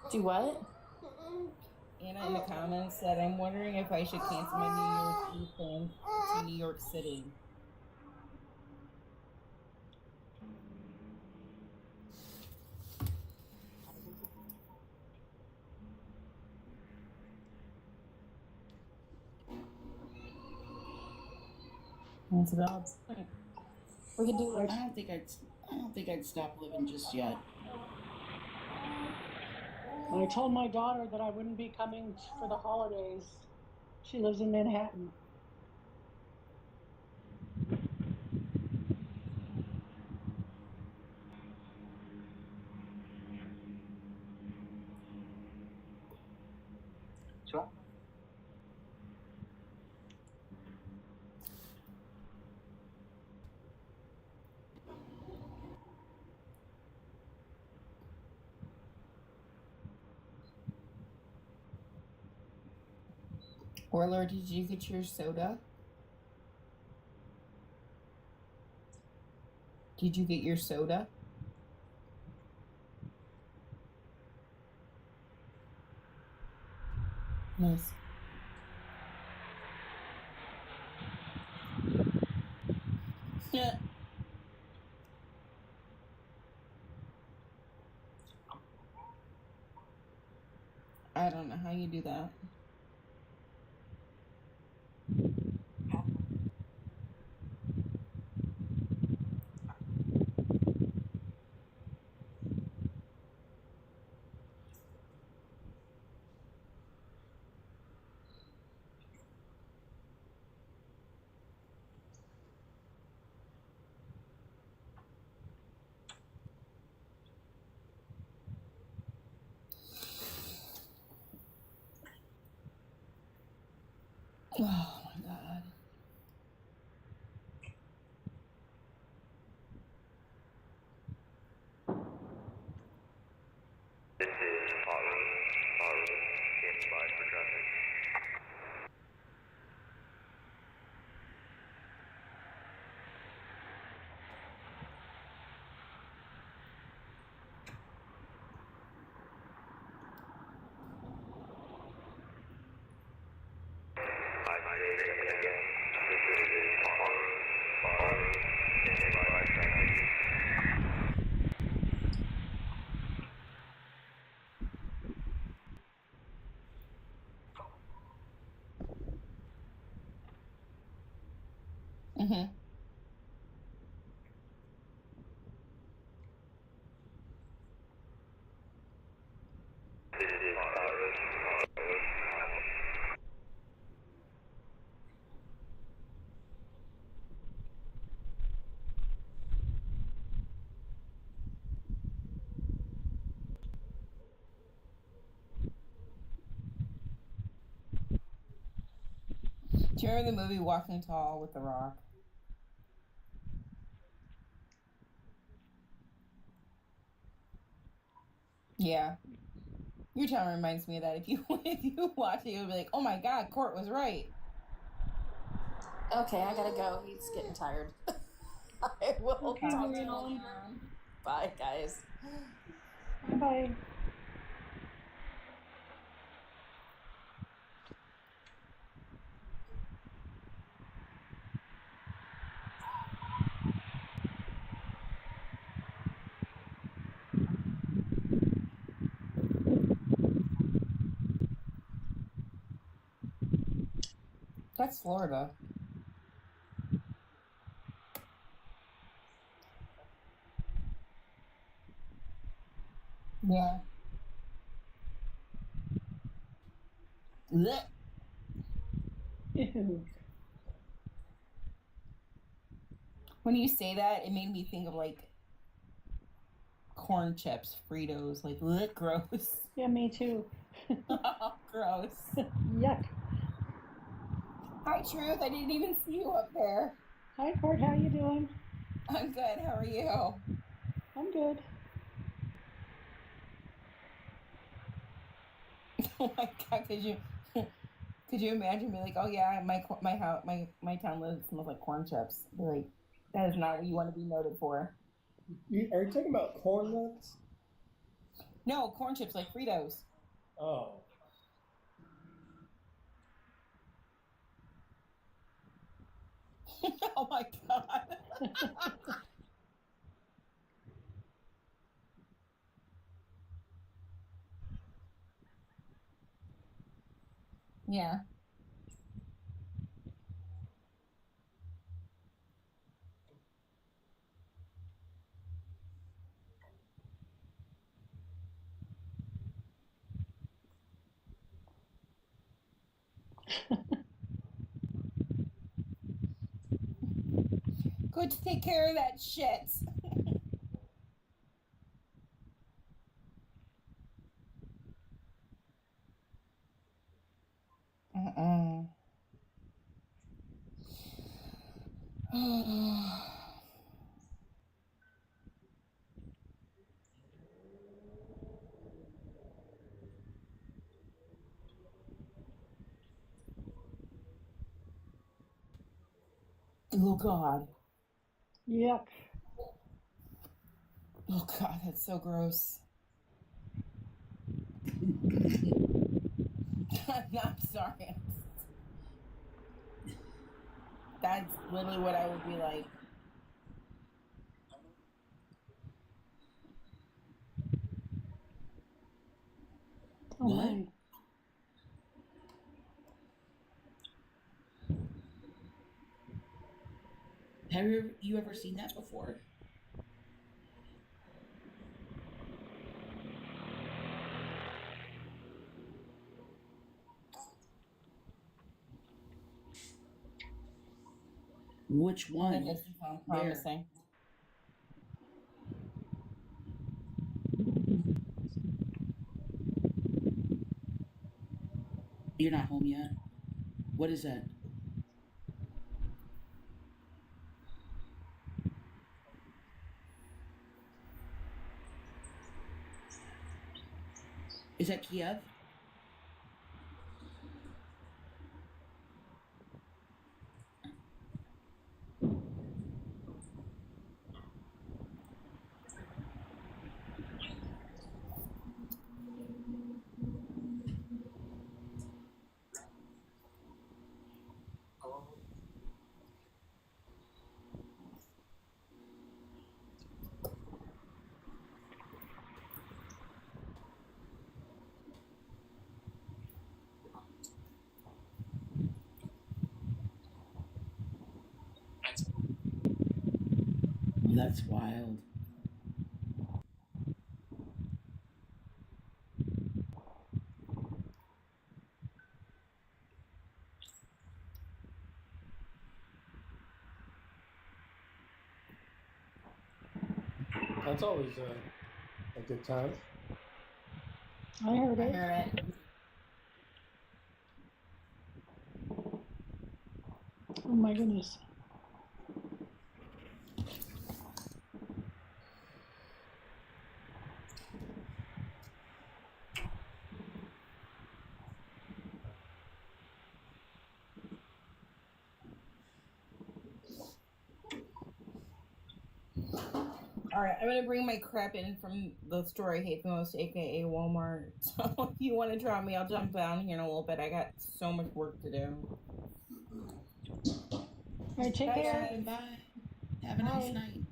Do what? Anna in the comments said, I'm wondering if I should cancel my New Year's Eve plans to New York City. That's a valid point. We could do it. I don't think I'd stop living just yet. I told my daughter that I wouldn't be coming for the holidays. She lives in Manhattan. Sure. Warlord, did you get your soda? Did you get your soda? Nice. Yeah. I don't know how you do that. Oh my god. This is Hot Road, standing by for traffic. I say it again, this is Hot Road, standing by for traffic. Mm-hmm. This is Hot Road. Do you remember the movie Walking Tall with The Rock? Yeah. Your town reminds me of that. If you if you watch it, you'll be like, oh my god, Court was right. Okay, I gotta go. He's getting tired. I will Okay, talk to Bye, you Marina. later. Marina. Bye, guys. Bye bye. That's Florida. Yeah. Blech. Ew. When you say that, it made me think of like corn chips, Fritos, like blech, gross. Yeah, me too. Gross. Yuck. Hi, Truth. I didn't even see you up there. Hi, Court. How you doing? I'm good. How are you? I'm good. Oh my god, could you imagine me like, oh yeah, my house my town lives smells like corn chips. Be like, that is not what you want to be noted for. Are you talking about corn nuts? No, corn chips like Fritos. Oh. Oh my god. Yeah. Go take care of that shit. Oh god. Yuck. Oh god, that's so gross. I'm sorry. That's literally what I would be like. Oh What? my. Have you ever seen that before? Which That one? doesn't sound There. promising. You're not home yet? What is that? Is that Kiev? That's wild. That's always a good time. I heard I it. hear it. Oh my goodness. Alright, I'm gonna bring my crap in from the store I hate the most, aka Walmart. So if you want to drop me, I'll jump down here in a little bit. I got so much work to do. All right, take Bye, care. guys. Bye. Have a nice Bye. night.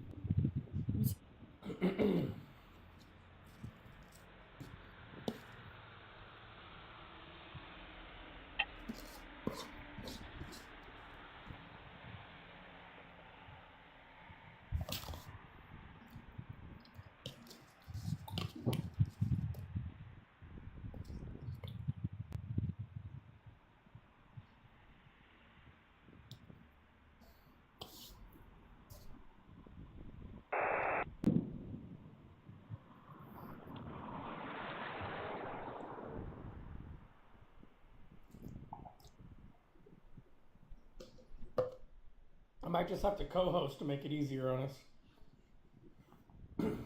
I might just have to co-host to make it easier on us.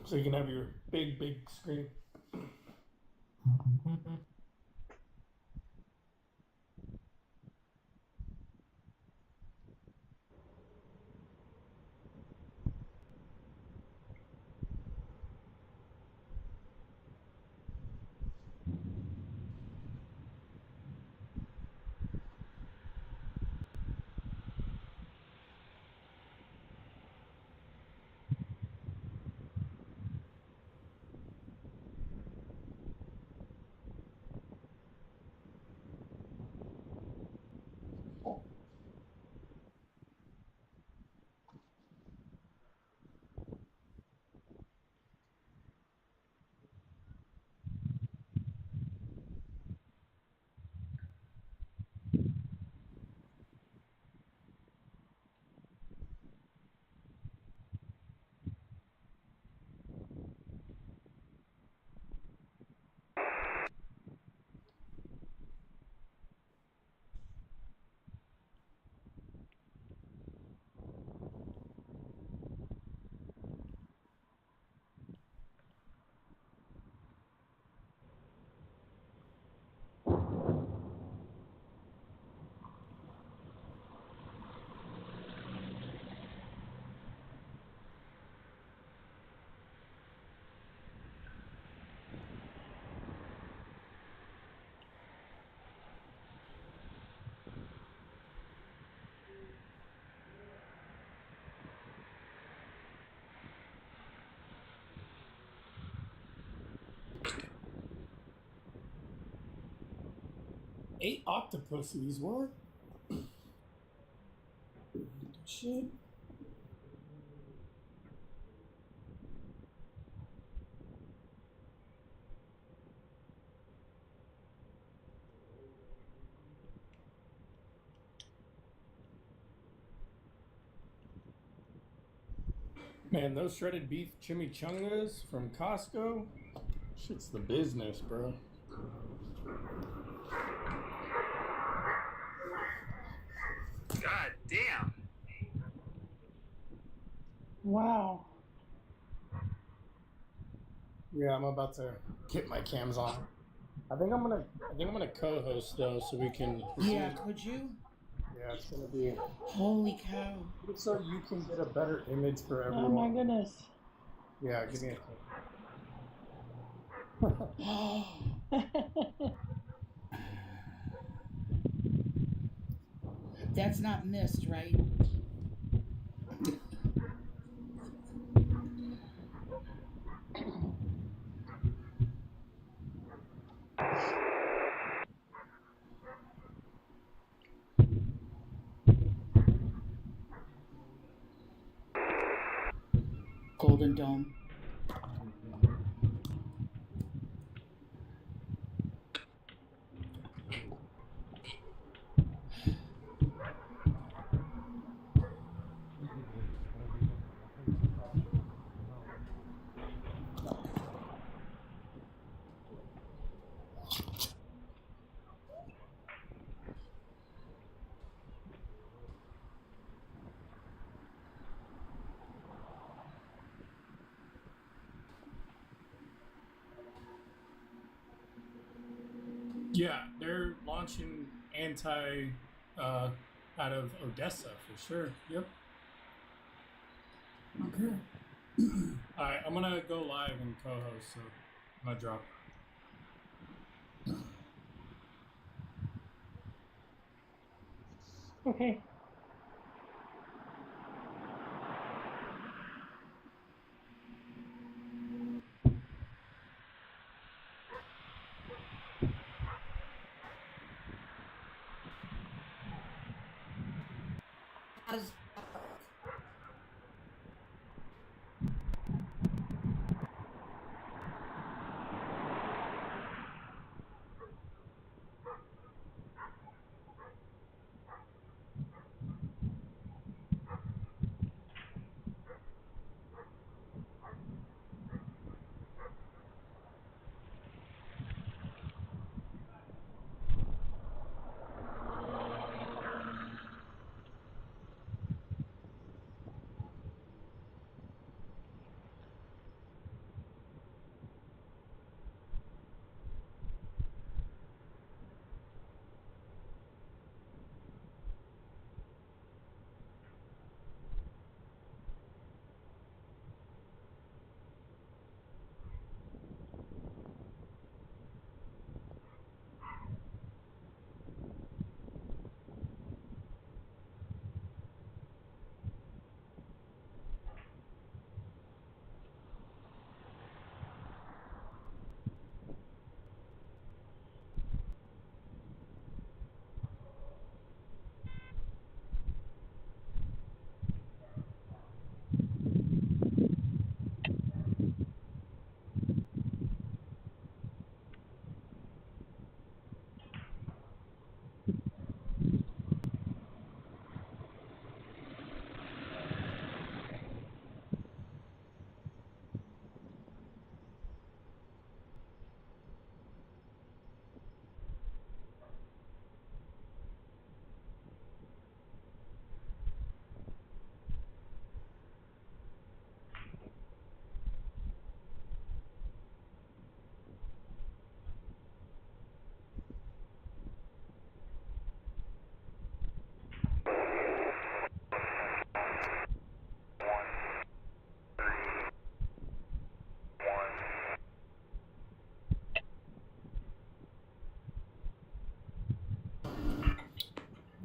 So you can have your big screen. 8 octopuses, what? Shit. Man, those shredded beef chimichangas from Costco, shit's the business, bro. God damn. Wow. Yeah, I'm about to get my cams on. I think I'm gonna co-host though, so we can. Yeah, could you? Yeah, it's gonna be. Holy cow. So you can get a better image for Oh everyone. my goodness. Yeah, give me a second. That's not mist, right? Golden Dome. Yeah, they're launching anti out of Odessa for sure. Yep. Okay. All right, I'm gonna go live and co-host, so I'm gonna drop. Okay. How does that work?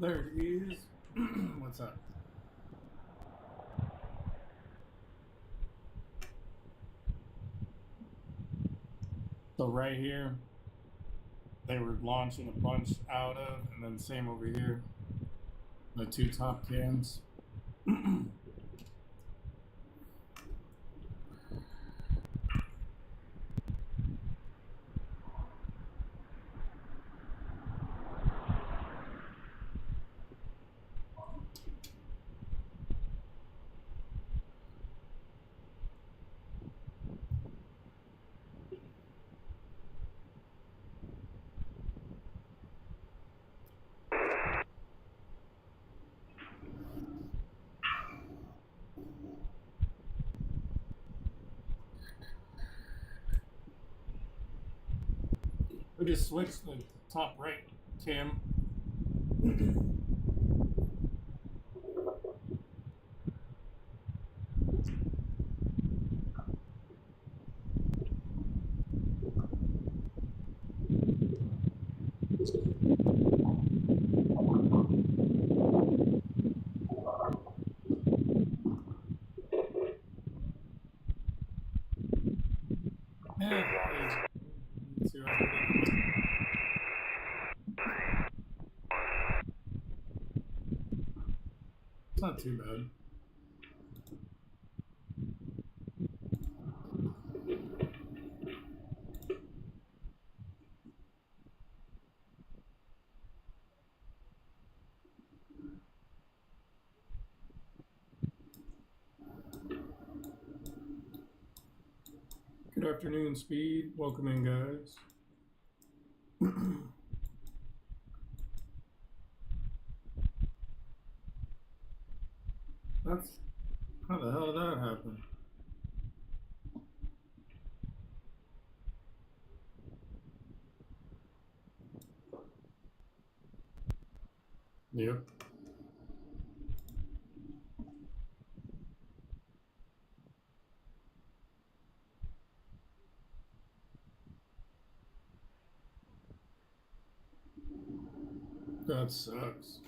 There it is. What's up? So right here, they were launching a bunch out of, and then same over here. The two top cans. We just switched the top right cam. Yeah. See what I did. It's not too bad. Good afternoon, Speed. Welcome in, guys. That's how the hell did that happen? Yep. That sucks.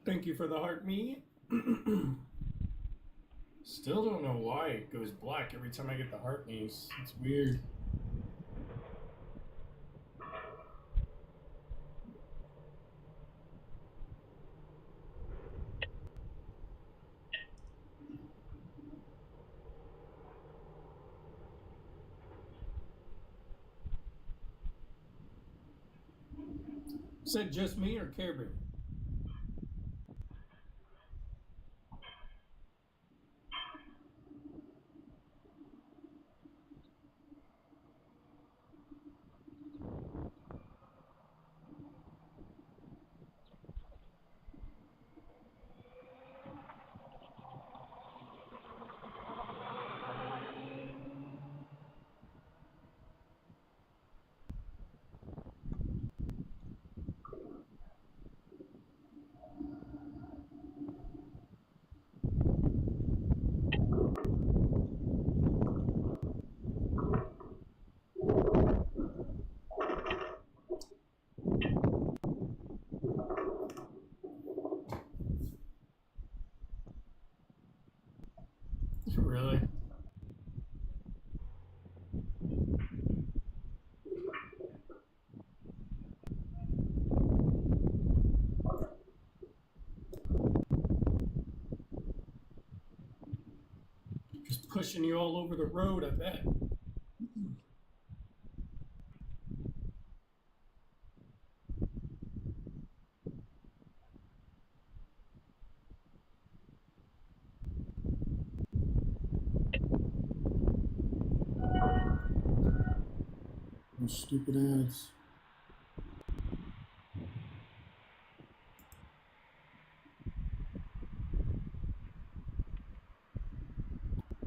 Thank you for the heart, me. Still don't know why it goes black every time I get the heart knees. It's weird. Said just me or Care Bear? Really? Just pushing you all over the road, I bet. Those stupid ads.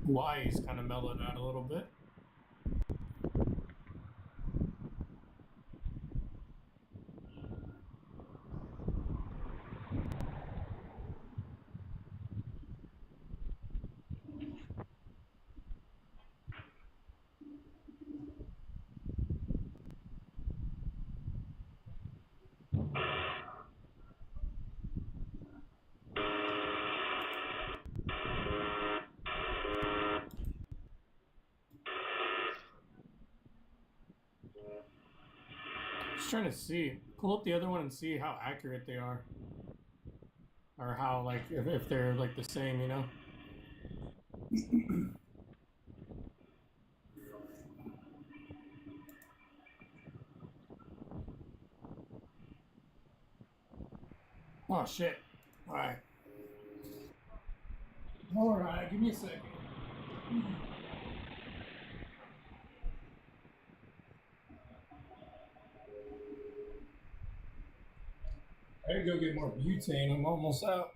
Wise kind of mellowed out a little bit. just trying to see. Pull up the other one and see how accurate they are. Or how, like, if they're, like, the same, you know? Oh, shit. Alright. Alright, give me a second. I gotta go get more butane. I'm almost out.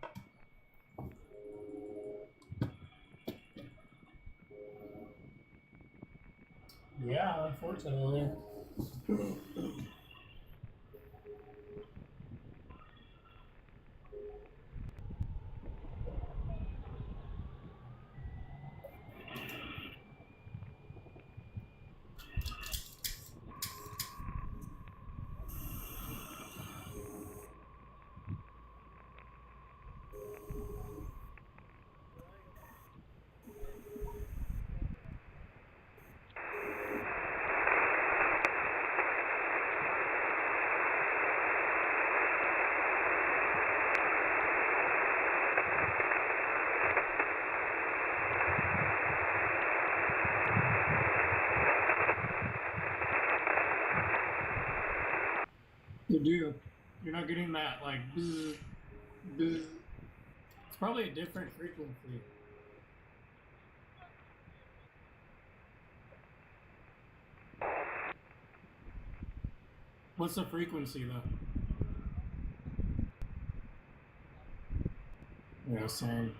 Yeah, unfortunately. You do. You're not getting that, like, bzz, bzz. It's probably a different frequency. What's the frequency, though? Yeah, same.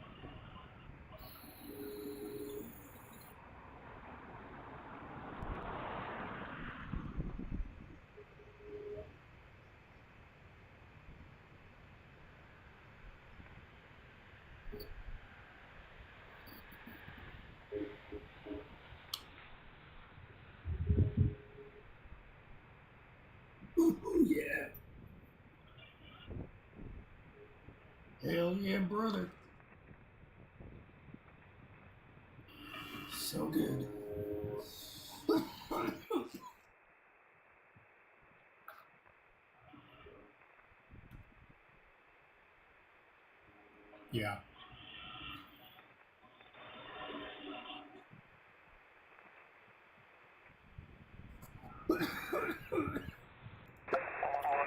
Ooh, yeah. Hell yeah, brother. So good. Yeah.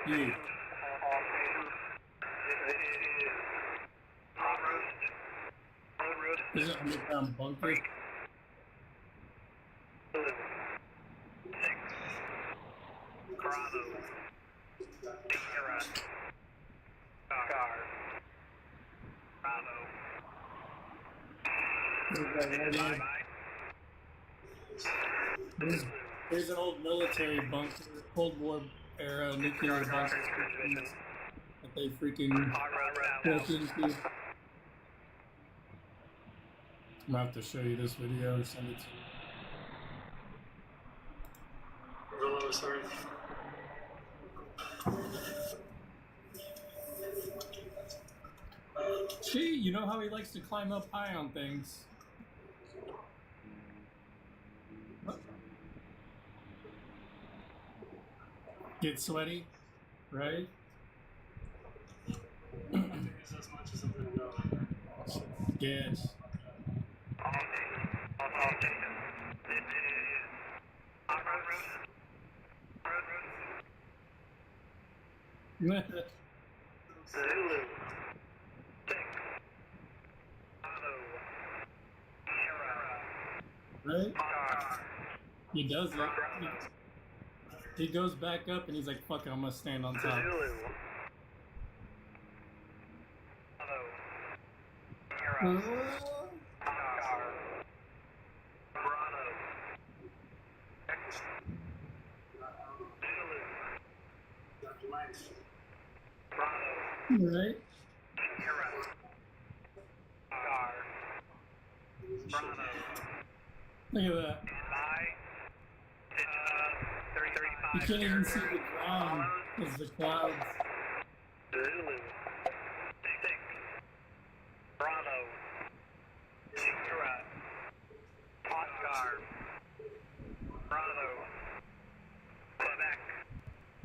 You. Is it underground bunker? There's an old military bunker, Cold War era nuclear bunker that they freaking broke into. I'm gonna have to show you this video or send it to you. Hello, sorry. Gee, you know how he likes to climb up high on things. Get sweaty, right? As much as I'm gonna know. Yes. Right? He does it. He goes back up and he's like, fuck it, I'm gonna stand on top. Right? Look at that. You can't even see the ground because the clouds.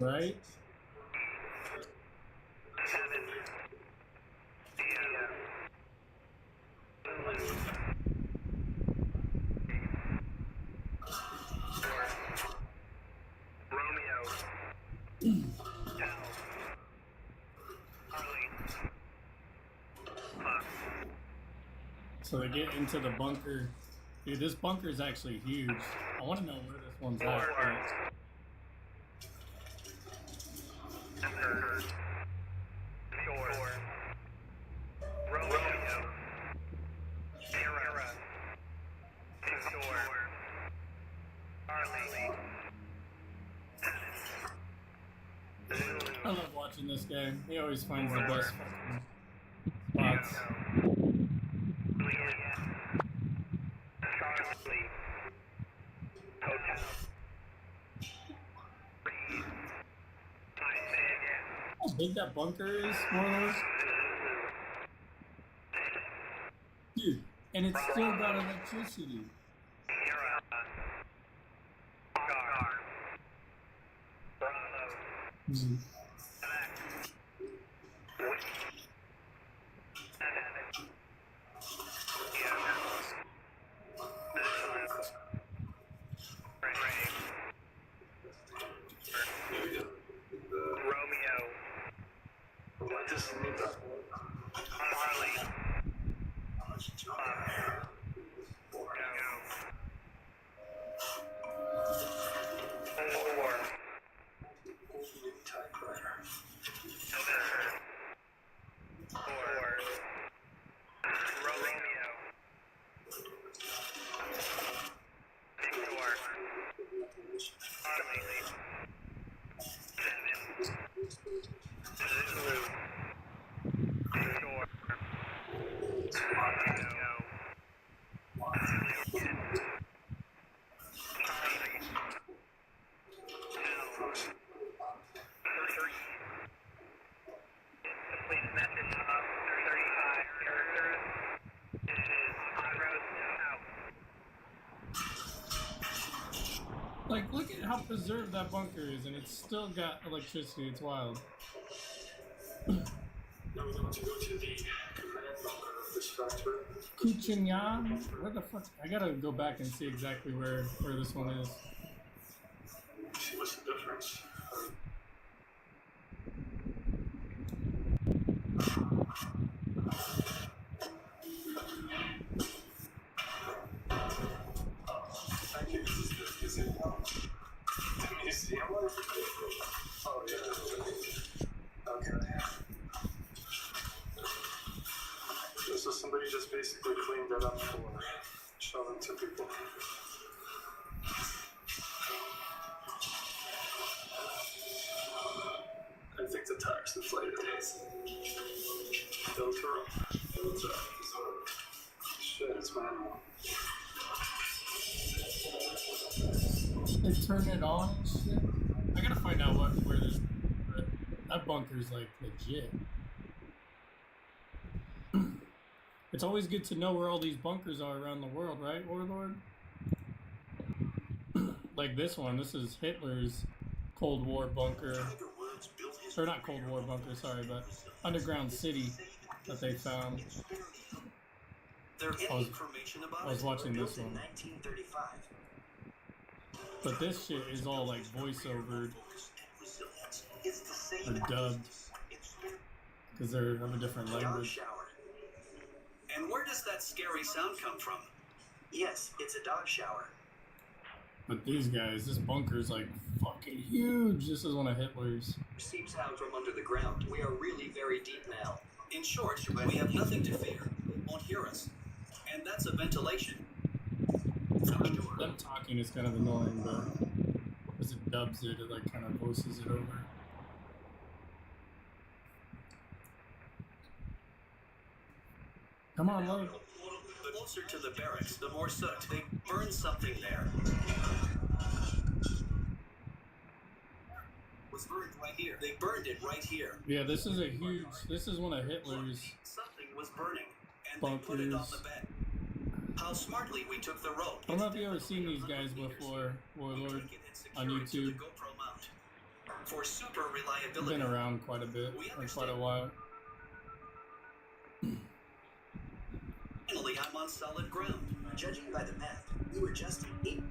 Right? So they get into the bunker. Dude, this bunker is actually huge. I want to know where this one's at. I love watching this guy. He always finds the best fucking spots. How big that bunker is, Warlord? Dude, and it's still got electricity. Mm-hmm. Like, look at how preserved that bunker is, and it's still got electricity. It's wild. Now we're going to go to the command bunker of this factory. Kuchinyan? Where the fuck? I gotta go back and see exactly where this one is. See what's the difference. Thank you. Is it the museum? Oh, yeah. Okay. So somebody just basically cleaned that up for showing to people. I think the tire's inflated. Filter. Shit, it's manual. They turn it on and shit. I gotta find out where this. That bunker's like legit. It's always good to know where all these bunkers are around the world, right, Warlord? Like this one. This is Hitler's Cold War bunker. Or not Cold War bunker, sorry, but underground city that they found. I was watching this one. But this shit is all like voiceovered or dubbed because they're of a different language. And where does that scary sound come from? Yes, it's a dog shower. But these guys, this bunker's like fucking huge. This is one of Hitler's. Seeps out from under the ground. We are really very deep now. In short, we have nothing to fear. It won't hear us. And that's a ventilation. Them talking is kind of annoying, but as it dubs it, it like kind of voices it over. Come on, load. The closer to the barracks, the more soot. They burned something there. Was burned right here. They burned it right here. Yeah, this is a huge. This is one of Hitler's something was burning, and bunkers. they put it on the bed. How smartly we took the rope. I don't know if you've ever seen these guys before, Warlord, on YouTube. For super I've reliability, been around quite a bit, or quite a while. finally I'm on solid ground. Judging by the map, we were just 8.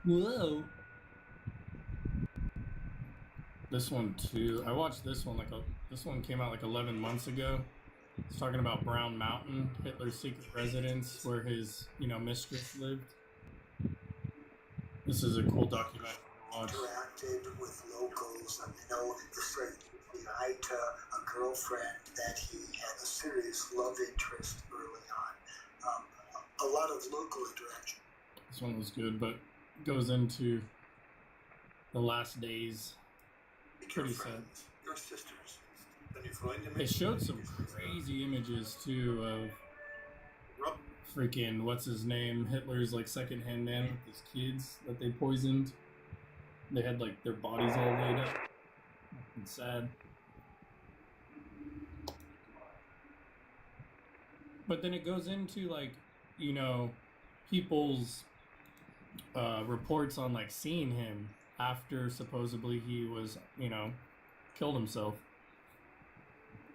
Whoa. This one too. I watched this one this one came out like 11 months ago. It's talking about Brown Mountain, Hitler's secret residence where his, mistress lived. This is a cool documentary to watch. Interacted with locals. The straight guy to a girlfriend that he had a serious love interest early on. A lot of local interaction. This one was good, but goes into the last days. Pretty sad. Your sisters. They showed some crazy images too of freaking what's his name, Hitler's like second-hand man with his kids that they poisoned. They had like their bodies all laid up. It's sad. But then it goes into like, people's reports on like seeing him after supposedly he was, killed himself.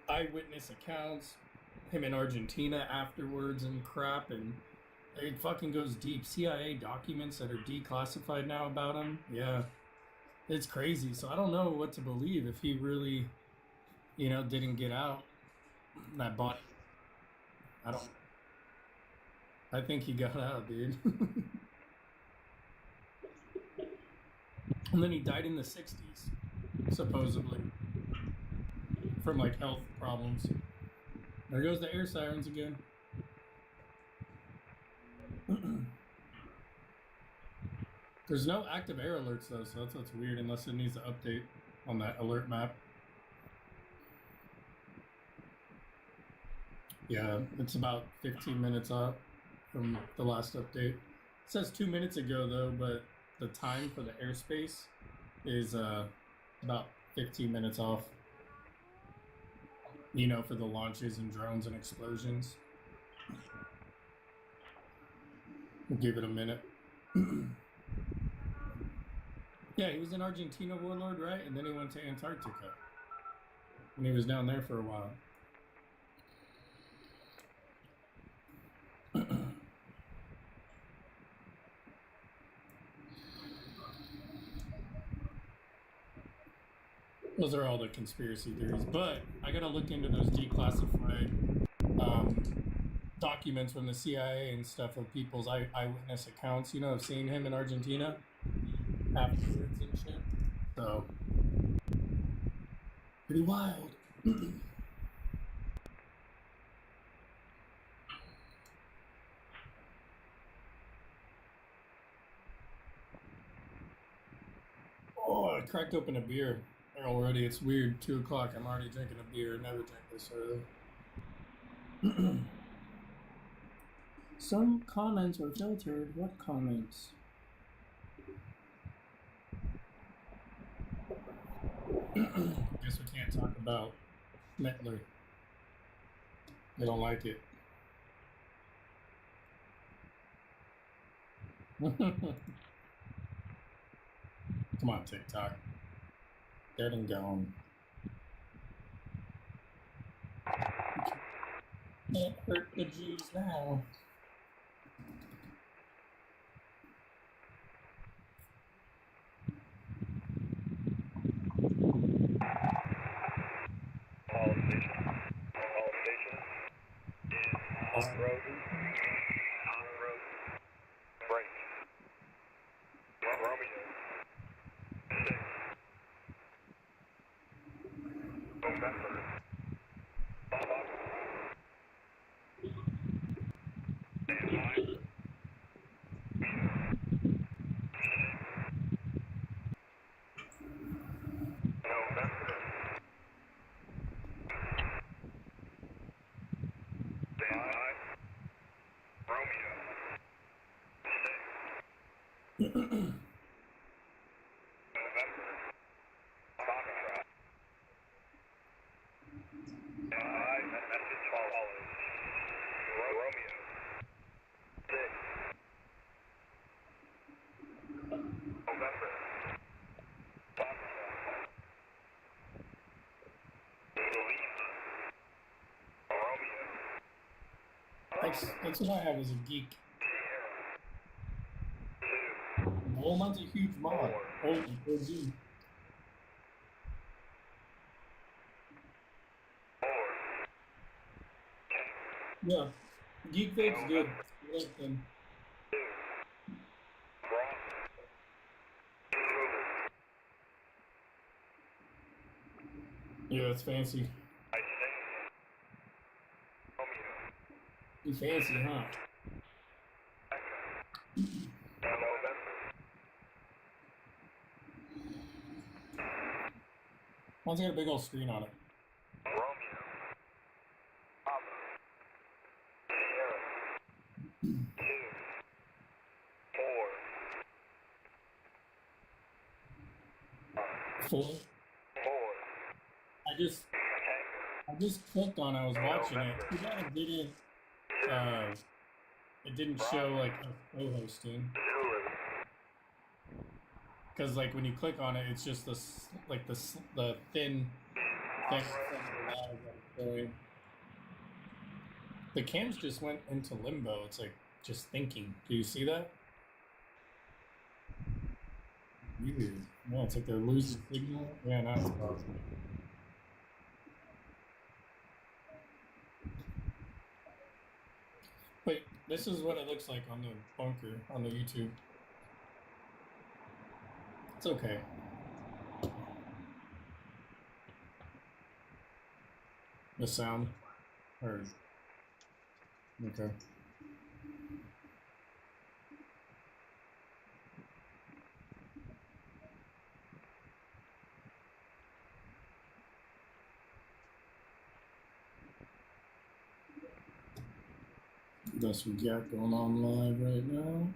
Eyewitness accounts, him in Argentina afterwards and crap, and it fucking goes deep. CIA documents that are declassified now about him. Yeah. It's crazy. So I don't know what to believe if he really, didn't get out that body. I think he got out, dude. And then he died in the 60s, supposedly. From like health problems. There goes the air sirens again. There's no active air alerts though, so that's what's weird, unless it needs to update on that alert map. Yeah, it's about 15 minutes out from the last update. It says 2 minutes ago though, but the time for the airspace is about 15 minutes off. For the launches and drones and explosions. We'll give it a minute. Yeah, he was in Argentina, Warlord, right? And then he went to Antarctica. And he was down there for a while. Those are all the conspiracy theories, but I gotta look into those declassified documents from the CIA and stuff of people's eyewitness accounts, of seeing him in Argentina afterwards and shit. So, pretty wild. Oh, I cracked open a beer. Already, it's weird. 2 o'clock. I'm already drinking a beer. Never drink this early. Some comments were filtered. What comments? Guess we can't talk about Schmettler. They don't like it. Come on, TikTok. Dead and gone. Can't hurt the Jews now. All station is en route. Break. Romeo. 6. November. Bob. Stand by. November. Stand by. Romeo. 6. November. Foxtrot. That's what I have as a geek. Walmart's a huge mod. OG. Yeah. Geek Vape's good. I like them. Yeah, it's fancy. You fancy, huh? Mine's got a big old screen on it. Four. I just clicked on. I was watching it. Too bad it didn't show like a co-hosting. Because like when you click on it, it's just the thin thing. The cams just went into limbo. It's like just thinking. Do you see that? Weird. Yeah, it's like they're losing signal. Yeah, now it's possible. Wait, this is what it looks like on the bunker on the YouTube. It's okay. The sound? Or... Okay. That's what we got going on live right now.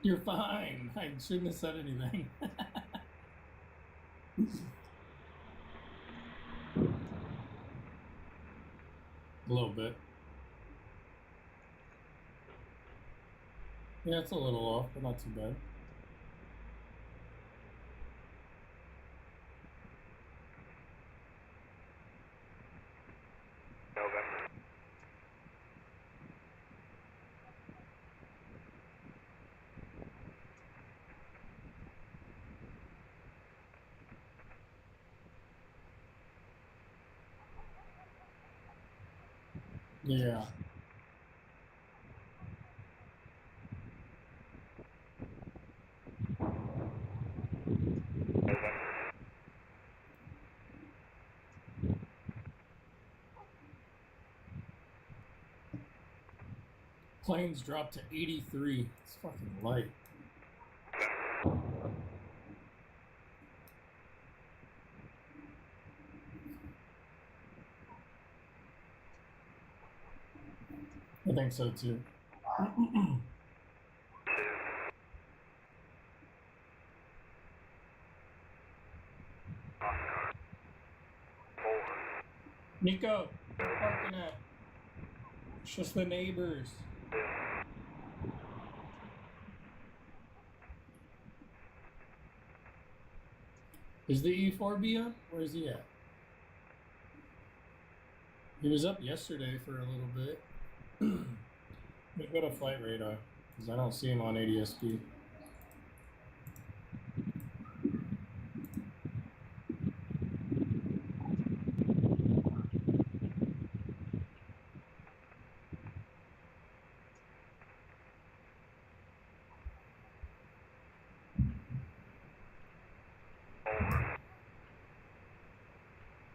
You're fine. I shouldn't have said anything. A little bit. Yeah, it's a little off, but not too bad. Yeah. Planes dropped to 83. It's fucking light. I think so too. Nico, where are you parking at? It's just the neighbors. Is the E4B up? Where is he at? He was up yesterday for a little bit. Let me go to flight radar, because I don't see him on ADSB.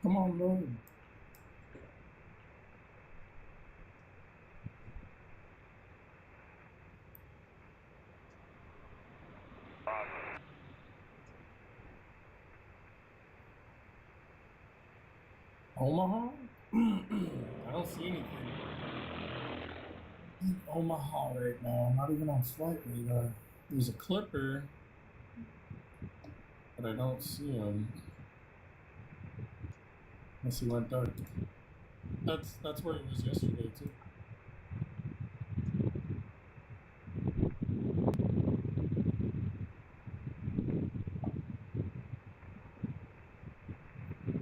Come on, bro. Omaha? I don't see anything. Omaha right now. I'm not even on flight radar. There's a clipper, but I don't see him. Unless he went dark. That's where it was yesterday too.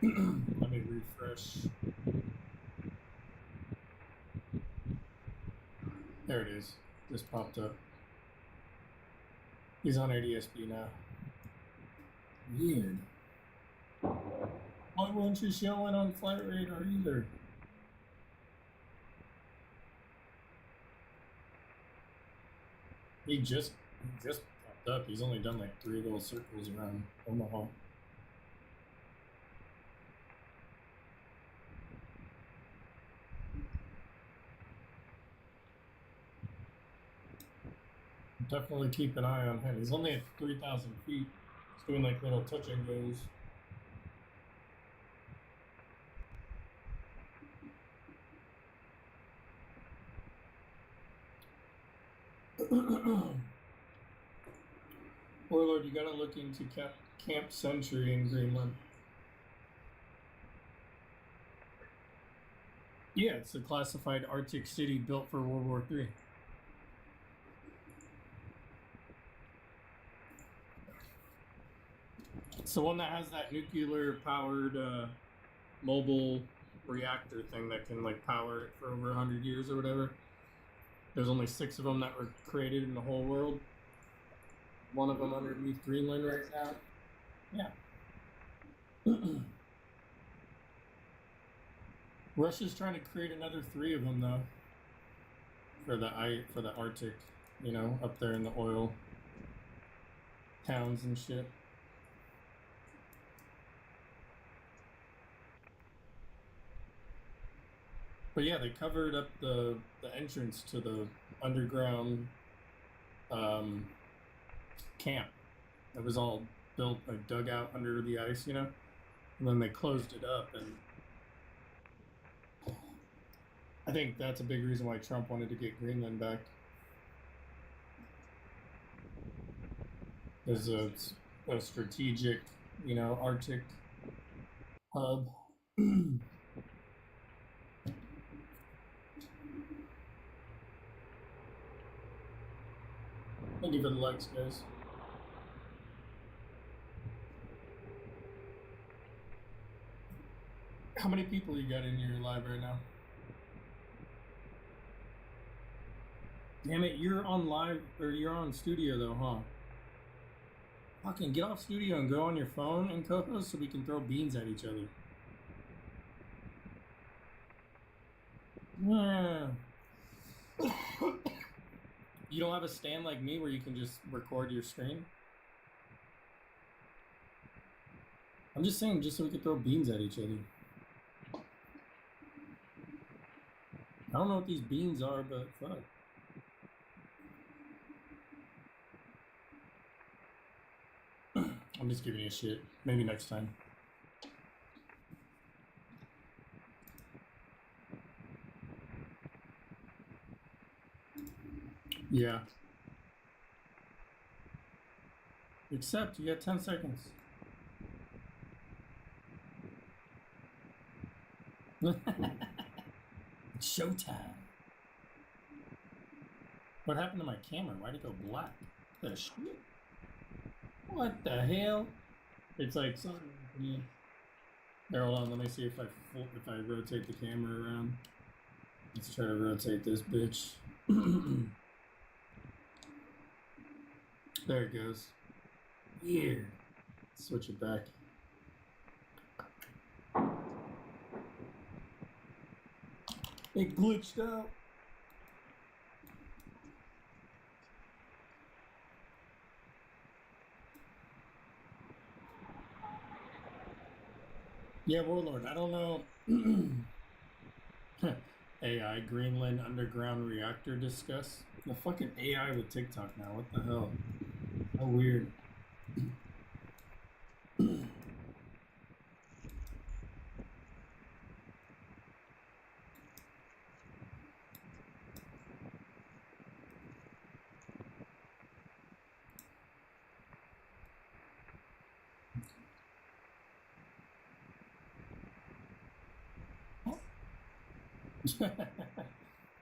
Let me refresh. There it is. Just popped up. He's on ADSB now. Weird. Why won't you show it on Flight Radar either? He just popped up. He's only done like 3 little circles around Omaha. Definitely keep an eye on him. He's only at 3,000 feet. He's doing like little touch and goes. Warlord, you gotta look into Camp Century in Greenland. Yeah, it's a classified Arctic city built for World War III. It's the one that has that nuclear-powered mobile reactor thing that can like power it for over 100 years or whatever. There's only 6 of them that were created in the whole world. One of them underneath Greenland right now. Yeah. Russia's trying to create another 3 of them though. For the Arctic, you know, up there in the oil towns and shit. But yeah, they covered up the entrance to the underground camp. It was all built, like dug out under the ice, you know? And then they closed it up, and I think that's a big reason why Trump wanted to get Greenland back. There's a strategic, you know, Arctic hub. Thank you for the likes, guys. How many people you got in your live right now? Damn it, you're on live, or you're on studio though, huh? Fucking get off studio and go on your phone and co-host so we can throw beans at each other. Yeah. You don't have a stand like me where you can just record your screen? I'm just saying, just so we can throw beans at each other. I don't know what these beans are, but fuck. I'm just giving you shit. Maybe next time. Yeah. Except you got 10 seconds. It's showtime. What happened to my camera? Why'd it go black? The shit? What the hell? It's like something. Yeah. There, hold on. Let me see if I rotate the camera around. Let's try to rotate this bitch. There it goes. Here. Switch it back. It glitched out. Yeah, Warlord, I don't know. AI, Greenland underground reactor discuss. The fucking AI with TikTok now, what the hell? How weird.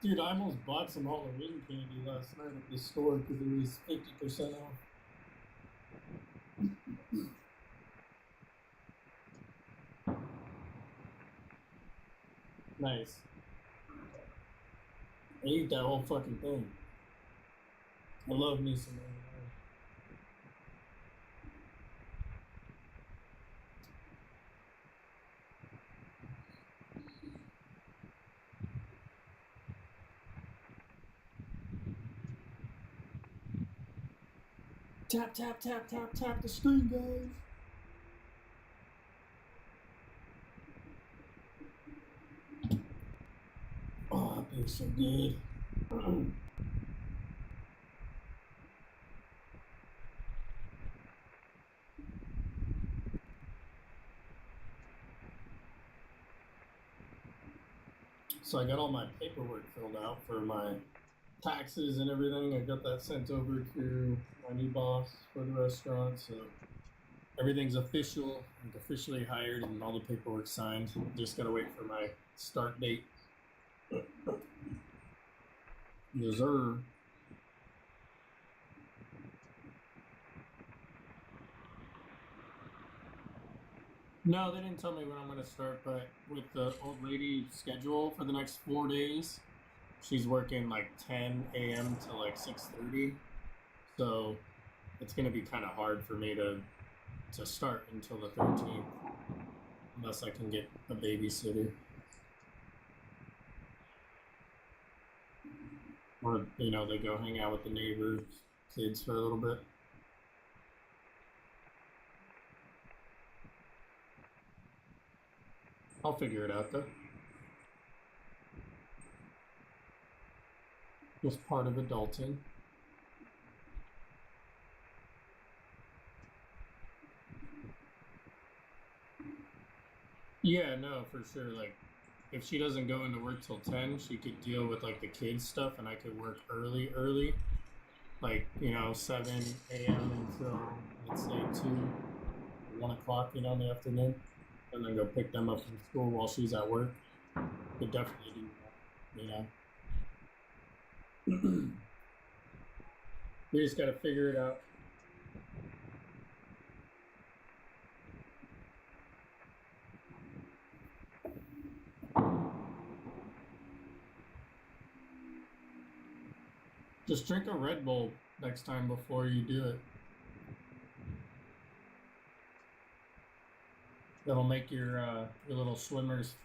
Dude, I almost bought some Halloween candy last night at the store because it was 50% off. Nice. I ate that whole fucking thing. I love me some mayonnaise. Tap, tap, tap, tap, tap the screen, guys. Oh, that feels so good. So I got all my paperwork filled out for my taxes and everything. I got that sent over to my new boss for the restaurant. So everything's official. I'm officially hired and all the paperwork signed. Just gotta wait for my start date. Yes, sir. No, they didn't tell me when I'm going to start, but with the old lady schedule for the next 4 days, she's working like 10 a.m. to like 6:30. So it's going to be kind of hard for me to start until the 13th, unless I can get a babysitter. Or, you know, they go hang out with the neighbors' kids for a little bit. I'll figure it out, though. Just part of adulting. Yeah, no, for sure. Like, if she doesn't go into work till 10, she could deal with, like, the kids' stuff, and I could work early. Like, you know, 7 a.m. until, let's say, 2, 1 o'clock, you know, in the afternoon. And then go pick them up from school while she's at work. Could definitely do that, you know. We just gotta figure it out. Just drink a Red Bull next time before you do it. That'll make your little swimmers,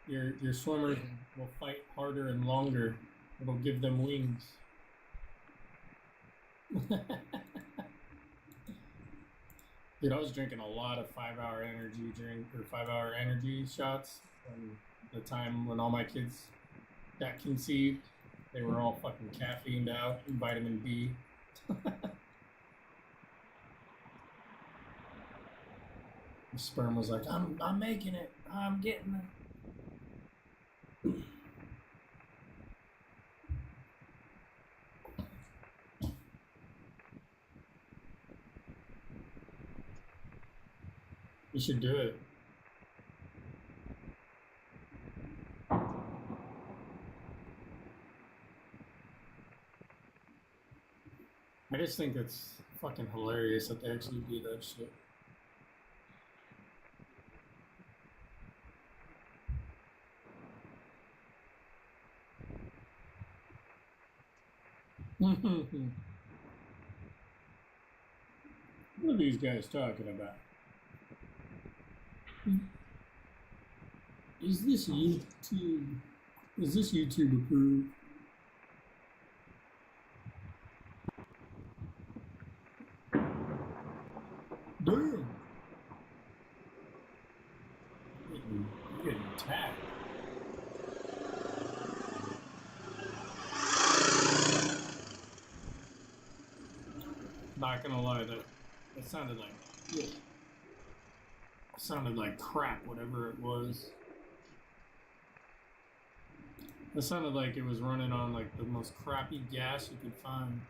your swimmers will fight harder and longer. It'll give them wings. Dude, I was drinking a lot of 5-hour energy shots from the time when all my kids got conceived. They were all fucking caffeined out and vitamin B. The sperm was like, I'm making it. I'm getting it. You should do it. I just think it's fucking hilarious that they actually do that shit. What are these guys talking about? Is this YouTube? Is this YouTube approved? Damn. Getting attacked. Not gonna lie, that sounded like crap, whatever it was. It sounded like it was running on like the most crappy gas you could find.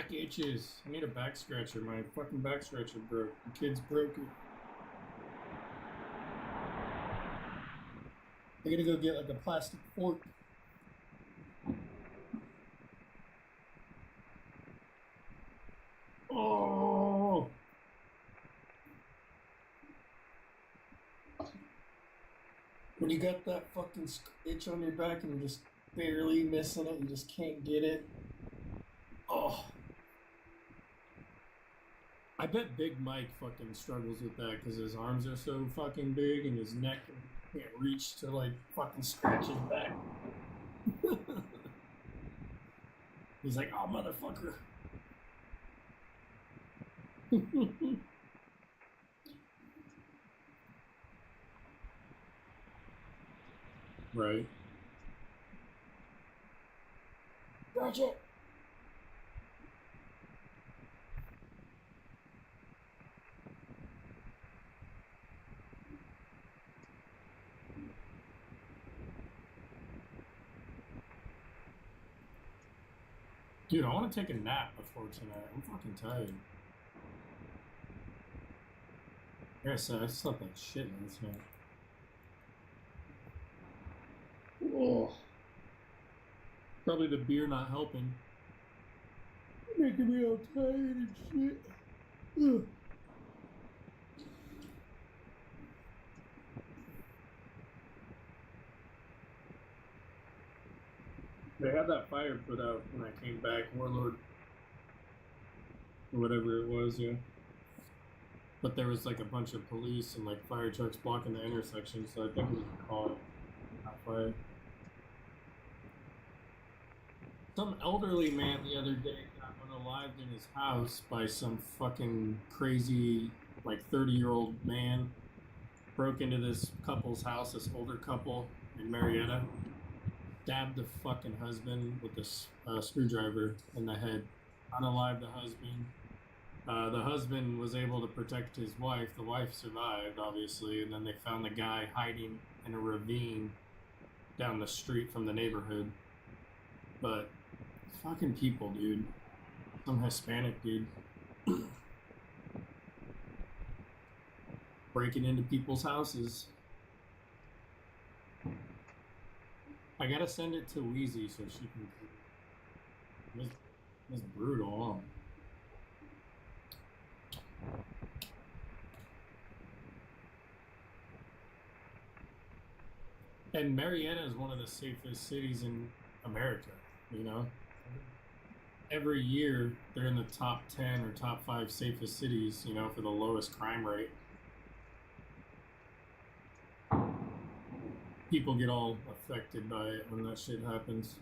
back itches. I need a back scratcher. My fucking back scratcher broke. The kids broke it. I gotta go get like a plastic fork. Oh! When you got that fucking itch on your back and you're just barely missing it, you just can't get it. Oh. I bet Big Mike fucking struggles with that because his arms are so fucking big and his neck can't reach to like fucking scratch his back. He's like, oh motherfucker. Right. Rodger. Dude, I want to take a nap before tonight. I'm fucking tired. Like I said, I slept like shit last night. Oh. Probably the beer not helping. Making me all tired and shit. Ugh. They had that fire put out when I came back, Warlord. Or whatever it was, yeah. But there was like a bunch of police and like fire trucks blocking the intersection, so I think it was caught. Not fire. Some elderly man the other day got unalived in his house by some fucking crazy, like 30-year-old man. Broke into this couple's house, this older couple in Marietta. Stabbed the fucking husband with a screwdriver in the head. Unalived the husband. The husband was able to protect his wife. The wife survived, obviously, and then they found the guy hiding in a ravine down the street from the neighborhood. But fucking people, dude. Some Hispanic dude. Breaking into people's houses. I gotta send it to Wheezy so she can. It's brutal, huh? And Marietta is one of the safest cities in America, you know? Every year, they're in the top 10 or top 5 safest cities, you know, for the lowest crime rate. People get all affected by it when that shit happens.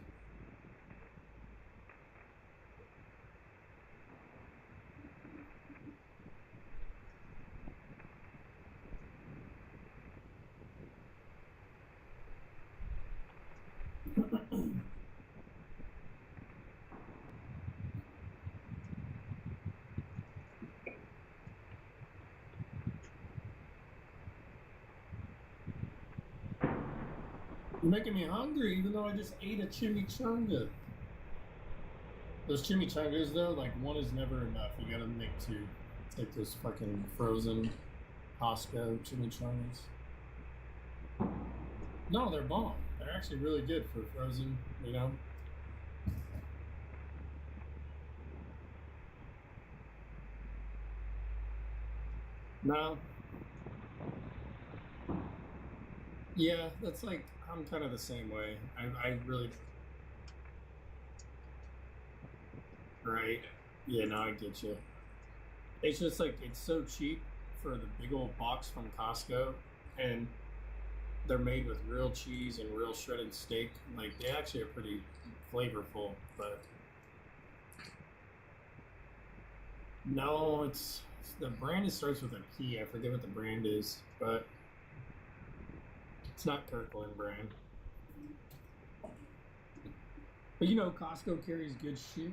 You're making me hungry, even though I just ate a chimichanga. Those chimichangas, though, like, one is never enough. You gotta make two. It's like those fucking frozen Costco chimichangas. No, they're bomb. They're actually really good for frozen, you know? No. Yeah, that's like, I'm kind of the same way. I really... Right. Yeah, no, I get you. It's just like, it's so cheap for the big old box from Costco, and they're made with real cheese and real shredded steak. Like, they actually are pretty flavorful, but... No, it's... The brand starts with a P. I forget what the brand is, but... It's not Kirkland brand. But you know, Costco carries good shit.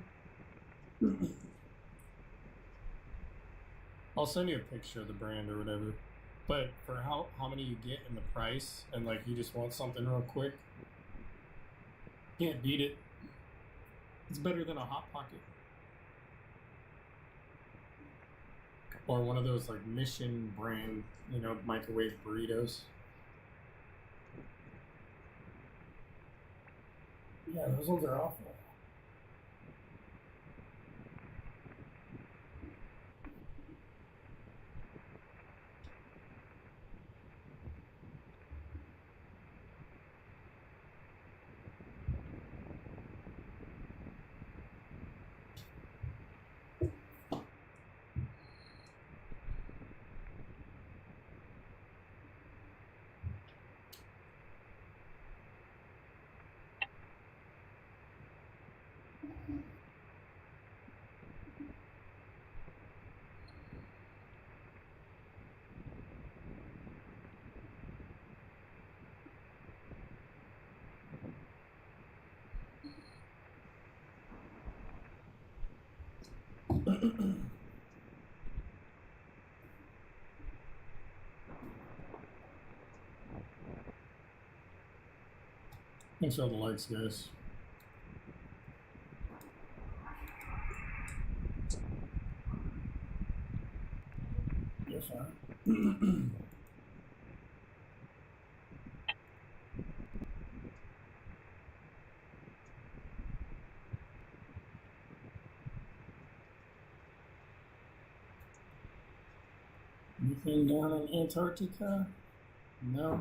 I'll send you a picture of the brand or whatever. But for how many you get and the price, and like you just want something real quick, can't beat it. It's better than a Hot Pocket. Or one of those like Mission brand, microwave burritos. Yeah, those ones are awful. Thanks for all the likes, guys. You're fine. Anything down in Antarctica? No.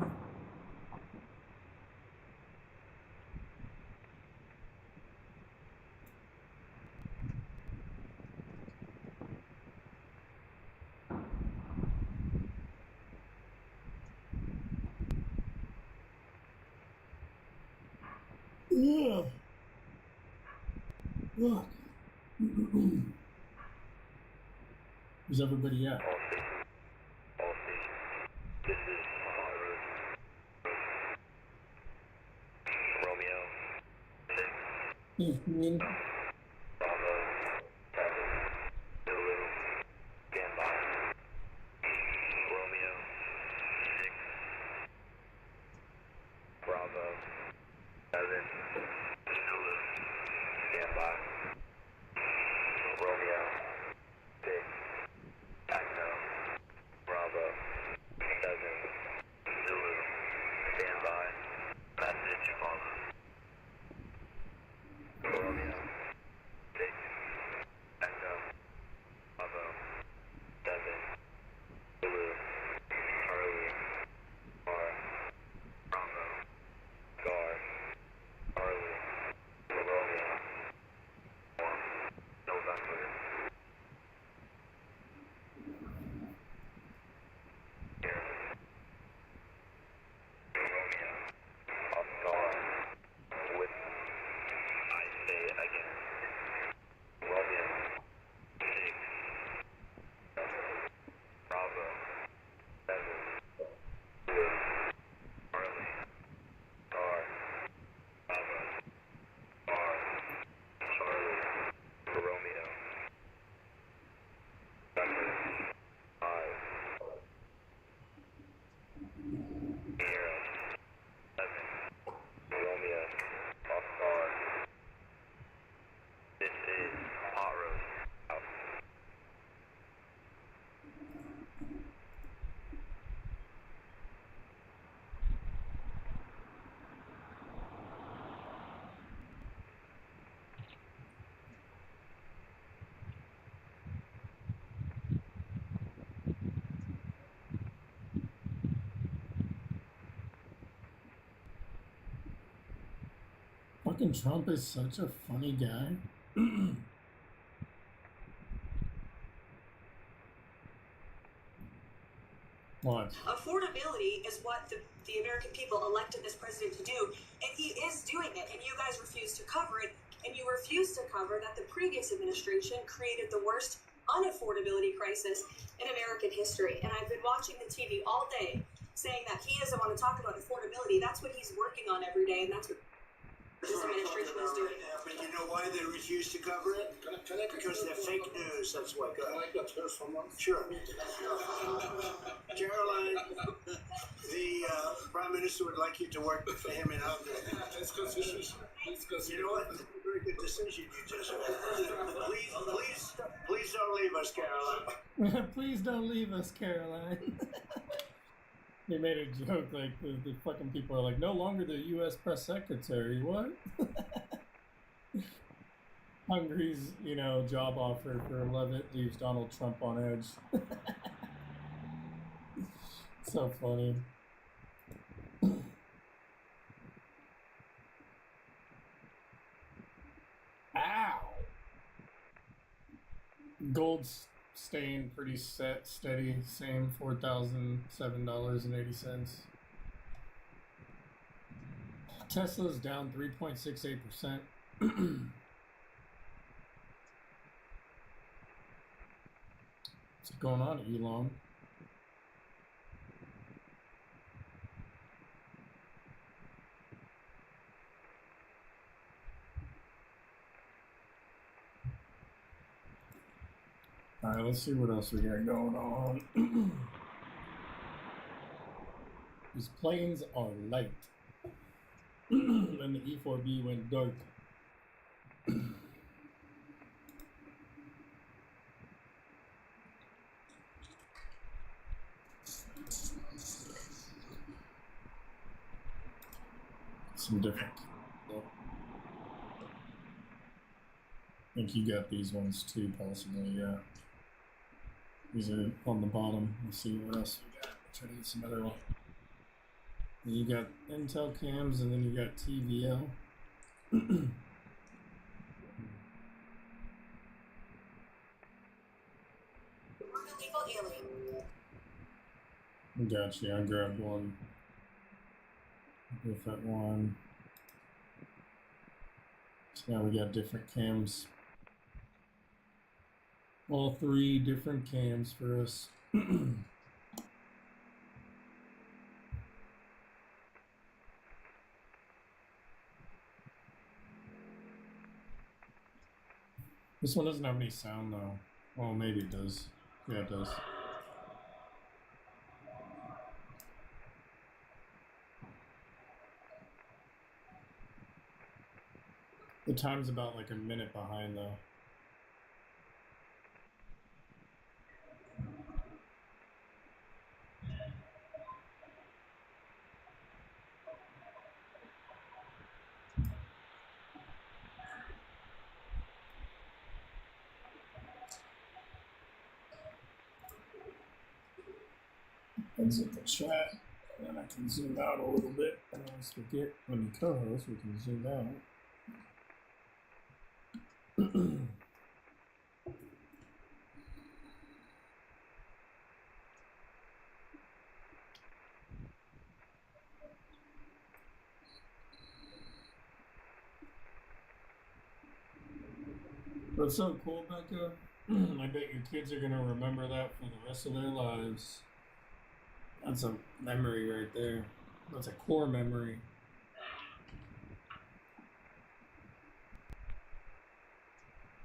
Yeah. Look. Where's everybody at? This is Romeo. Mm-hmm. Bravo. Zulu. Stand by. Romeo. 6. Bravo. 7. Zulu. Stand by. Romeo. 6. Echo. Bravo. 7. Zulu. Stand by. Message follow. Romeo. 6. Echo. Bravo. 7. Zulu. Charlie. R. Bravo. Gar. Charlie. Romeo. 1. November. Romeo. Oscar. With. I say it again. Romeo. 6. Bravo. 7. Blue. Charlie. Star. Bravo. R. Charlie. Romeo. November. 5. Sierra. 7. Romeo. Oscar. This is Hot Roast House. Fucking Trump is such a funny guy. What? Affordability is what the American people elected this president to do, and he is doing it, and you guys refuse to cover it, and you refuse to cover that the previous administration created the worst unaffordability crisis in American history. And I've been watching the TV all day saying that he doesn't want to talk about affordability. That's what he's working on every day, and that's what this administration is doing. But you know why they refuse to cover it? Because they're fake news, that's why. Can I get here from them? Sure. Caroline, the Prime Minister would like you to work for him in Hungary. You know what? very good decision you just made. Please don't leave us, Caroline. Please don't leave us, Caroline. They made a joke like the fucking people are like, no longer the U.S. press secretary. What? Hungary's, job offer for Levitt leaves Donald Trump on edge. So funny. Ow! Gold's staying pretty steady, same $4,007.80. Tesla's down 3.68%. What's going on, Elon? Alright, let's see what else we got going on. These planes are light. And the E4B went dark. Some different. I think you got these ones too, possibly, yeah. These are on the bottom. Let's see what else we got. Try to get some other one. You got Intel cams, and then you got TVL. Illegal alien. Gotcha. I grabbed one. Different one. So now we got different cams. All three different cams for us. This one doesn't have any sound though. Well, maybe it does. Yeah, it does. The time's about like a minute behind though. Exit the chat, and then I can zoom out a little bit. I always forget when you co-host, we can zoom out. That's so cool, Becca. I bet your kids are gonna remember that for the rest of their lives. That's a memory right there. That's a core memory.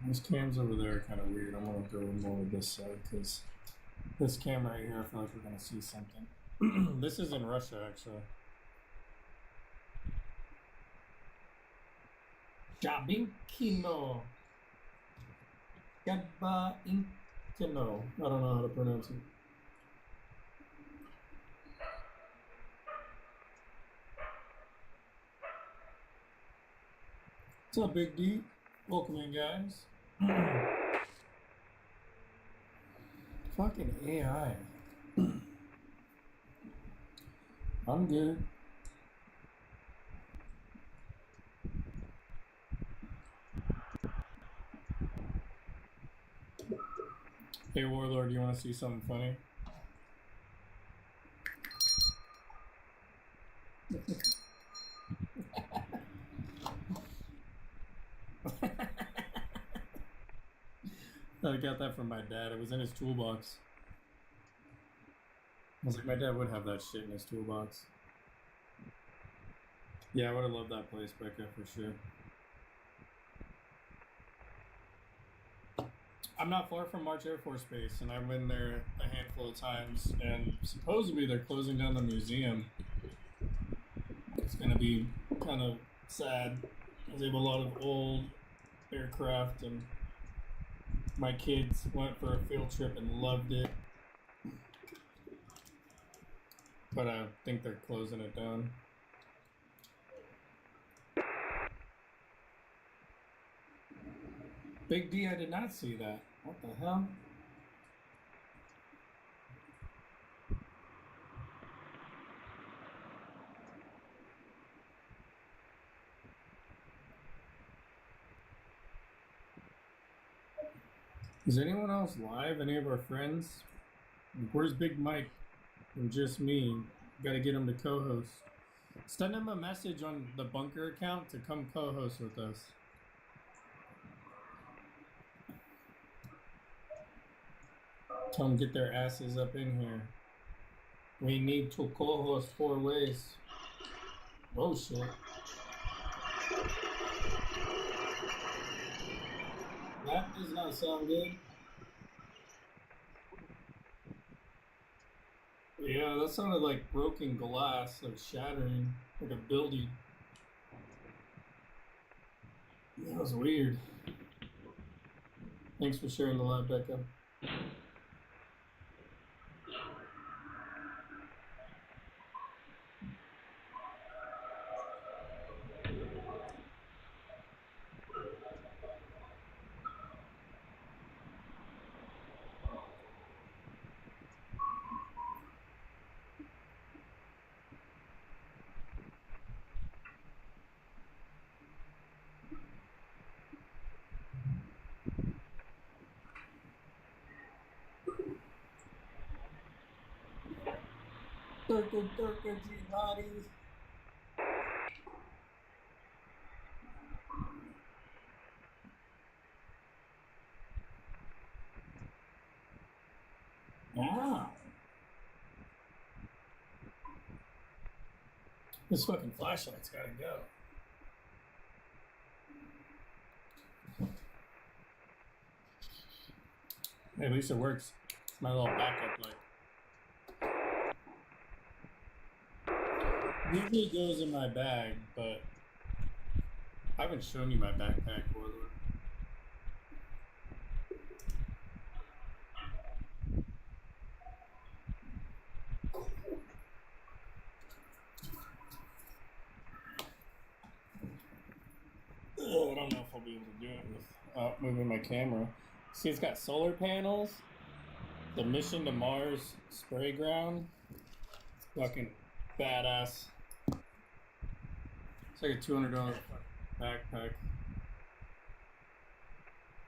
This cam's over there kind of weird. I'm gonna go more to this side because this cam right here, I feel like we're gonna see something. This is in Russia, actually. Jabinkino. Gabainkino. I don't know how to pronounce it. What's up, Big D? Welcome in, guys. Fucking AI. I'm good. Hey, Warlord, you want to see something funny? I got that from my dad. It was in his toolbox. I was like, my dad would have that shit in his toolbox. Yeah, I would have loved that place, Becca, for sure. I'm not far from March Air Force Base, and I've been there a handful of times, and supposedly they're closing down the museum. It's going to be kind of sad They have a lot of old aircraft, and my kids went for a field trip and loved it. But I think they're closing it down. Big D, I did not see that. What the hell? Is anyone else live? Any of our friends? Where's Big Mike? And just me. Gotta get him to co-host. Send him a message on the bunker account to come co-host with us. Tell them get their asses up in here. We need to co-host 4 ways. Oh shit. That does not sound good. Yeah, that sounded like broken glass, like shattering, like a building. That was weird. Thanks for sharing the live, Becca. Turka jihadis. Wow. This fucking flashlight's gotta go. Hey, at least it works. It's my little backup light. Usually it goes in my bag, but I haven't shown you my backpack, Warlord. I don't know if I'll be able to do it without moving my camera. See, it's got solar panels, the Mission to Mars spray ground. It's fucking badass. It's like a $200 backpack.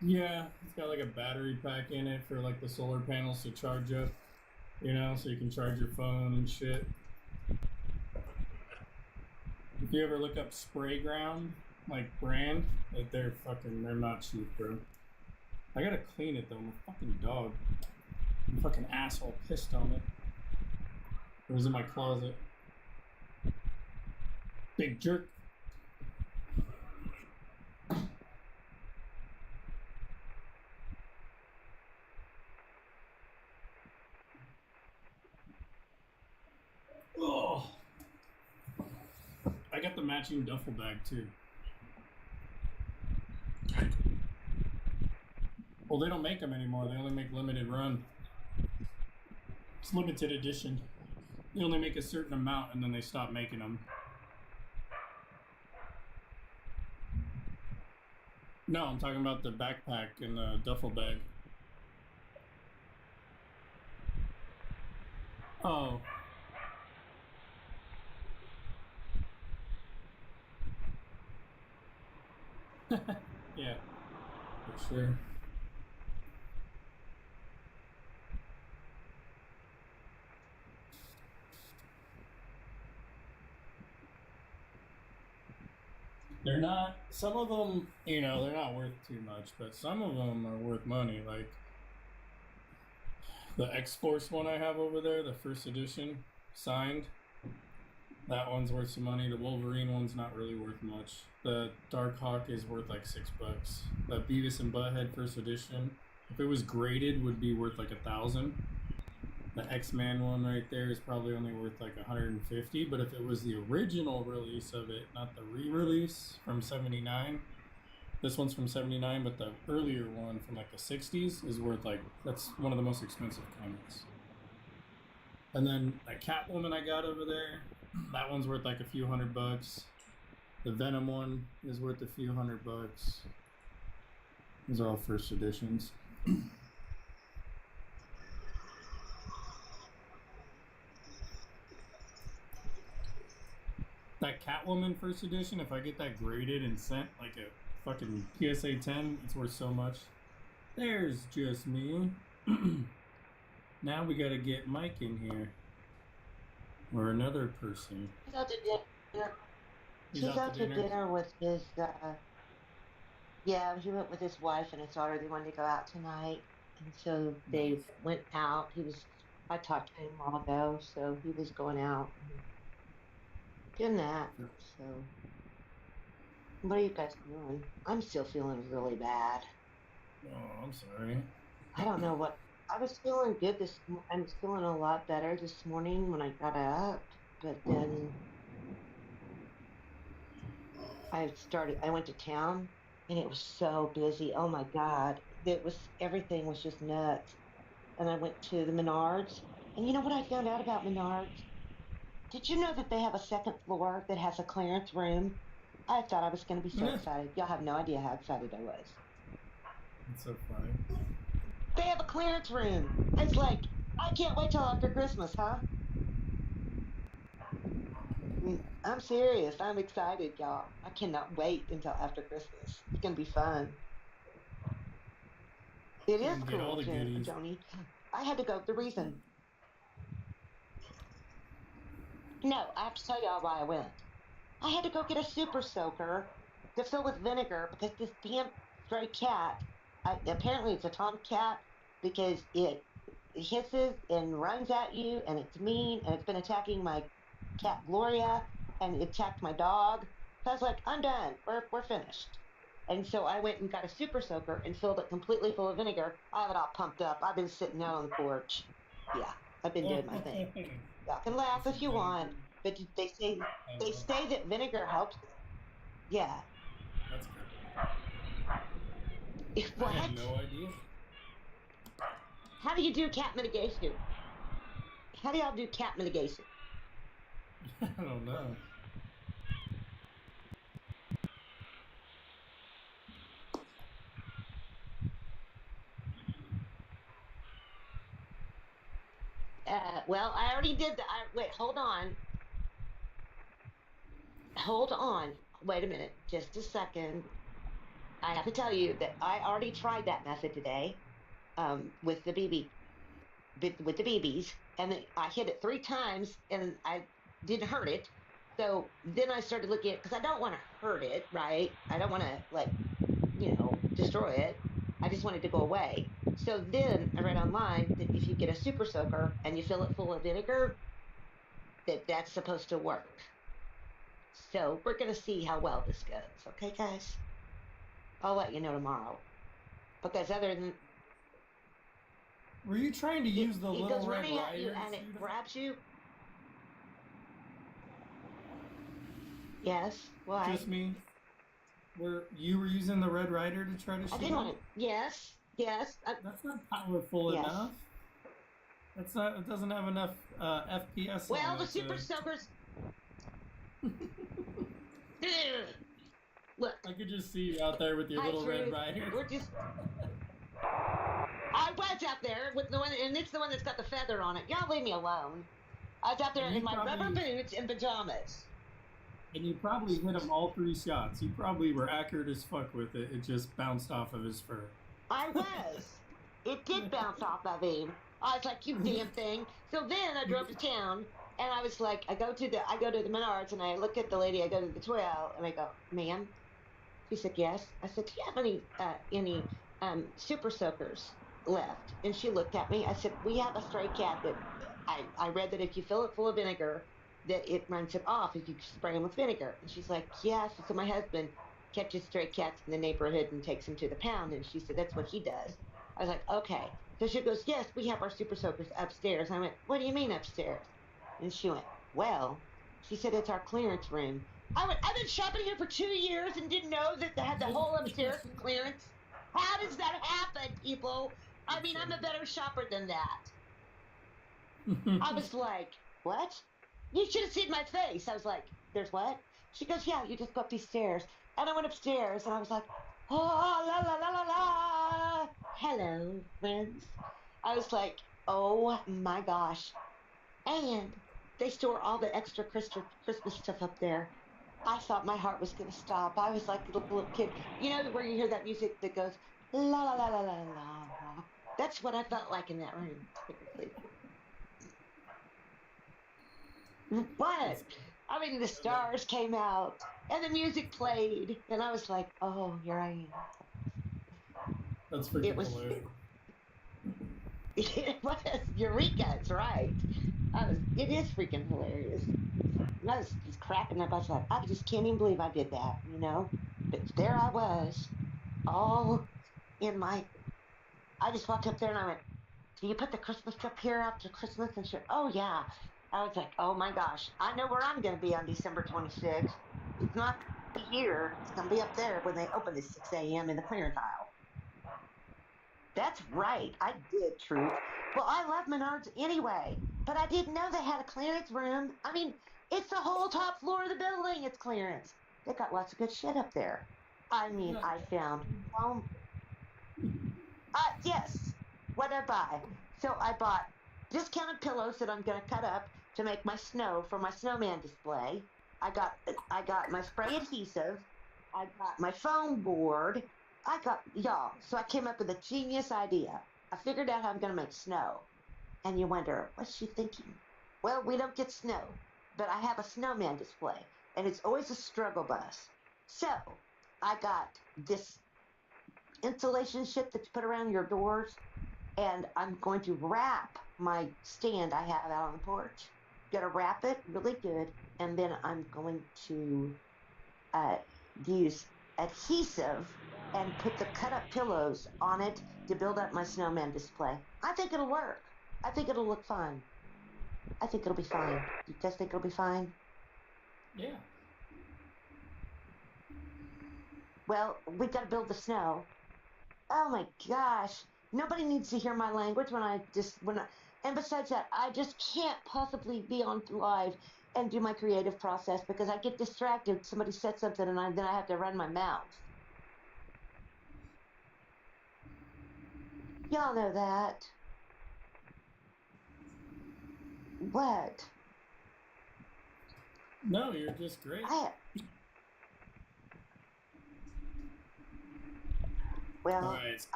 Yeah, it's got like a battery pack in it for like the solar panels to charge up, you know, so you can charge your phone and shit. If you ever look up spray ground, like brand, like they're not cheap, bro. I gotta clean it though, I'm a fucking dog. I'm a fucking asshole pissed on it. It was in my closet. Big jerk. Oh. I got the matching duffel bag too. Well, they don't make them anymore. They only make limited run. It's limited edition. They only make a certain amount and then they stop making them. No, I'm talking about the backpack and the duffel bag. Oh. Yeah, for sure. They're not, some of them, you know, they're not worth too much, but some of them are worth money. Like the X-Force one I have over there, the first edition, signed, that one's worth some money. The Wolverine one's not really worth much. The Dark Hawk is worth like $6. The Beavis and Butthead first edition, if it was graded, would be worth like $1,000. The X-Man one right there is probably only worth like 150, but if it was the original release of it, not the re-release from 79, this one's from 79, but the earlier one from like the 60s is worth like, that's one of the most expensive comics. And then that Catwoman I got over there, that one's worth like a few $100. The Venom one is worth a few $100. These are all first editions. That Catwoman first edition, if I get that graded and sent like a fucking PSA 10, it's worth so much. There's just me. Now we gotta get Mike in here. Or another person. He's out to dinner. He's out to dinner with his, yeah, he went with his wife and his daughter. They wanted to go out tonight. And so they went out. I talked to him a while ago, so he was going out. Doing that. So, what are you guys doing? I'm still feeling really bad. Oh, I'm sorry. I don't know what. I was feeling good I'm feeling a lot better this morning when I got up, but then I went to town and it was so busy. Oh my God. Everything was just nuts. And I went to the Menards, and you know what I found out about Menards? Did you know that they have a second floor that has a clearance room? I thought I was going to be so excited. Y'all have no idea how excited I was. It's so funny. They have a clearance room. It's like, I can't wait till after Christmas, huh? I'm serious. I'm excited, y'all. I cannot wait until after Christmas. It's going to be fun. It is cool, Joni. I had to go. The reason. No, I have to tell y'all why I went. I had to go get a super soaker to fill with vinegar because this damn stray cat, apparently it's a tomcat because it hisses and runs at you and it's mean and it's been attacking my cat Gloria and it attacked my dog. So I was like, I'm done. We're finished. And so I went and got a super soaker and filled it completely full of vinegar. I have it all pumped up. I've been sitting out on the porch. Yeah, I've been doing my thing. Y'all can laugh if you want, but they say that vinegar helps. Yeah. That's good. What? I had no idea. How do you do cat mitigation? How do y'all do cat mitigation? I don't know. Well, I already did that. Wait, hold on. Hold on. Wait a minute. Just a second. I have to tell you that I already tried that method today with the BBs, and I hit it 3 times, and I didn't hurt it. So then I started looking at, because I don't want to hurt it, right? I don't want to, destroy it. I just want it to go away. So then I read online that if you get a super soaker and you fill it full of vinegar, that's supposed to work. So we're going to see how well this goes. Okay, guys? I'll let you know tomorrow. Because other than... Were you trying to use the little red rider? At you and it grabs you? Yes. Why? Just me? You were using the red rider to try to shoot? I didn't want it. Yes. That's not powerful enough. That's not. It doesn't have enough FPS. Well, the super soakers. Look. I could just see you out there with your little red rider. We're just. I was out there with the one, and it's the one that's got the feather on it. Y'all leave me alone. I was out there in my rubber boots and pajamas. And you probably hit him all 3 shots. You probably were accurate as fuck with it. It just bounced off of his fur. I was. It did bounce off of him. I was like, you damn thing. So then I drove to town, and I was like, I go to the Menards, and I look at the lady. I go to the toy aisle, and I go, ma'am. She said, yes. I said, do you have any super soakers left? And she looked at me. I said, we have a stray cat that I read that if you fill it full of vinegar, that it runs it off if you spray them with vinegar. And she's like, yes. So my husband catches stray cats in the neighborhood and takes them to the pound. And she said, that's what he does. I was like, okay. So she goes, yes, we have our super soakers upstairs. I went, what do you mean upstairs? And she went, well, she said, it's our clearance room. I went, I've been shopping here for 2 years and didn't know that they had the whole upstairs for clearance. How does that happen, people? I mean, I'm a better shopper than that. I was like, what? You should have seen my face. I was like, there's what? She goes, yeah, you just go up these stairs. And I went upstairs and I was like, oh, la, la, la, la, la. Hello, friends. I was like, oh my gosh. And they store all the extra Christmas stuff up there. I thought my heart was going to stop. I was like a little kid. You know where you hear that music that goes, la, la, la, la, la, la. That's what I felt like in that room, typically. What? I mean, the stars came out and the music played, and I was like, "Oh, here I am." That's freaking hilarious. It was Eureka. It's right. It is freaking hilarious. And I was just cracking up. I was like, I just can't even believe I did that, you know. But there I was, all in my. I just walked up there and I went, "Do you put the Christmas up here after Christmas?" And she went, "Oh yeah." I was like, oh my gosh, I know where I'm going to be on December 26th. It's not here. It's going to be up there when they open at 6 a.m. in the clearance aisle. That's right. I did, Truth. Well, I love Menards anyway, but I didn't know they had a clearance room. I mean, it's the whole top floor of the building. It's clearance. They got lots of good shit up there. I mean, I found yes. What did I buy? So I bought discounted pillows that I'm going to cut up to make my snow for my snowman display. I got my spray adhesive. I got my foam board. I got y'all. So I came up with a genius idea. I figured out how I'm going to make snow. And you wonder, what's she thinking? Well, we don't get snow, but I have a snowman display, and it's always a struggle bus. So I got this insulation shit that you put around your doors, and I'm going to wrap my stand I have out on the porch. Gonna wrap it really good, and then I'm going to use adhesive and put the cut up pillows on it to build up my snowman display. I think it'll work. I think it'll look fine. I think it'll be fine. You guys think it'll be fine? Yeah. Well, we gotta build the snow. Oh my gosh. Nobody needs to hear my language and besides that, I just can't possibly be on live and do my creative process because I get distracted. Somebody said something and then I have to run my mouth. Y'all know that. What? No, you're just great. I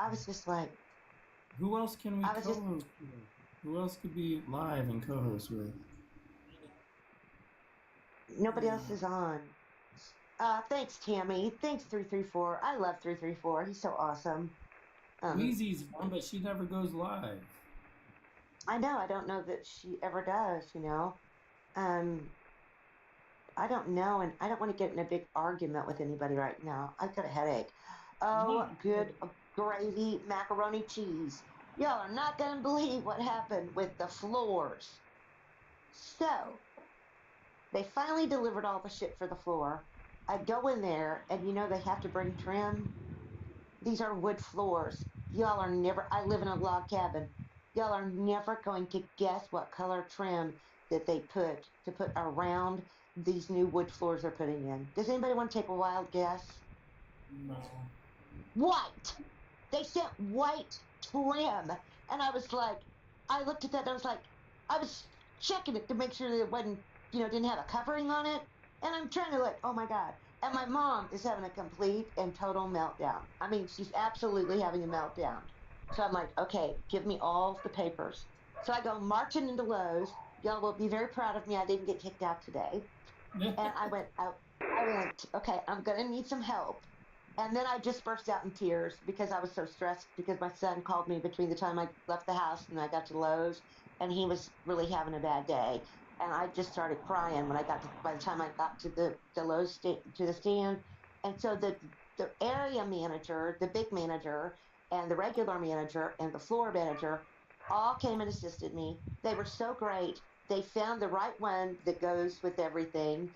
was just like, who else can we co-host with? Who else could be live and co-host with? Nobody else is on. Thanks, Tammy. Thanks, 334. I love 334. He's so awesome. Weezy's on, but she never goes live. I know. I don't know that she ever does, you know. I don't know, and I don't want to get in a big argument with anybody right now. I've got a headache. Oh, good gravy, macaroni, cheese. Y'all are not going to believe what happened with the floors. So, they finally delivered all the shit for the floor. I go in there, and you know they have to bring trim. These are wood floors. Y'all are never, I live in a log cabin. Y'all are never going to guess what color trim that they put around these new wood floors they're putting in. Does anybody want to take a wild guess? No. White! They sent white trim. And I was like, I looked at that and I was like, I was checking it to make sure that it wasn't, didn't have a covering on it. And I'm trying to like, oh my God. And my mom is having a complete and total meltdown. I mean, she's absolutely having a meltdown. So I'm like, okay, give me all the papers. So I go marching into Lowe's. Y'all will be very proud of me. I didn't get kicked out today. And I went, okay, I'm going to need some help. And then I just burst out in tears because I was so stressed because my son called me between the time I left the house and I got to Lowe's, and he was really having a bad day. And I just started crying by the time I got to the Lowe's to the stand. And so the area manager, the big manager, and the regular manager and the floor manager all came and assisted me. They were so great. They found the right one that goes with everything.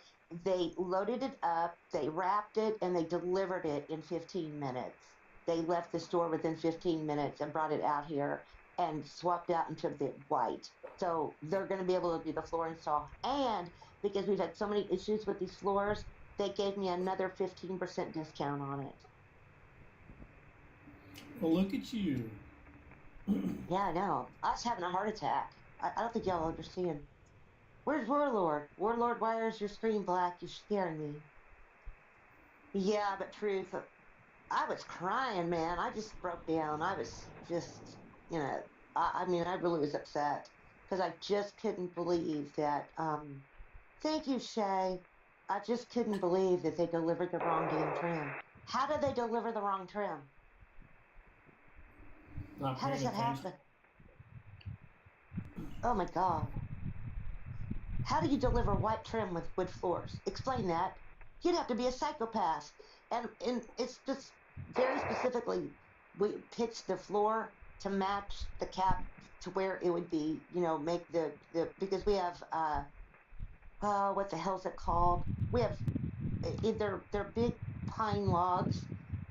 They loaded it up, they wrapped it, and they delivered it in 15 minutes. They left the store within 15 minutes and brought it out here and swapped out into the white. So they're going to be able to do the floor install. And because we've had so many issues with these floors, they gave me another 15% discount on it. Well, look at you. Yeah, I know. I was having a heart attack. I don't think y'all understand. Where's Warlord? Warlord, why is your screen black? You're scaring me. Yeah, but truth, I was crying, man. I just broke down. I was just, you know, I mean, I really was upset because I just couldn't believe that, thank you, Shay. I just couldn't believe that they delivered the wrong damn trim. How did they deliver the wrong trim? Not How does paying that attention. happen? Oh my God. How do you deliver white trim with wood floors? Explain that. You'd have to be a psychopath. And it's just very specifically, we pitched the floor to match the cap to where it would be, you know, make the because we have, what the hell's it called? We have, they're big pine logs,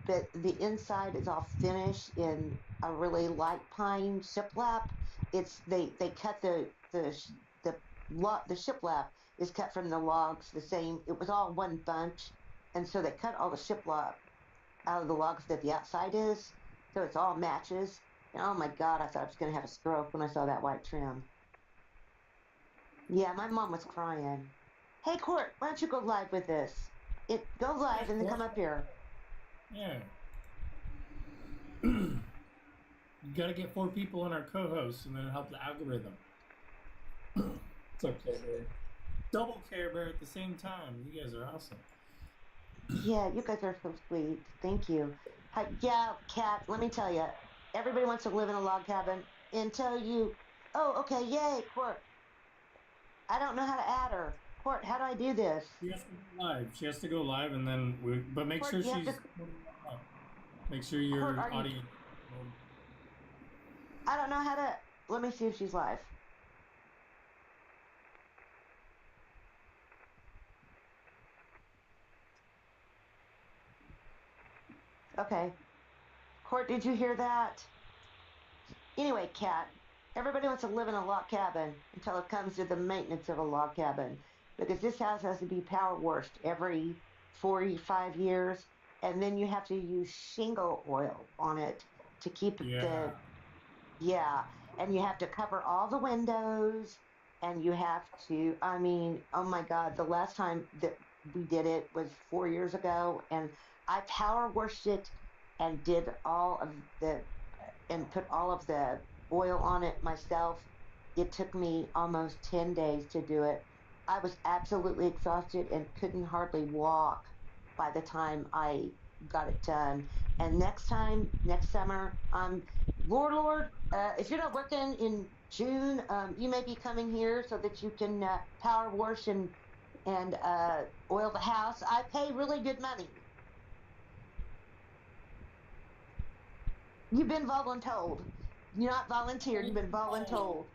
but the inside is all finished in a really light pine shiplap. They cut the shiplap is cut from the logs the same. It was all one bunch, and so they cut all the shiplap out of the logs that the outside is, so it's all matches. And oh my God, I thought I was gonna have a stroke when I saw that white trim. Yeah, my mom was crying. Hey Court, why don't you go live with this? Go live and then come up here. Yeah. You gotta get 4 people on our co-hosts and then help the algorithm. It's okay, Bear. Double Care Bear at the same time. You guys are awesome. Yeah, you guys are so sweet. Thank you. Yeah, Kat, let me tell you, everybody wants to live in a log cabin until you... Oh, okay, yay, Court. I don't know how to add her. Court, how do I do this? She has to go live. She has to go live and then but make Court, sure you have she's... to- Make sure your Court, are you- audience... I don't know how to... Let me see if she's live. Okay. Court, did you hear that? Anyway, Kat, everybody wants to live in a log cabin until it comes to the maintenance of a log cabin. Because this house has to be power washed every 45 years. And then you have to use shingle oil on it to keep Yeah. Yeah. And you have to cover all the windows. And you have to, I mean, oh my God, the last time that we did it was 4 years ago. And I power washed it and did all of the, and put all of the oil on it myself. It took me almost 10 days to do it. I was absolutely exhausted and couldn't hardly walk by the time I got it done. And next summer, Warlord, if you're not working in June, you may be coming here so that you can power wash and oil the house. I pay really good money. You've been voluntold. You're not volunteered, you've been voluntold.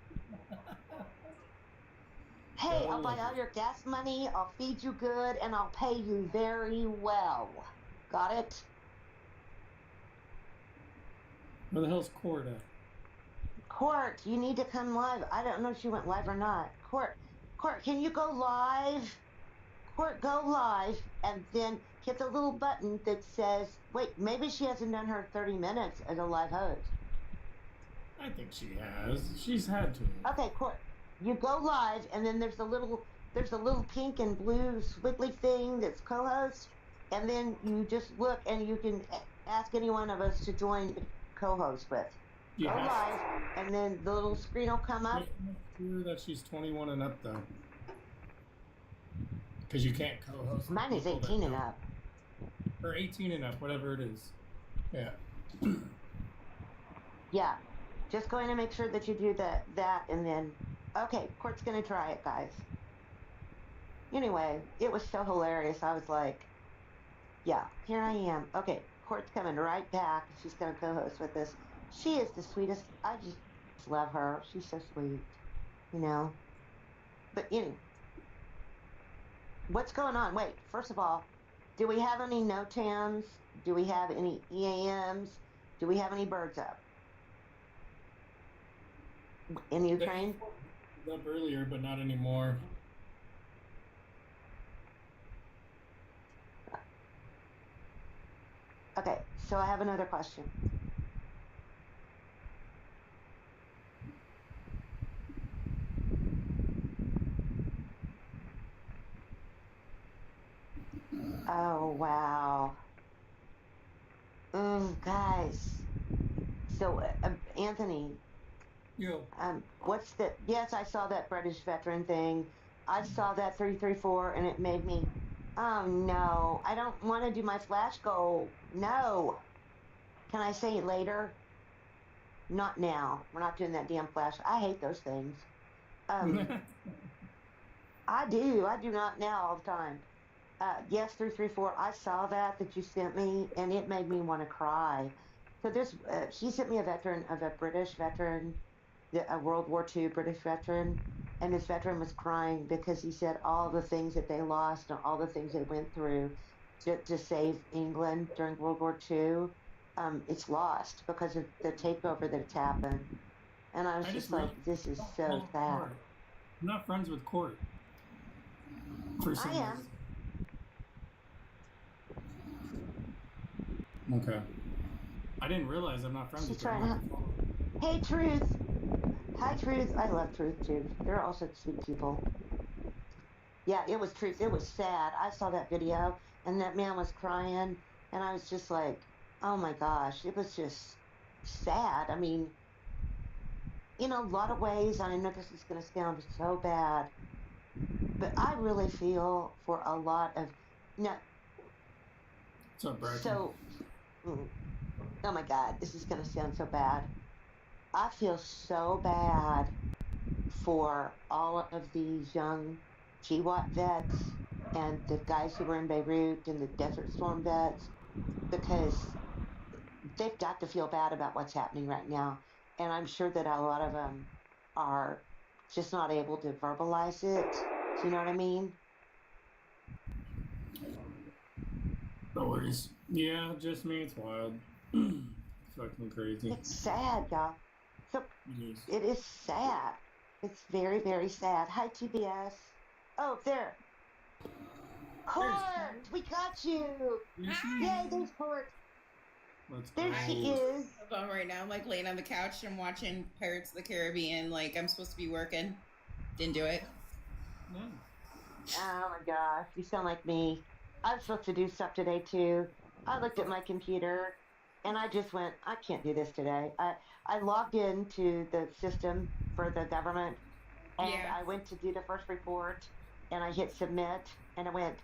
Hey, I'll buy all your gas money, I'll feed you good, and I'll pay you very well. Got it? Where the hell's Court at? Court, you need to come live. I don't know if she went live or not. Court, can you go live? Court, go live, and then hit the little button that says, wait, maybe she hasn't done her 30 minutes as a live host. I think she has. She's had to. Okay, Court, you go live, and then there's a little pink and blue squiggly thing that's co-host, and then you just look and you can ask any one of us to join co-host with. Yes. Go live, and then the little screen will come up. Just make sure that she's 21 and up, though. Because you can't co-host. Mine is 18 and up. Or 18 and up, whatever it is. Yeah. Yeah. Just going to make sure that you do that, and then... Okay, Court's going to try it, guys. Anyway, it was so hilarious. I was like, yeah, here I am. Okay, report's coming right back. She's going to co-host with us. She is the sweetest. I just love her. She's so sweet, you know. But anyway, what's going on? Wait, first of all, do we have any NOTAMs? Do we have any EAMs? Do we have any birds up? In Ukraine? They up earlier, but not anymore. Okay, so I have another question. Oh, wow. Guys. So, Anthony. Yeah. What's the... Yes, I saw that British veteran thing. I saw that 334, and it made me... Oh, no. I don't want to do my flash goal. No. Can I say it later? Not now. We're not doing that damn flash. I hate those things. I do. I do not now all the time. Yes, 334. I saw that you sent me, and it made me want to cry. So this, she sent me a British veteran, a World War II British veteran, and this veteran was crying because he said all the things that they lost and all the things they went through to save England during World War II, it's lost because of the takeover that's happened. And I was just like, this is so sad. I'm not friends with Court. For some I am. reason. Okay. I didn't realize I'm not friends with her. Hey, Truth. Hi, Truth. I love Truth, too. They're all such sweet people. Yeah, it was Truth. It was sad. I saw that video, and that man was crying, and I was just like, oh, my gosh. It was just sad. I mean, in a lot of ways, I know this is going to sound so bad, but I really feel for a lot of... What's up, Bracken? So... Oh my God, this is going to sound so bad. I feel so bad for all of these young GWAT vets and the guys who were in Beirut and the Desert Storm vets, because they've got to feel bad about what's happening right now. And I'm sure that a lot of them are just not able to verbalize it. Do you know what I mean? No worries. Yeah, just me. It's wild. It's fucking crazy. It's sad, y'all. So it is sad. It's very, very sad. Hi, TBS. Oh, there. Court! We got you! Yay, there's Court. There she is. I'm right now. I'm like laying on the couch and watching Pirates of the Caribbean. Like I'm supposed to be working. Didn't do it. No. Oh my gosh, you sound like me. I was supposed to do stuff today too. I looked at my computer and I just went, I can't do this today. I logged into the system for the government and I went to do the first report and I hit submit and it went,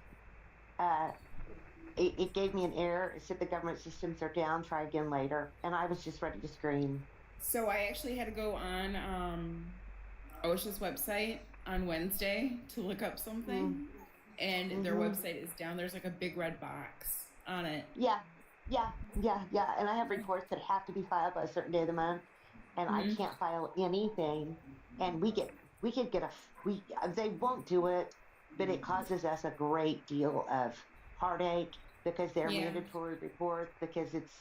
it gave me an error. It said the government systems are down, try again later. And I was just ready to scream. So I actually had to go on OSHA's website on Wednesday to look up something. And their website is down. There's like a big red box on it. Yeah. And I have reports that have to be filed by a certain day of the month, and I can't file anything. And they won't do it, but it causes us a great deal of heartache because they're mandatory reports, because it's,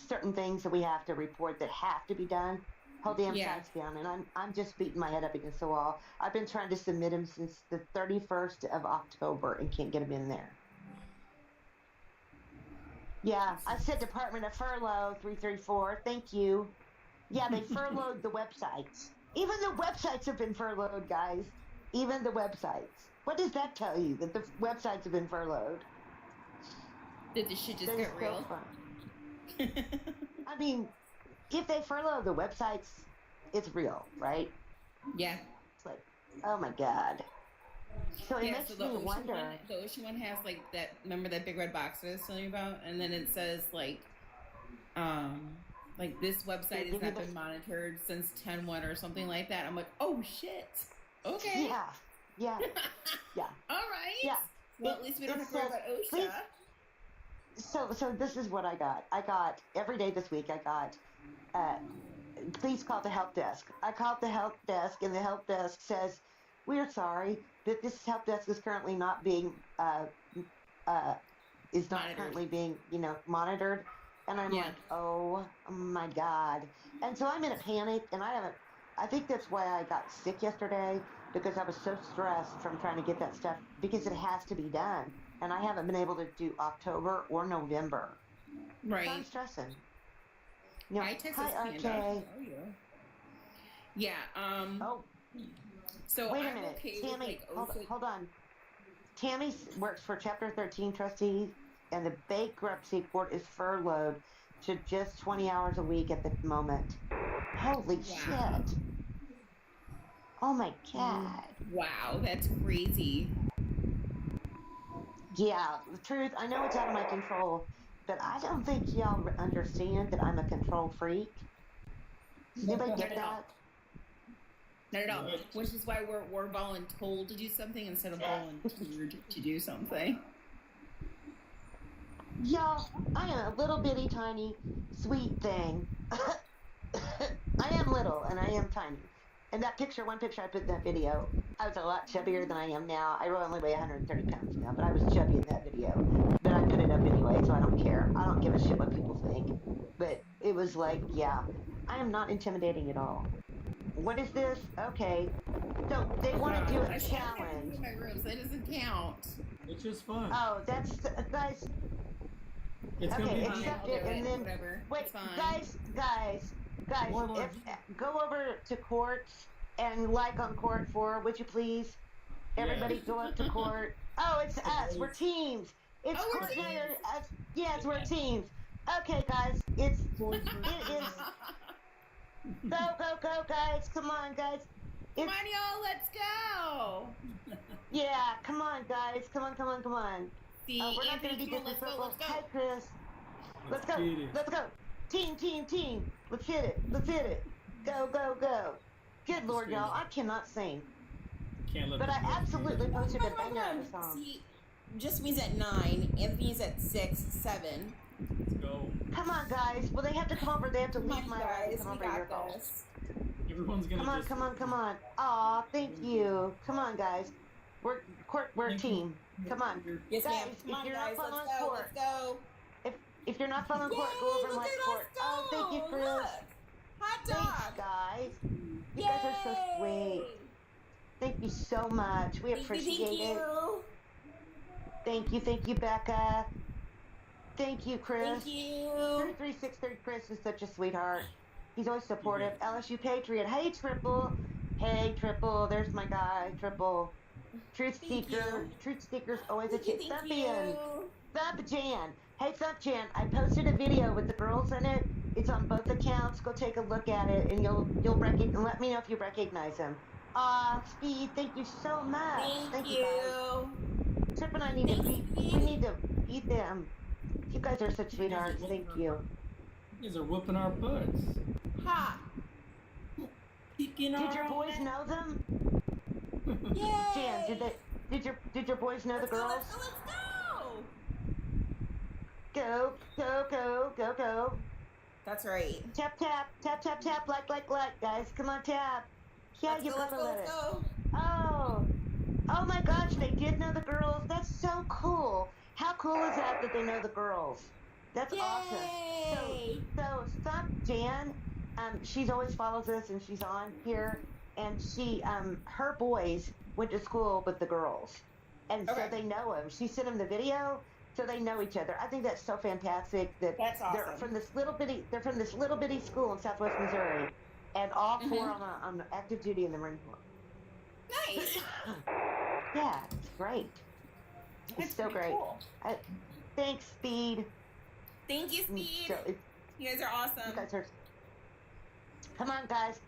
certain things that we have to report that have to be done. Whole damn site's down, and I'm just beating my head up against the wall. I've been trying to submit them since the 31st of October and can't get them in there. Yeah, I said Department of Furlough 334. Thank you. Yeah, they furloughed the websites. Even the websites have been furloughed, guys. Even the websites. What does that tell you? That the websites have been furloughed? Did this shit just get real? I mean, if they furlough the websites, it's real, right? Yeah. It's like, oh my God. So it makes the me wonder. The OSHA one has like that. Remember that big red box that I was telling you about? And then it says like this website has not been monitored since 10/1 or something like that. I'm like, oh shit. Okay. Yeah. All right. Yeah. Well, at least we don't have to worry about OSHA. So this is what I got. I got every day this week. I got, please call the help desk. I called the help desk, and the help desk says, "We're sorry that this help desk is currently not being currently being monitored." And I'm like, oh my God. And so I'm in a panic, and I think that's why I got sick yesterday, because I was so stressed from trying to get that stuff, because it has to be done. And I haven't been able to do October or November. Right. So I'm stressing. Hi, Texas hi, Panda. RK. How are you? Yeah, so wait a I'm minute. okay Tammy, with, like, hold on. Tammy works for Chapter 13 trustees, and the bankruptcy court is furloughed to just 20 hours a week at the moment. Holy shit. Oh my God. Wow, that's crazy. Yeah, the truth, I know it's out of my control, but I don't think y'all understand that I'm a control freak. Does anybody get that? Not at all. Which is why we're voluntold to do something instead of volunteered to do something. Y'all, I am a little bitty tiny sweet thing. I am little and I am tiny. And that picture, one picture I put in that video, I was a lot chubbier than I am now. I only weigh 130 pounds now, but I was chubby in that video. But I put it up anyway, so I don't care. I don't give a shit what people think. But it was like, yeah, I am not intimidating at all. What is this? Okay. So they want to do a challenge. My rooms. That doesn't count. It's just fun. Oh, that's guys. It's gonna be accept it, and then whatever. wait, guys. Warlord. Go over to court and like on court 4, would you please? Everybody go up to court. Oh, it's us. We're teams. It's court night. Yes, we're teams. Okay, guys. It is. Go, guys. Come on, guys. Come on, y'all. Let's go. Yeah, come on, guys. Come on. See, we're not going to be disrespectful. Hi, Chris. Let's go. Team. Let's hit it. Go. Good Lord, y'all. I cannot sing. But I absolutely posted a banger of a song. See, Jasmine's at 9, Anthony's at 6, 7. Let's go. Come on, guys. Well, they have to come over. They have to leave my life and come over your this. Everyone's gonna Come on. Aw, thank you. Come on, guys. We're a team. Come on. Yes, guys, ma'am. Come on, guys. Let's go. If you're not following court, go over and like court. Oh, thank you, Chris. Hot dog. Thanks, guys. You guys are so sweet. Thank you so much. We appreciate it. Thank you, Becca. Thank you, Chris. Thank you. 3363 Chris is such a sweetheart. He's always supportive. LSU Patriot. Hey, Triple. There's my guy, Triple. Truth Seeker. Truth Seeker's always a chick. Thump Jan. Hey, Thump Jan. I posted a video with the girls in it. It's on both accounts. Go take a look at it, and you'll let me know if you recognize him. Speed. Thank you so much. Thank you. Guys. Trip and I need to beat. We need to beat them. You guys are such sweethearts. Thank you. You guys are whooping our butts. Ha! Did your boys know them? Yay! Jan, did your boys know the girls? Let's go! Go! That's right. Tap, like, guys. Come on, tap. Yeah, you gotta let it. Oh my gosh, they did know the girls. That's so cool. How cool is that they know the girls? That's awesome. So stop Jan. She's always follows us and she's on here. And she, her boys went to school with the girls. And so they know him. She sent him the video, so they know each other. I think that's so fantastic that that's awesome. They're from this little bitty school in Southwest Missouri. And all 4 on active duty in the Marine Corps. Nice. Yeah, it's great. It's so great. Cool. Thanks, Speed. Thank you, Speed. You guys are awesome. You guys are. Come on, guys.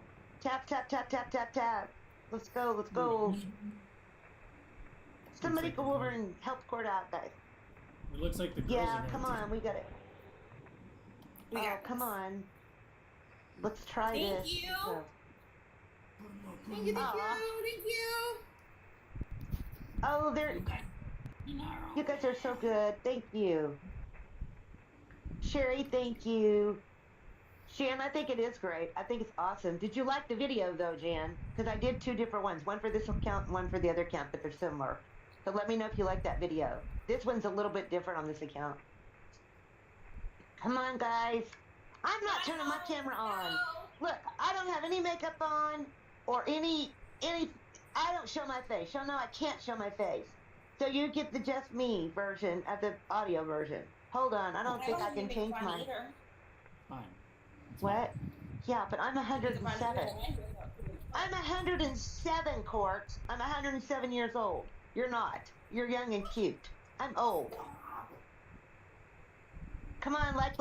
Tap. Let's go. Somebody go over and help Court out, guys. It looks like the girls are gonna come on. We got it. Come on. Let's try this. Thank you. Oh, you guys are so good. Thank you. Sherry, thank you. Jan, I think it is great. I think it's awesome. Did you like the video though, Jan? Because I did 2 different ones, one for this account and one for the other account, but they're similar. So let me know if you like that video. This one's a little bit different on this account. Come on, guys. I'm not turning my camera on. Look, I don't have any makeup on or any, I don't show my face. Y'all know I can't show my face. So you get the just me version of the audio version. Hold on, I don't think I can change my... Fine. What? Yeah, but I'm 107. I'm 107, Court. I'm 107 years old. You're not. You're young and cute. I'm old. Come on, like,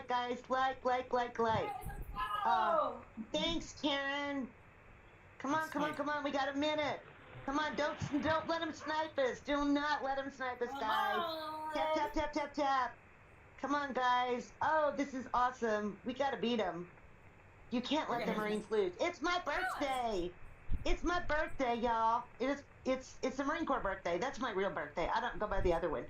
guys. Like. Thanks, Karen. Come on. We got a minute. Come on, don't let them snipe us. Do not let them snipe us, guys. Tap. Come on, guys. Oh, this is awesome. We gotta beat them. You can't let the Marines lose. It's my birthday. It's my birthday, y'all. It's the Marine Corps birthday. That's my real birthday. I don't go by the other one.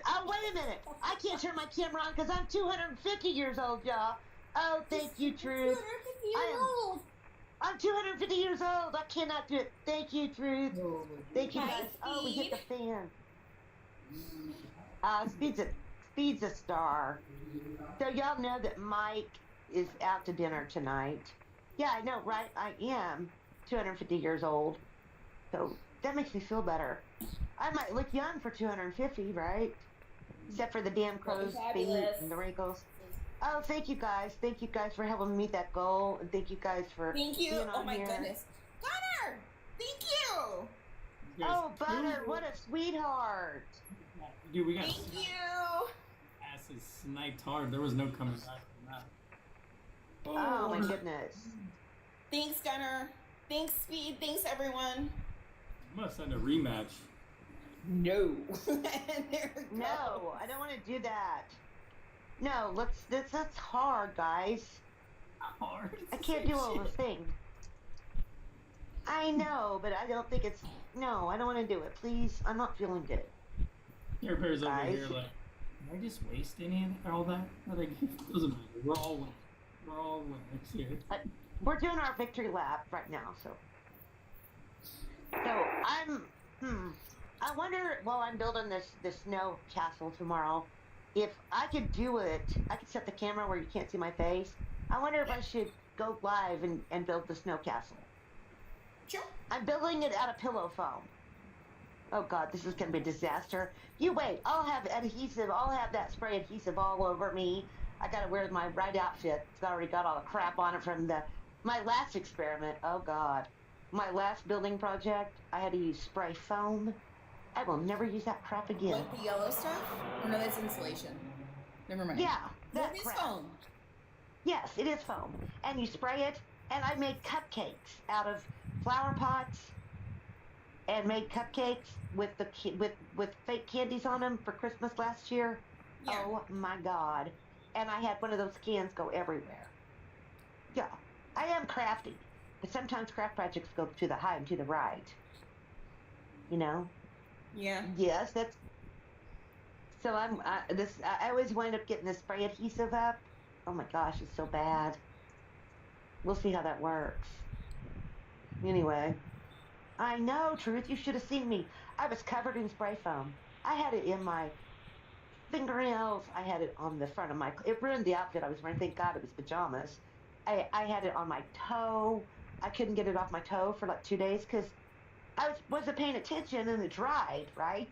Oh, wait a minute. I can't turn my camera on because I'm 250 years old, y'all. Oh, thank you, Truth. I'm 250 years old. I cannot do it. Thank you, Truth. Thank you, guys. Oh, we hit the fan. Speed's a star. So y'all know that Mike is out to dinner tonight. Yeah, I know, right? I am 250 years old. So that makes me feel better. I might look young for 250, right? Except for the damn crow's feet and the wrinkles. Oh, thank you guys. Thank you guys for helping me meet that goal. And thank you guys for being on oh my here. Goodness. Gunner! Thank you! Oh, Butter, what a sweetheart. Dude, we got Thank you! asses sniped hard. There was no coming back from that. Oh my goodness. Thanks, Gunner. Thanks, Speed. Thanks, everyone. I'm gonna send a rematch. No. No, I don't want to do that. No, that's hard, guys. Hard. I can't do all the things. I know, but I don't think it's... No, I don't want to do it. Please, I'm not feeling good. Your bear's over here like, did I just waste any of all that? It doesn't matter. We're all winners. We're all winners here. We're doing our victory lap right now, so... So, I wonder, while I'm building this snow castle tomorrow, if I could do it, I could set the camera where you can't see my face. I wonder if I should go live and build the snow castle. Sure. I'm building it out of pillow foam. Oh God, this is gonna be a disaster. You wait, I'll have adhesive, I'll have that spray adhesive all over me. I gotta wear my right outfit. It's already got all the crap on it from my last experiment. Oh God. My last building project, I had to use spray foam. I will never use that crap again. Like the yellow stuff? Oh no, that's insulation. Never mind. Yeah, that is crap. foam. Yes, it is foam. And you spray it, and I made cupcakes out of flower pots and made cupcakes with with fake candies on them for Christmas last year. Yeah. Oh my God. And I had one of those cans go everywhere. Yeah, I am crafty. But sometimes craft projects go to the high and to the right. You know? Yeah. Yes, that's... So I always wind up getting the spray adhesive up. Oh my gosh, it's so bad. We'll see how that works. Anyway. I know, Truth, you should have seen me. I was covered in spray foam. I had it in my fingernails. I had it on the front of my... It ruined the outfit I was wearing. Thank God it was pajamas. I had it on my toe. I couldn't get it off my toe for like 2 days because I wasn't paying attention and it dried, right?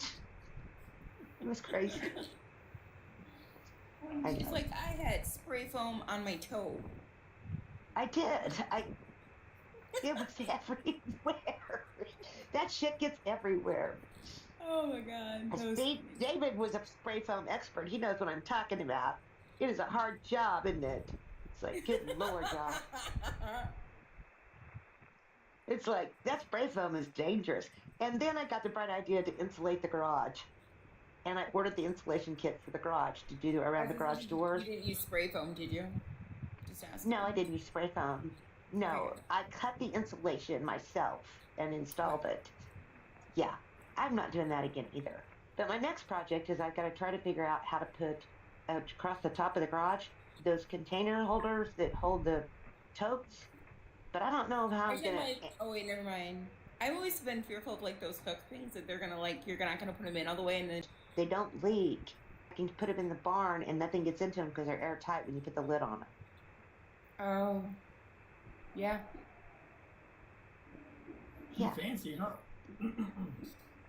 It was crazy. It's like I had spray foam on my toe. I did. It was everywhere. That shit gets everywhere. Oh my God. David was a spray foam expert. He knows what I'm talking about. It is a hard job, isn't it? It's like, good Lord, y'all. It's like, that spray foam is dangerous. And then I got the bright idea to insulate the garage. And I ordered the insulation kit for the garage to do around the garage doors. You didn't use spray foam, did you? Just asking. No, I didn't use spray foam. No, I cut the insulation myself and installed it. Yeah, I'm not doing that again either. But my next project is I've got to try to figure out how to put across the top of the garage, those container holders that hold the totes. But I don't know how I'm gonna. Oh wait, never mind. I've always been fearful of like those hook things that they're gonna like. You're not gonna put them in all the way, and then They don't leak. I can put them in the barn, and nothing gets into them because they're airtight when you put the lid on them. Oh, yeah. Yeah. Fancy, huh?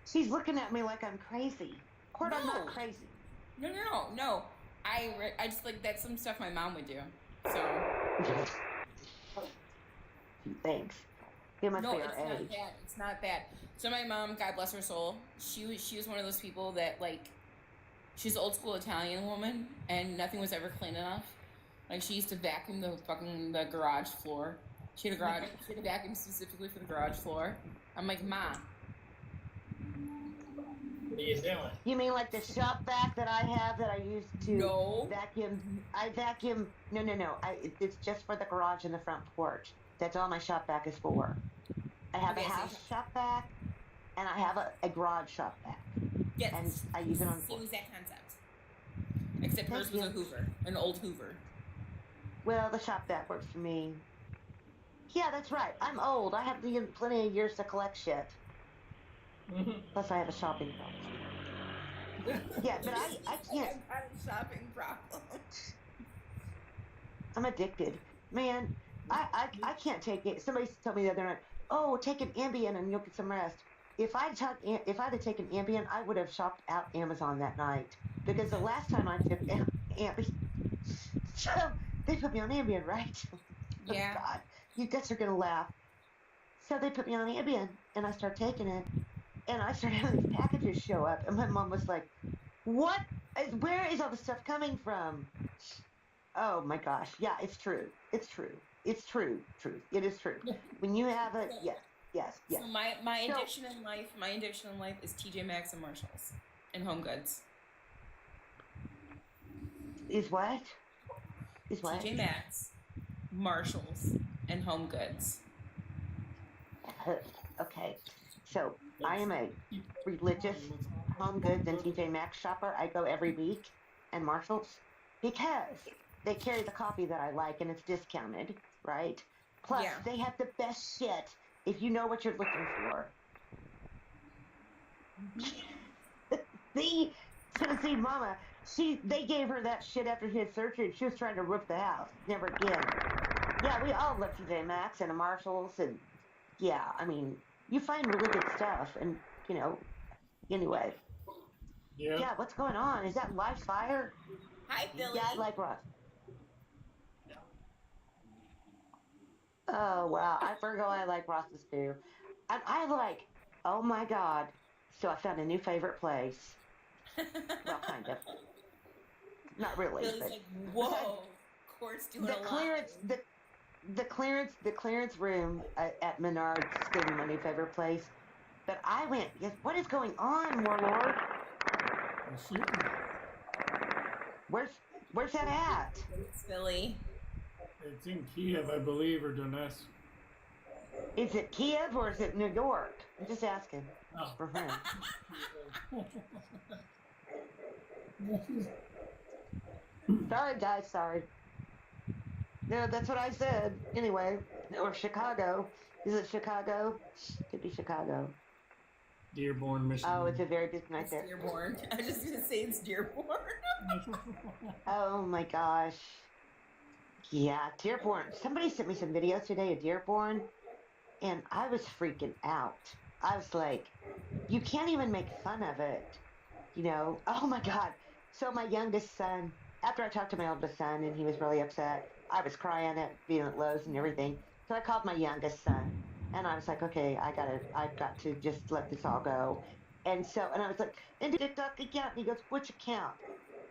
She's looking at me like I'm crazy. Court, I'm not crazy. No. I just like that's some stuff my mom would do. So. Thanks. You must be our it's not age. that. It's not that. So my mom, God bless her soul, she was one of those people that like, she's an old school Italian woman, and nothing was ever clean enough. Like she used to vacuum the garage floor. She had a vacuum specifically for the garage floor. I'm like, Ma. What are you doing? You mean like the shop vac that I have that I used to vacuum? I vacuum. No. It's just for the garage and the front porch. That's all my shop vac is for. I have a house shop vac, and I have a garage shop vac. Yes. And I use it on. Same exact concept. Except hers was a Hoover, an old Hoover. Well, the shop vac works for me. Yeah, that's right. I'm old. I have plenty of years to collect shit. Plus, I have a shopping problem. Yeah, but I can't. I have a shopping problem. I'm addicted, man. I can't take it. Somebody told me the other night, "Oh, take an Ambien and you'll get some rest." If I'd have taken Ambien, I would have shopped out Amazon that night because the last time I took Ambien, so they put me on Ambien, right? Yeah. Oh, God, you guys are gonna laugh. So they put me on Ambien, and I start taking it, and I started having these packages show up, and my mom was like, "What? Where is all the stuff coming from?" Oh my gosh, yeah, it's true. It's true. It's true. It is true. When you have a yes. So my addiction in life is TJ Maxx and Marshalls and Home Goods. Is what? TJ Maxx, Marshalls, and Home Goods. Okay, so I am a religious Home Goods and TJ Maxx shopper. I go every week, and Marshalls, because they carry the coffee that I like and it's discounted, right? Plus, they have the best shit if you know what you're looking for. See, Mama, they gave her that shit after she had surgery. She was trying to roof the house. Never again. Yeah, we all love TJ Maxx and Marshalls, and yeah, I mean, you find really good stuff, and anyway. Yeah, what's going on? Is that live fire? Hi, Billy. Yeah, I like Ross. Oh, wow. I forgot I like Ross's too. And I like, oh my God. So I found a new favorite place. Well, kind of. Not really. Billy's but like, whoa, Court's doing a lot. The clearance room at Menards is going to be my new favorite place. But I went, what is going on, Warlord? Where's that at? It's Billy. It's in Kiev, I believe, or Donetsk. Is it Kiev or is it New York? I'm just asking. Oh. For him. Sorry, guys, sorry. No, that's what I said. Anyway, or Chicago. Is it Chicago? Could be Chicago. Dearborn, Michigan. Oh, it's a very big night there. Dearborn. I was just gonna say it's Dearborn. Oh my gosh. Yeah, Dearborn. Somebody sent me some videos today of Dearborn, and I was freaking out. I was like, you can't even make fun of it. Oh my God. So my youngest son, after I talked to my oldest son and he was really upset, I was crying at being at Lowe's and everything. So I called my youngest son, and I was like, okay, I've got to just let this all go. And I was like, and TikTok account. And he goes, which account?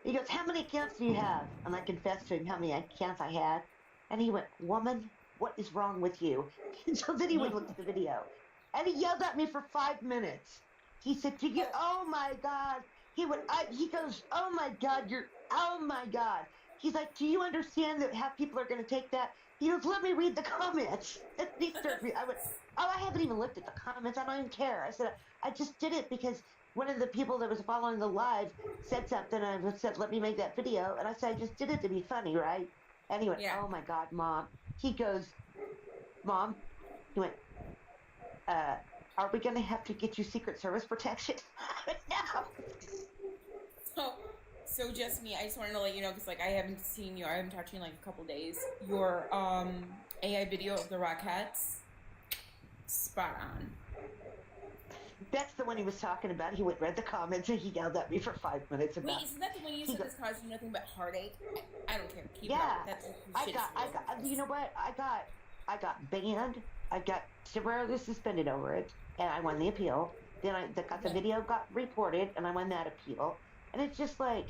He goes, how many accounts do you have? And I confessed to him how many accounts I had. And he went, woman, what is wrong with you? And so then he went and looked at the video. And he yelled at me for 5 minutes. He said, oh my God. He goes, oh my God, oh my God. He's like, do you understand that how people are going to take that? He goes, let me read the comments. And he started, I went, I haven't even looked at the comments. I don't even care. I said, I just did it because one of the people that was following the live said something, and I said, let me make that video. And I said, I just did it to be funny, right? And he went, oh my God, Mom. He goes, Mom, he went, are we going to have to get you Secret Service protection? No. So just me, I just wanted to let you know, because like I haven't seen you, I haven't talked to you in like a couple days. Your AI video of the Rockettes, spot on. That's the one he was talking about. He read the comments and he yelled at me for 5 minutes about. Wait, isn't that the one you said has caused you nothing but heartache? I don't care. Keep it yeah, up. That's I got. You know what? I got banned. I got temporarily suspended over it, and I won the appeal. Then the video got reported, and I won that appeal. And it's just like,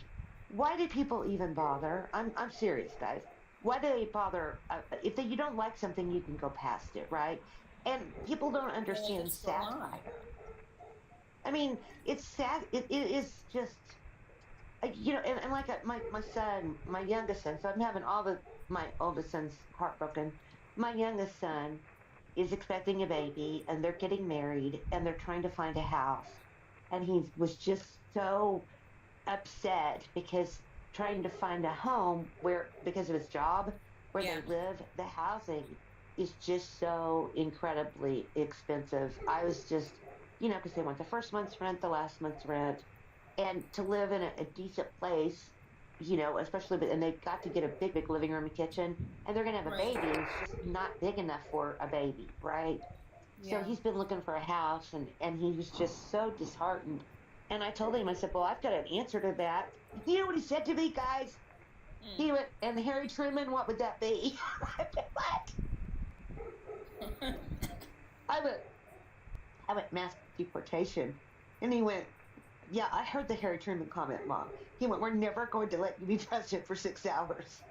why do people even bother? I'm serious, guys. Why do they bother? If you don't like something, you can go past it, right? And people don't understand satire. I mean, it's sad. It is just, you know, and like my son, my youngest son. So I'm having my oldest son's heartbroken. My youngest son is expecting a baby, and they're getting married, and they're trying to find a house, and he was just so upset because trying to find a home because of his job where they live, the housing is just so incredibly expensive. I was just, you know, because they want the first month's rent, the last month's rent, and to live in a decent place, you know, especially, and they've got to get a big living room and kitchen, and they're going to have a baby, and it's just not big enough for a baby, right? So he's been looking for a house, and he was just so disheartened. And I told him, I said, well, I've got an answer to that. You know what he said to me, guys? He went, and Harry Truman, what would that be? I went, what? I went, mass deportation. And he went, yeah, I heard the Harry Truman comment, Mom. He went, we're never going to let you be president for 6 hours.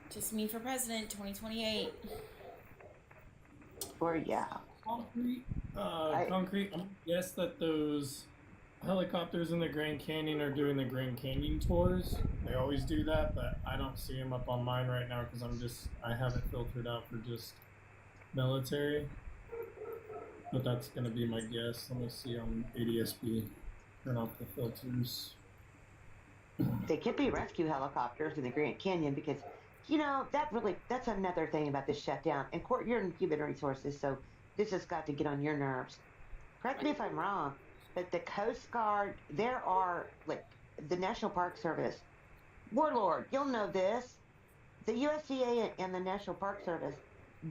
Just me for president, 2028. Or, yeah. Concrete. I guess that those helicopters in the Grand Canyon are doing the Grand Canyon tours. They always do that, but I don't see them up on mine right now because I have it filtered out for just military. But that's gonna be my guess. Let me see on ADSB. Turn off the filters. They could be rescue helicopters in the Grand Canyon because, you know, that's another thing about this shutdown. And Court, you're in human resources, so this has got to get on your nerves. Correct me if I'm wrong, but the Coast Guard, there are, like, the National Park Service. Warlord, you'll know this. The USDA and the National Park Service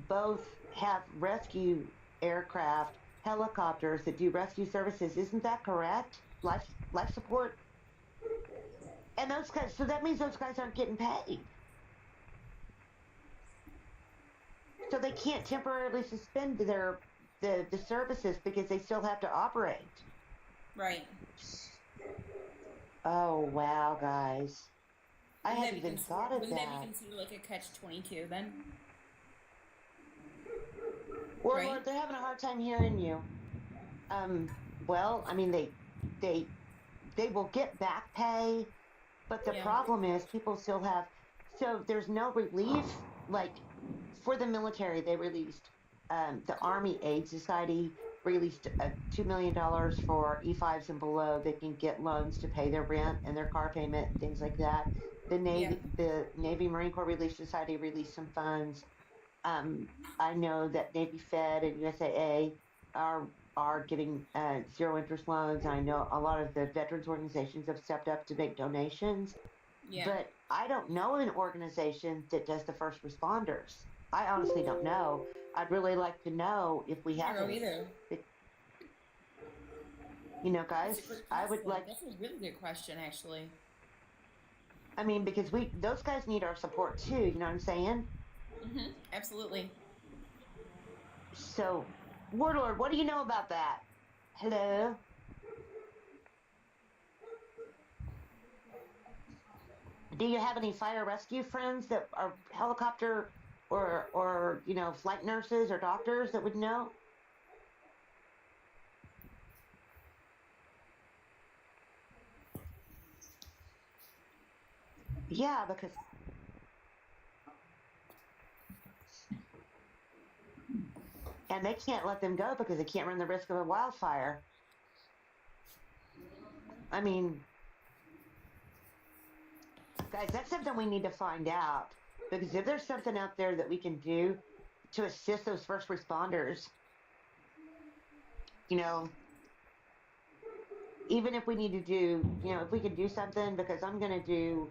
both have rescue aircraft, helicopters that do rescue services. Isn't that correct? Life support? And those guys, so that means those guys aren't getting paid. So they can't temporarily suspend the services because they still have to operate. Right. Oh, wow, guys. I hadn't even thought of that. Wouldn't that be considered like a catch-22 then? Warlord, right? They're having a hard time hearing you. Well, I mean, they will get back pay, but the problem is people still have, so there's no relief. Like, for the military, they released, the Army Aid Society released $2 million for E5s and below. They can get loans to pay their rent and their car payment and things like that. The Navy Marine Corps Relief Society released some funds. I know that Navy Fed and USAA are giving zero interest loans. I know a lot of the veterans organizations have stepped up to make donations. Yeah. But I don't know an organization that does the first responders. I honestly don't know. I'd really like to know if we have it. Either. You know, guys, I would like. That's a really good question, actually. I mean, because those guys need our support too. You know what I'm saying? Mm-hmm. Absolutely. So, Warlord, what do you know about that? Hello? Do you have any fire rescue friends that are helicopter or you know, flight nurses or doctors that would know? Yeah, because And they can't let them go because they can't run the risk of a wildfire. I mean, guys, that's something we need to find out. Because if there's something out there that we can do to assist those first responders, you know, even if we need to do, you know, if we could do something, because I'm going to do,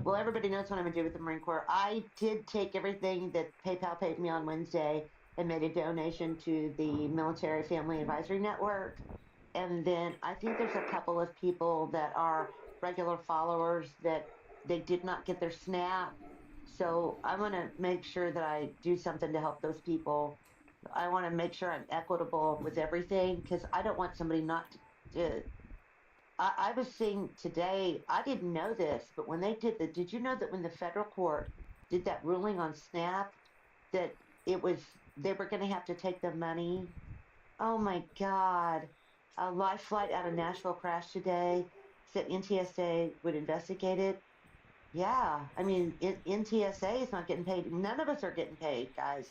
well, everybody knows what I'm going to do with the Marine Corps. I did take everything that PayPal paid me on Wednesday and made a donation to the Military Family Advisory Network. And then I think there's a couple of people that are regular followers that they did not get their SNAP. So I want to make sure that I do something to help those people. I want to make sure I'm equitable with everything, because I don't want somebody not to. I was seeing today, I didn't know this, but when they did you know that when the federal court did that ruling on SNAP, that they were going to have to take the money? Oh my God. A live flight out of Nashville crashed today, said NTSA would investigate it. Yeah, I mean, NTSA is not getting paid. None of us are getting paid, guys.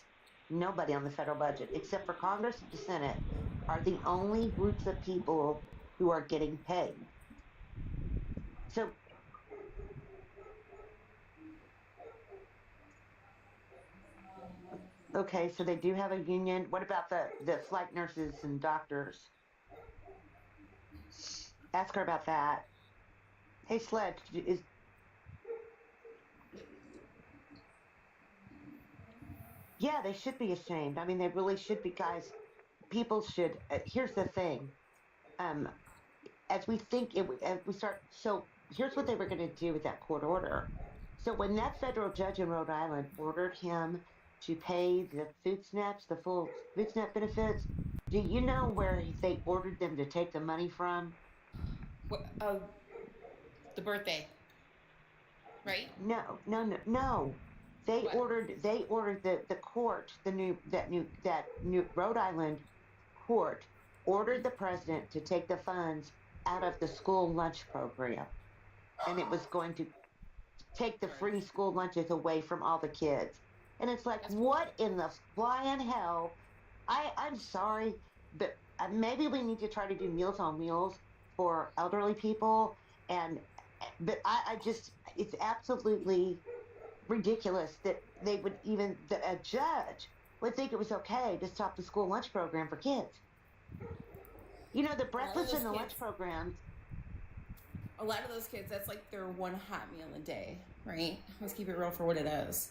Nobody on the federal budget, except for Congress and the Senate, are the only groups of people who are getting paid. So, okay, so they do have a union. What about the flight nurses and doctors? Ask her about that. Hey, Sledge, yeah, they should be ashamed. I mean, they really should be, guys. People should. Here's the thing. As we think, as we start. So here's what they were going to do with that court order. So when that federal judge in Rhode Island ordered him to pay the food snaps, the full food snap benefits, do you know where they ordered them to take the money from? The birthday, right? No. They ordered the court, that new Rhode Island court ordered the president to take the funds out of the school lunch program, and it was going to take the free school lunches away from all the kids. And it's like, what in the flying hell? I'm sorry, but maybe we need to try to do Meals on Wheels for elderly people. But I just, it's absolutely ridiculous that they would that a judge would think it was okay to stop the school lunch program for kids. You know, the breakfast and the lunch programs. A lot of those kids, that's like their one hot meal a day, right? Let's keep it real for what it is.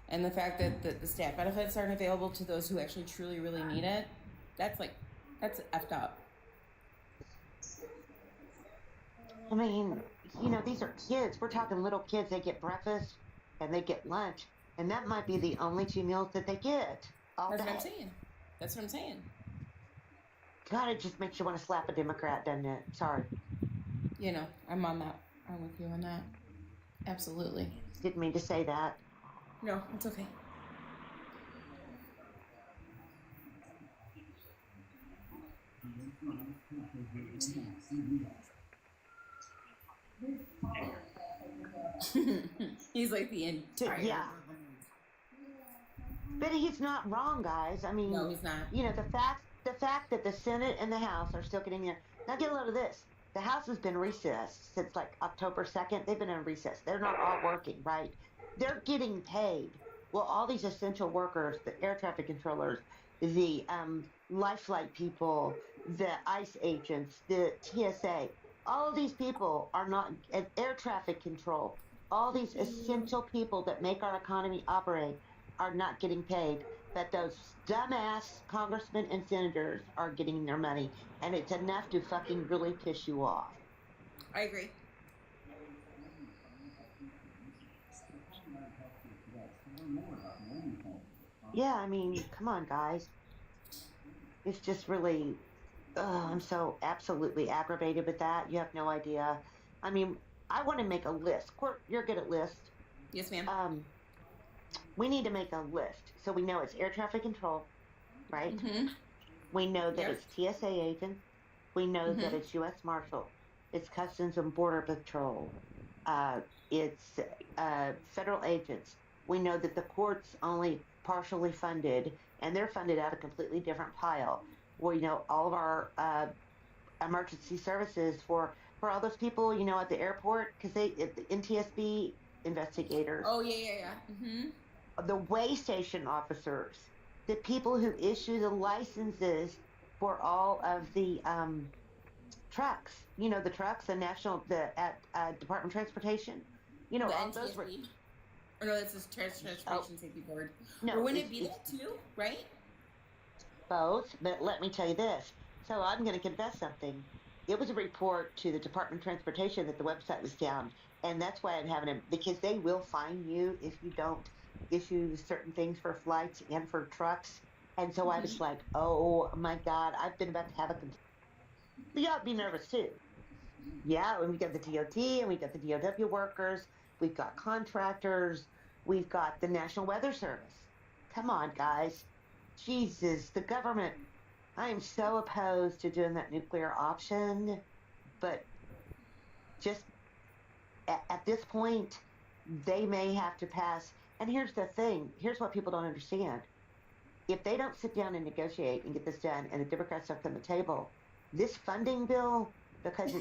And the fact that the SNAP benefits aren't available to those who actually truly, really need it, that's effed up. I mean, you know, these are kids. We're talking little kids. They get breakfast and they get lunch, and that might be the only 2 meals that they get all That's day. what I'm saying. That's what I'm saying. God, it just makes you want to slap a Democrat, doesn't it? Sorry. You know, I'm on that. I'm with you on that. Absolutely. Didn't mean to say that. No, it's okay. He's like the entire. Yeah. But he's not wrong, guys. I mean, no, he's not. You know, the fact that the Senate and the House are still getting there. Now get a load of this. The House has been recessed since like October 2nd. They've been in recess. They're not all working, right? They're getting paid. Well, all these essential workers, the air traffic controllers, the life flight people, the ICE agents, the TSA, all of these people are not air traffic control. All these essential people that make our economy operate are not getting paid. But those dumbass congressmen and senators are getting their money, and it's enough to fucking really piss you off. I agree. Yeah, I mean, come on, guys. It's just really, I'm so absolutely aggravated with that. You have no idea. I mean, I want to make a list. Court, you're good at lists. Yes, ma'am. We need to make a list so we know it's air traffic control, right? Mm-hmm. We know that it's TSA agent. We know that it's U.S. Marshal. It's Customs and Border Patrol. It's federal agents. We know that the courts only partially funded, and they're funded out of a completely different pile. Where all of our emergency services for all those people at the airport, because the NTSB investigators. Oh yeah. The way station officers, the people who issue the licenses for all of the trucks. The trucks, the Department of Transportation. The all NTSB. those were. Or no, that's the Transportation Safety Board. No, or wouldn't it be that too? Right. Both, but let me tell you this. So I'm going to confess something. It was a report to the Department of Transportation that the website was down, and that's why I'm having it, because they will fine you if you don't issue certain things for flights and for trucks. And so I was like, oh my God, I've been about to have a. You ought to be nervous too. Yeah, and we got the DOT, and we got the DOW workers, we've got contractors, we've got the National Weather Service. Come on, guys. Jesus, the government. I am so opposed to doing that nuclear option, but just at this point, they may have to pass. And here's the thing. Here's what people don't understand. If they don't sit down and negotiate and get this done, and the Democrats don't come to the table, this funding bill, because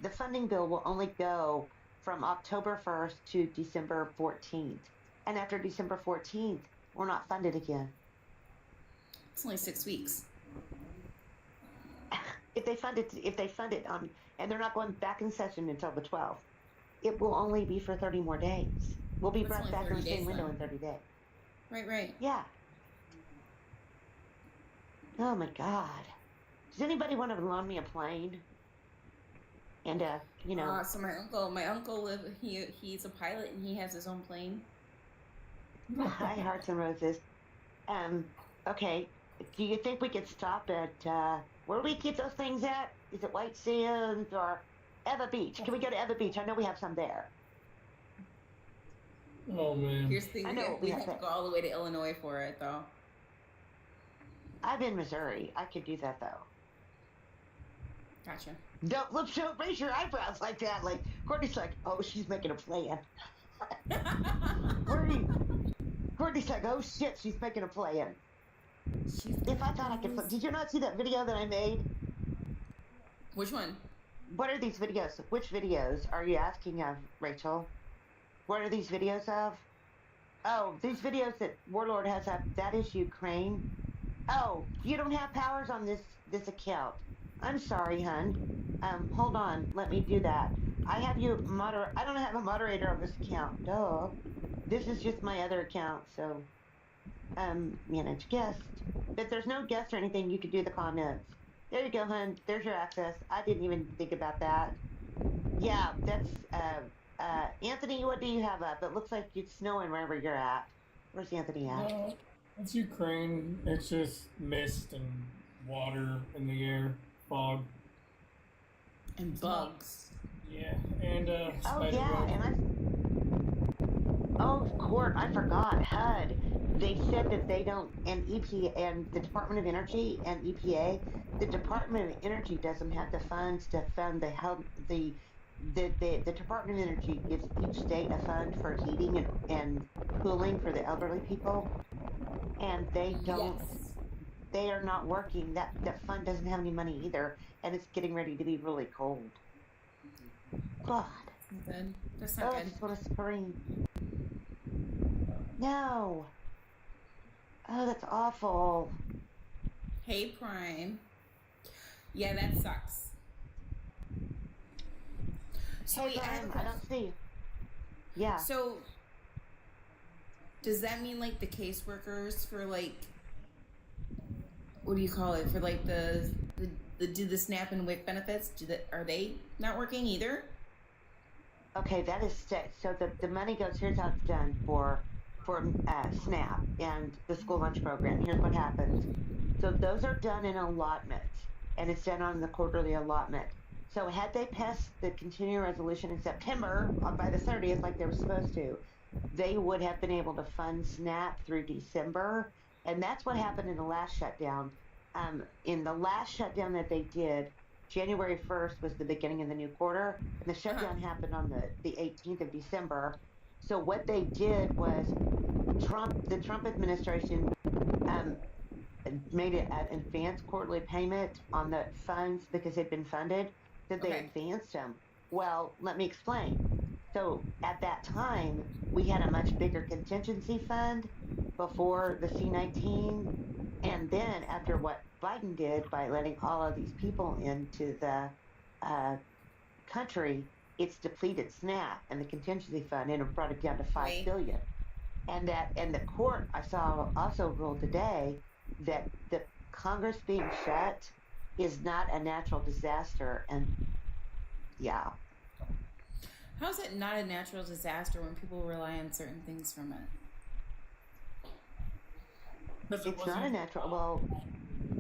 the funding bill will only go from October 1st to December 14th. And after December 14th, we're not funded again. It's only 6 weeks. If they fund it on, and they're not going back in session until the 12th, it will only be for 30 more days. We'll be brought back in the same window in 30 days. Right. Yeah. Oh my God. Does anybody want to loan me a plane? And So my uncle he's a pilot and he has his own plane. Hi, Hearts and Roses. Okay. Do you think we could stop at where do we keep those things at? Is it White Sands or Eva Beach? Can we go to Eva Beach? I know we have some there. Oh man. Here's the thing: we have to go all the way to Illinois for it, though. I'm in Missouri. I could do that though. Gotcha. Don't raise your eyebrows like that. Like Courtney's like, oh, she's making a plan. Courtney's like, oh shit, she's making a plan. If I thought I could, did you not see that video that I made? Which one? What are these videos? Which videos are you asking of, Rachel? What are these videos of? Oh, these videos that Warlord has up. That is Ukraine. Oh, you don't have powers on this account. I'm sorry, hun. Hold on. Let me do that. I have you I don't have a moderator on this account. Duh. This is just my other account, so manage guest. But there's no guest or anything. You could do the comments. There you go, hun. There's your access. I didn't even think about that. Yeah, that's Anthony. What do you have up? It looks like it's snowing wherever you're at. Where's Anthony at? It's Ukraine. It's just mist and water in the air, fog, and bugs. Yeah, and oh yeah, Court, I forgot. HUD. They said that they don't, and EPA and the Department of Energy and EPA, the Department of Energy doesn't have the funds to fund the Department of Energy gives each state a fund for heating and cooling for the elderly people, and they don't. Yes. They are not working. That fund doesn't have any money either, and it's getting ready to be really cold. God. Good. That's not good. I just want to scream. No. Oh, that's awful. Hey, Prime. Yeah, that sucks. So hey, Prime, I don't see you. Yeah. So, does that mean like the caseworkers for like, what do you call it? For like the do the SNAP and WIC benefits? Are they not working either? Okay, that is so. The money goes. Here's how it's done for SNAP and the school lunch program. Here's what happens. So those are done in allotments, and it's done on the quarterly allotment. So had they passed the continuing resolution in September by the 30th, like they were supposed to, they would have been able to fund SNAP through December, and that's what happened in the last shutdown. In the last shutdown that they did, January 1st was the beginning of the new quarter, and the shutdown happened on the 18th of December. So what they did was the Trump administration made an advanced quarterly payment on the funds because they'd been funded, so they advanced them. Well, let me explain. So at that time, we had a much bigger contingency fund before the C-19, and then after what Biden did by letting all of these people into the country, it's depleted snap and the contingency fund, and it brought it down to $5 billion. And the court, I saw also ruled today that the Congress being shut is not a natural disaster. And yeah. How's it not a natural disaster when people rely on certain things from it? It's not a natural, well...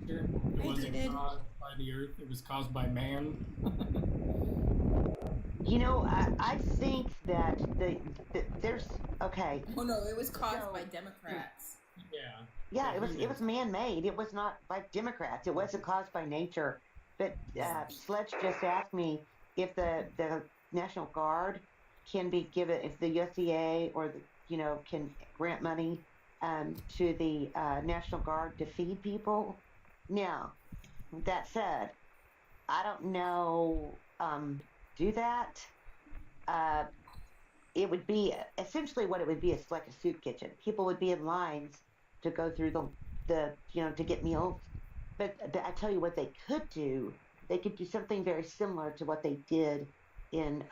It wasn't caused by the earth, it was caused by man. You know, I think that there's okay. Oh no, it was caused by Democrats. Yeah. Yeah, it was man-made. It was not by Democrats. It wasn't caused by nature. But Sledge just asked me if the National Guard can be given, if the USDA or can grant money to the National Guard to feed people. Now, that said, I don't know. Do that. It would be essentially what it would be is like a soup kitchen. People would be in lines to go through the to get meals. But I tell you what they could do. They could do something very similar to what they did in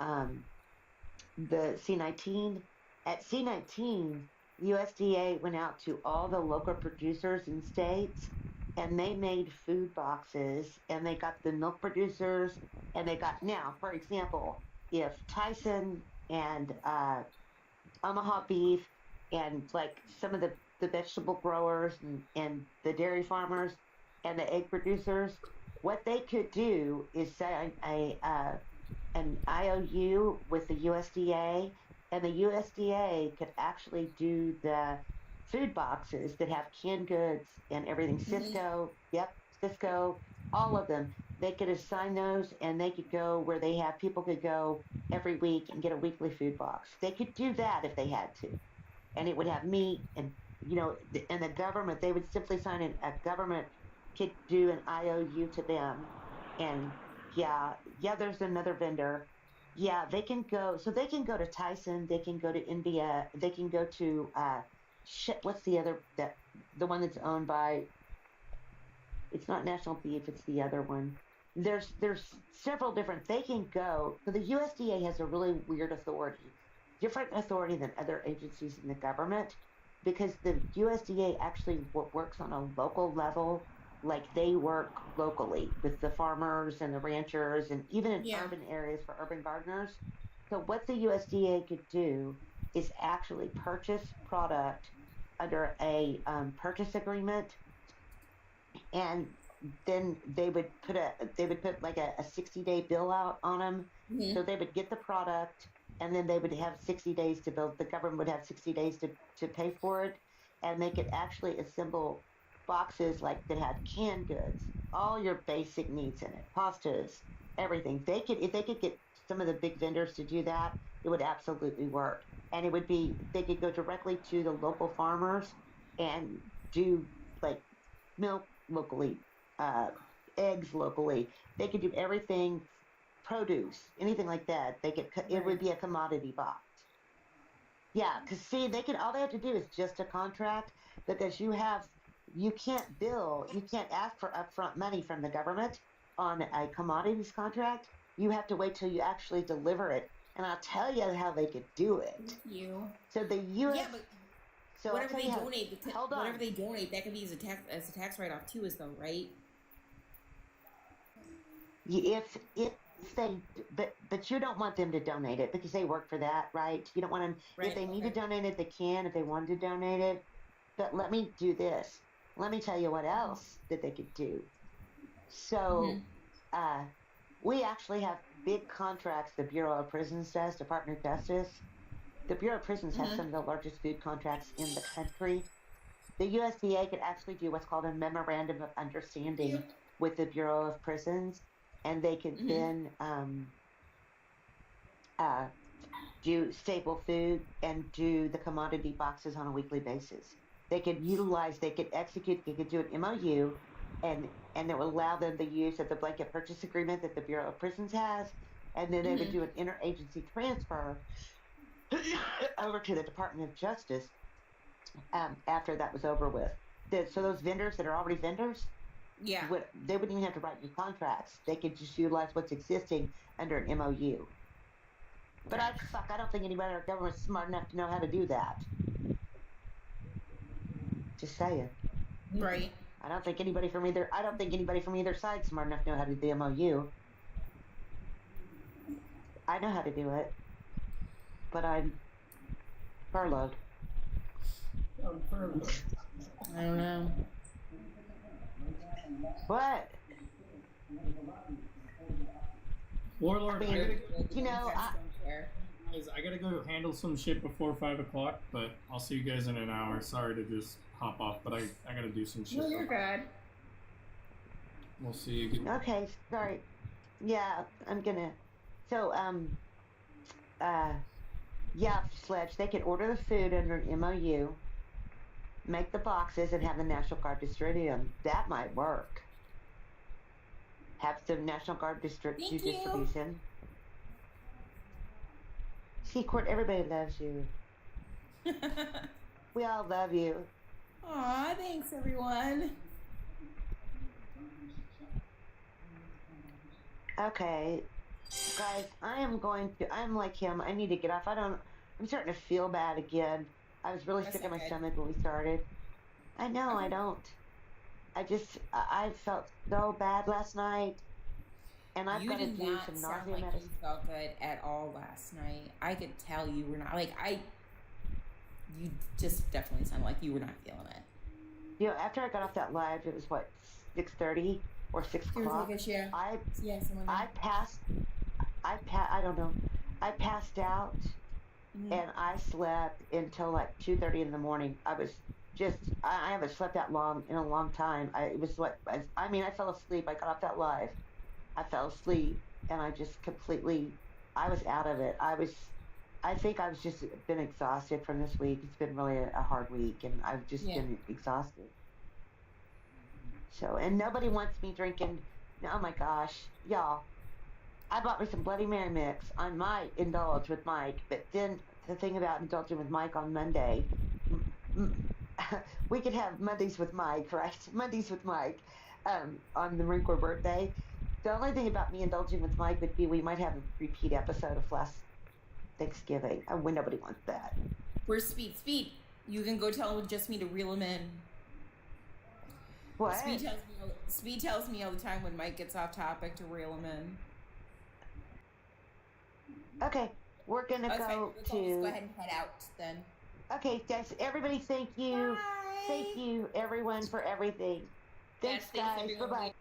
the C-19. At C-19, USDA went out to all the local producers in states, and they made food boxes, and they got the milk producers, and they got, now, for example, if Tyson and Omaha Beef and like some of the vegetable growers and the dairy farmers and the egg producers, what they could do is sign an IOU with the USDA, and the USDA could actually do the food boxes that have canned goods and everything. Cisco, all of them. They could assign those, and they could go where they have people could go every week and get a weekly food box. They could do that if they had to, and it would have meat and and the government. They would simply sign a government could do an IOU to them, and there's another vendor. Yeah, they can go. So they can go to Tyson. They can go to India. They can go to what's the other the one that's owned by? It's not National Beef. It's the other one. There's several different. They can go. So the USDA has a really weird authority, different authority than other agencies in the government, because the USDA actually works on a local level. Like they work locally with the farmers and the ranchers, and even in urban areas for urban gardeners. So what the USDA could do is actually purchase product under a purchase agreement, and then they would put like a 60-day bill out on them. Mm-hmm. So they would get the product, and then they would have 60 days to build. The government would have 60 days to pay for it, and they could actually assemble boxes like that had canned goods, all your basic needs in it, pastas, everything. If they could get some of the big vendors to do that, it would absolutely work. And it would be, they could go directly to the local farmers and do like milk locally, eggs locally. They could do everything, produce, anything like that. They could. It would be a commodity box. Yeah, because see, all they have to do is just a contract, because you can't ask for upfront money from the government on a commodities contract. You have to wait till you actually deliver it. And I'll tell you how they could do it. So the U.S. Yeah, but so whatever they donate, whatever they donate, that can be as a tax write-off too, as though, right? If they, but you don't want them to donate it because they work for that, right? You don't want them. Right, if they need to donate it, they can. If they wanted to donate it, but let me do this. Let me tell you what else that they could do. So, we actually have big contracts the Bureau of Prisons does, Department of Justice. The Bureau of Prisons has some of the largest food contracts in the country. The USDA could actually do what's called a memorandum of understanding with the Bureau of Prisons, and they could then do staple food and do the commodity boxes on a weekly basis. They could execute, they could do an MOU, and it would allow them the use of the blanket purchase agreement that the Bureau of Prisons has, and then they would do an interagency transfer over to the Department of Justice after that was over with. So those vendors that are already vendors, Yeah. they wouldn't even have to write new contracts. They could just utilize what's existing under an MOU. But I don't think anybody in our government's smart enough to know how to do that. Just saying. Right. I don't think anybody from either side's smart enough to know how to do the MOU. I know how to do it, but I'm furloughed. I don't know. What? Warlord, I mean, you know, I gotta go handle some shit before 5 o'clock, but I'll see you guys in an hour. Sorry to just hop off, but I gotta do some shit. No, you're good. We'll see you again. Okay, sorry. Yeah, I'm gonna. So, yeah, Sledge, they can order the food under an MOU, make the boxes, and have the National Guard distribute them. That might work. Have the National Guard do distribution. Secord, everybody loves you. We all love you. Aw, thanks everyone. Okay, guys, I'm like him. I need to get off. I'm starting to feel bad again. I was really sick in my stomach when we started. I know, I don't. I felt so bad last night. And I've got to do some nausea medicine. You felt good at all last night. I could tell you were not, you just definitely sounded like you were not feeling it. You know, after I got off that live, it was what, 6:30 or 6 o'clock? I don't know. I passed out and I slept until like 2:30 in the morning. I haven't slept that long in a long time. I fell asleep. I got off that live. I fell asleep and I was out of it. I think I've just been exhausted from this week. It's been really a hard week and I've just been exhausted. So, and nobody wants me drinking. Oh my gosh, y'all. I bought me some Bloody Mary mix. I might indulge with Mike, but then the thing about indulging with Mike on Monday, we could have Mondays with Mike, right? Mondays with Mike on the Marine Corps birthday. The only thing about me indulging with Mike would be we might have a repeat episode of last Thanksgiving. Nobody wants that. Where's Speed? Speed, you can go tell just me to reel him in. What? Speed tells me all the time when Mike gets off topic to reel him in. Okay, we're gonna go let's to. Just go ahead and head out then. Okay, guys. Everybody, thank you. Bye. Thank you, everyone, for everything. Thanks, guys. Bye bye.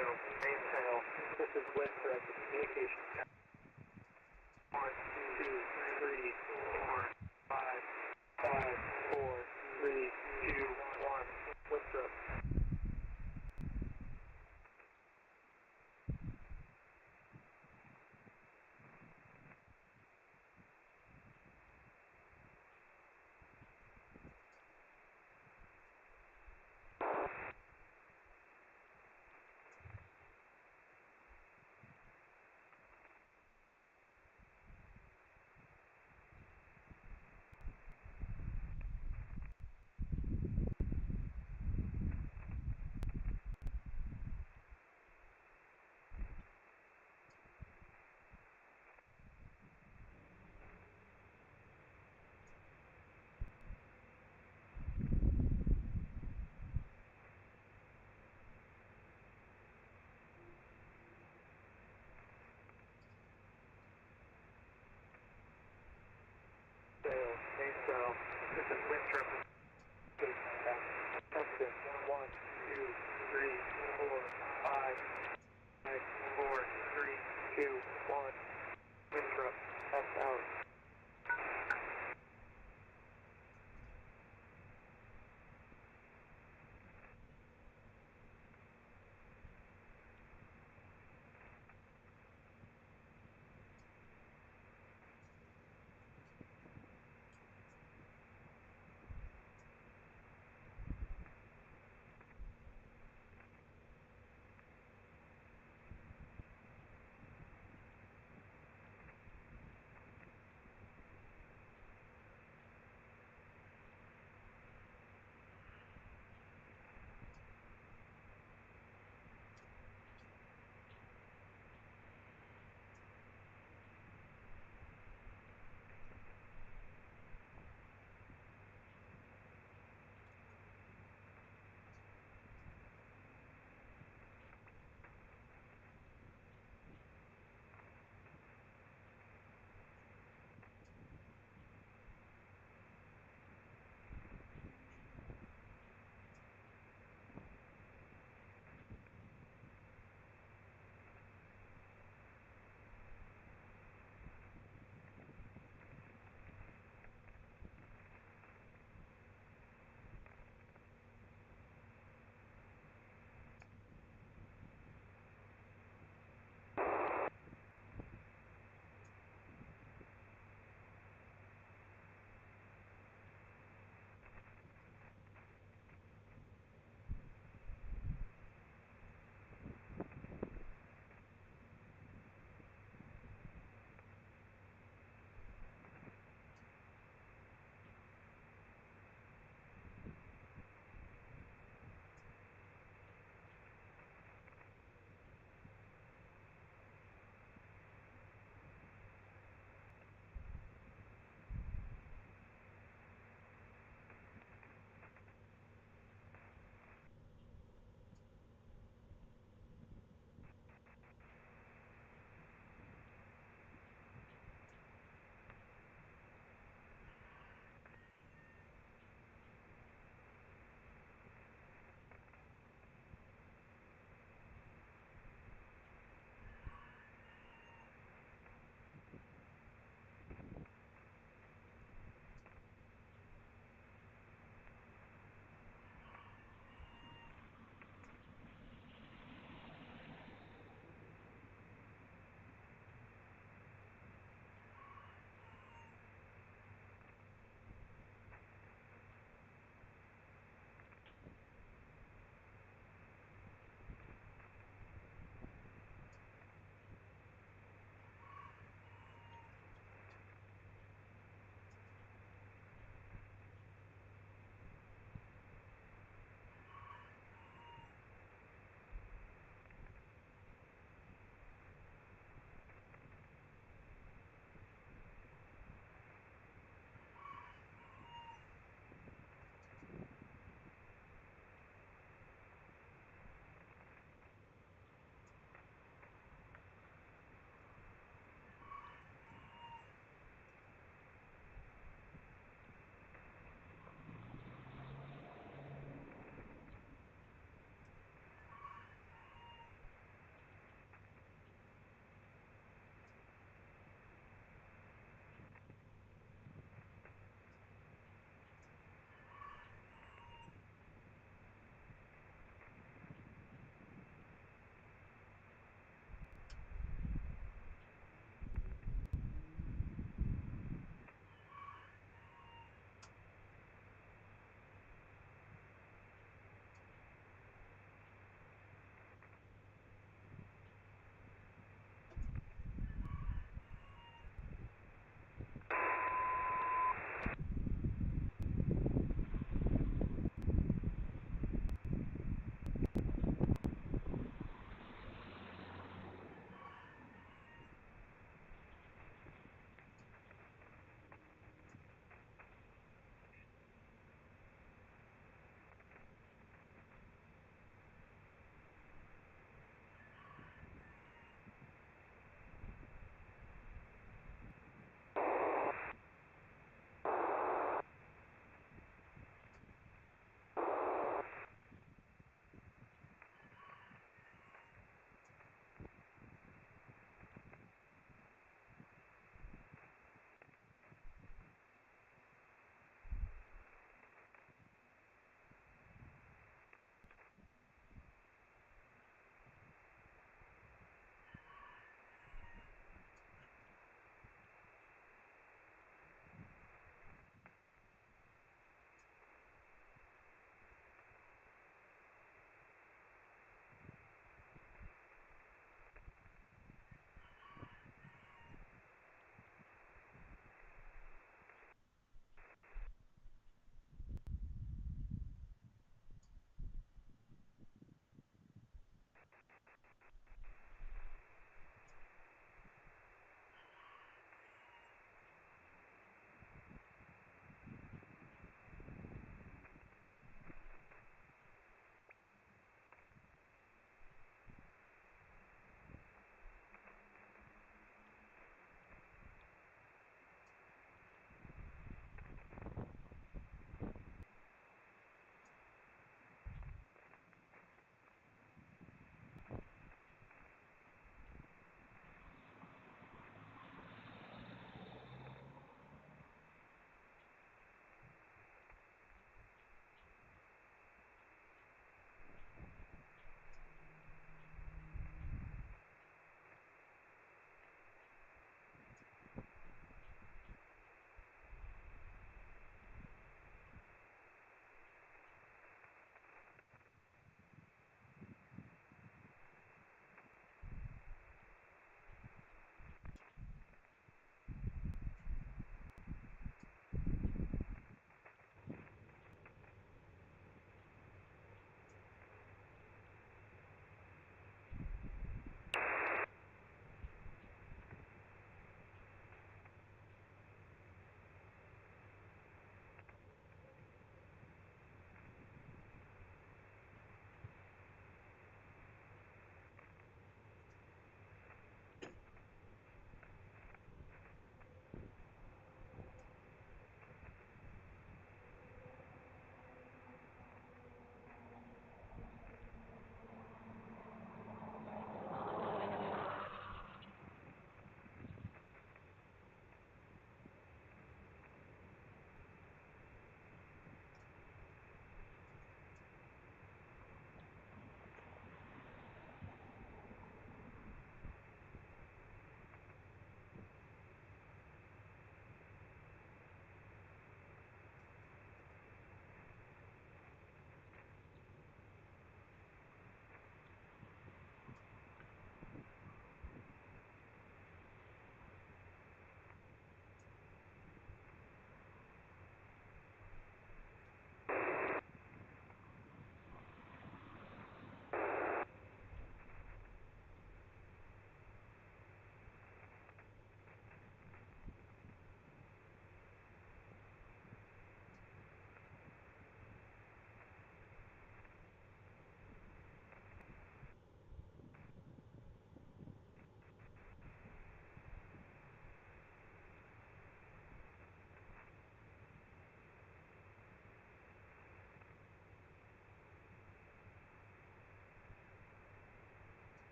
Sail, mainsail. This is Winthrop, communication. 1, 2, 3, 4, 5, 5, 4, 3, 2, 1. Winthrop. Sail, mainsail. This is Winthrop. Texas. 1, 2, 3, 4, 5, 5, 4, 3, 2, 1. Winthrop. That's out.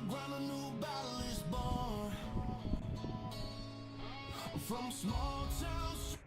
ground a new battle is born. From small towns.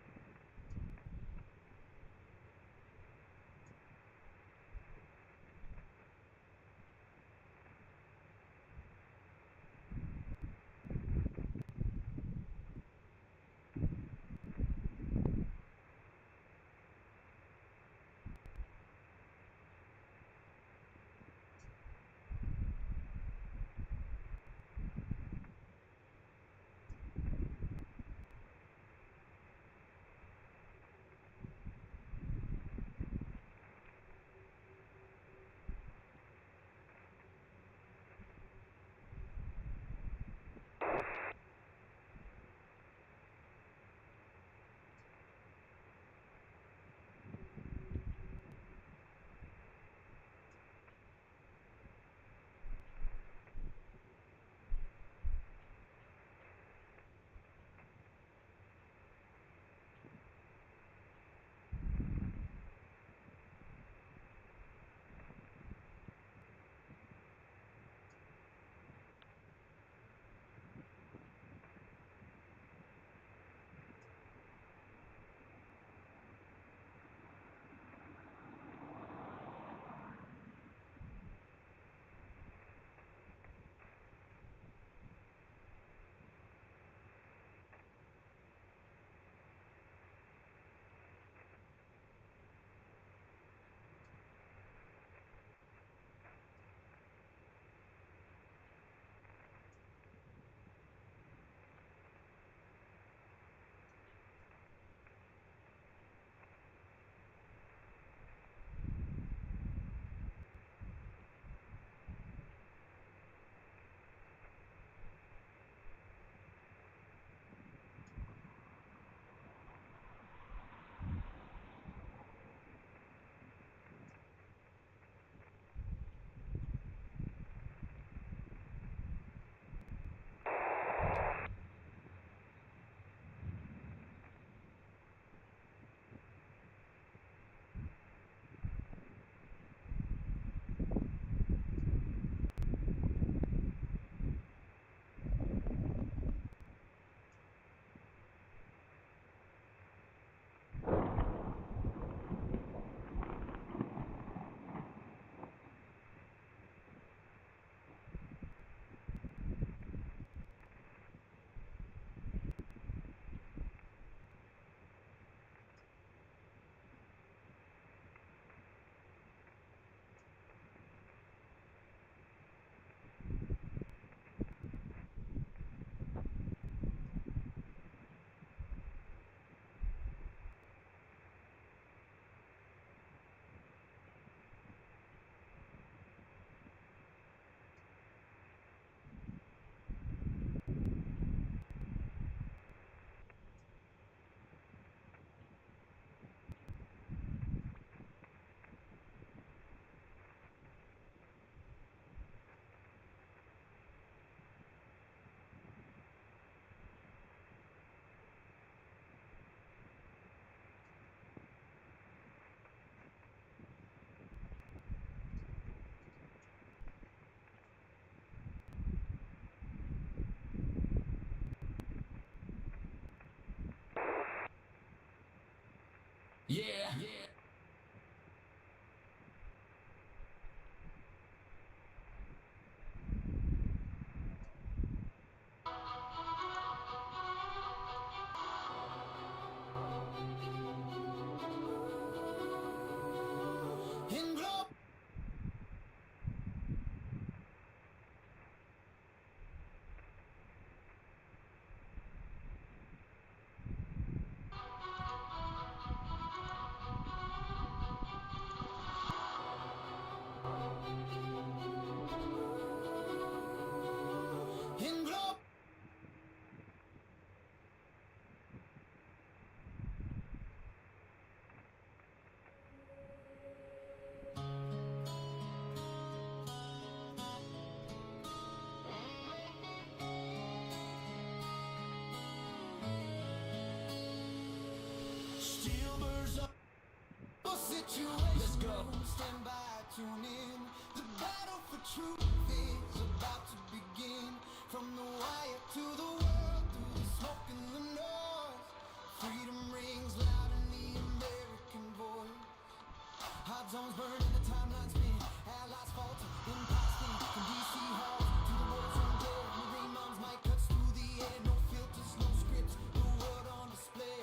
Yeah. In glory. In glory. Steel birds up. Situation. Let's go. Stand by, tune in. The battle for truth is about to begin. From the wire to the world, through the smoke and the noise. Freedom rings loud in the American voice. Hot zones burning, the timeline spin. Allies falter, empire spin. From DC halls to the war zone glare. Marine moms might cuts through the air. No filters, no scripts, the world on display.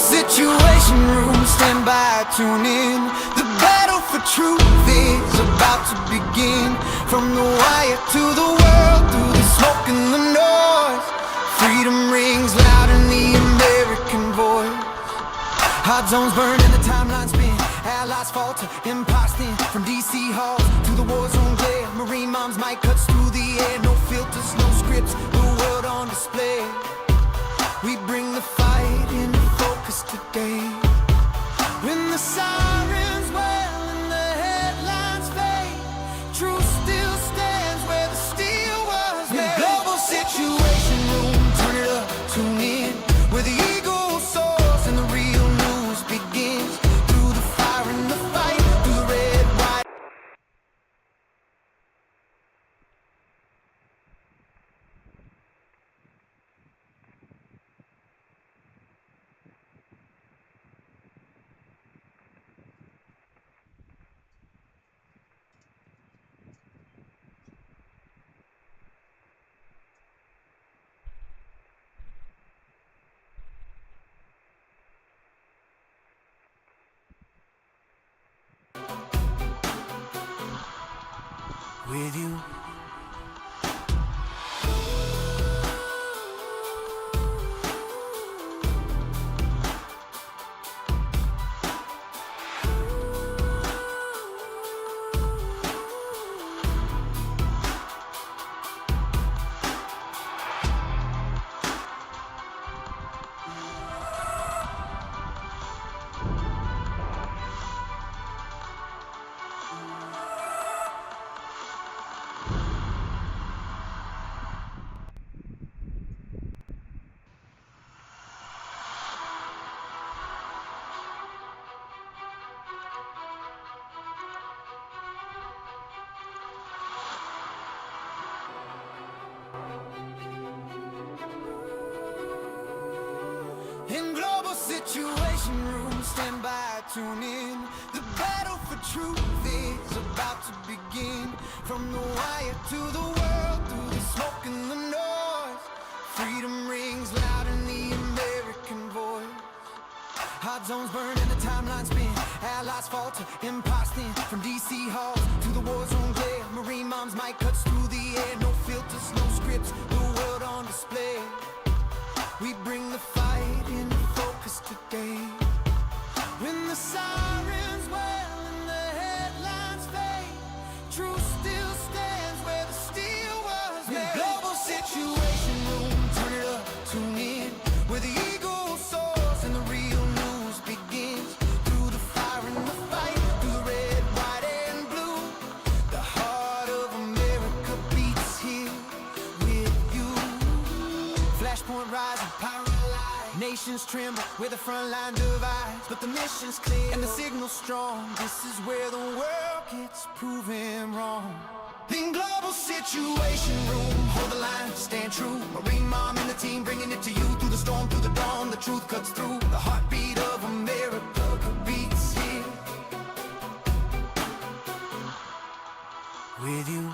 Situation room, stand by, tune in. The battle for truth is about to begin. From the wire to the world, through the smoke and the noise. Freedom rings loud in the American voice. Hot zones burning, the timeline spin. Allies falter, empire stand. From DC halls to the war zone glare. Marine moms might cuts through the air. No filters, no scripts, the world on display. We bring the fight into focus today. When the sirens wail and the headlines fade, truth still stands where the steel was made. The global situation room, turn it up, tune in. Where the eagle soars and the real news begins. Through the fire and the fight, through the red, white. With you. In global situation room, stand by, tune in. The battle for truth is about to begin. From the wire to the world, through the smoke and the noise, freedom rings loud in the American voice. Hot zones burn and the timeline spin. Allies fall to imposting. From DC halls to the war zone glare. Marine moms mic cuts through the air. No filters, no scripts, the world on display. We bring the fight into focus today. When the sirens wail and the headlines fade, truth still stands where the steel was made. In global situation room, turn it up, tune in. Where the eagle soars and the real news begins. Through the fire and the fight, through the red, white and blue, the heart of America beats here with you. Flashpoint rising, paralyzed. Nations tremble where the front line divides, but the mission's clear and the signal's strong. This is where the world gets proven wrong. In global situation room, hold the line, stand true. Marine mom and the team bringing it to you. Through the storm, through the dawn, the truth cuts through. The heartbeat of America beats here with you.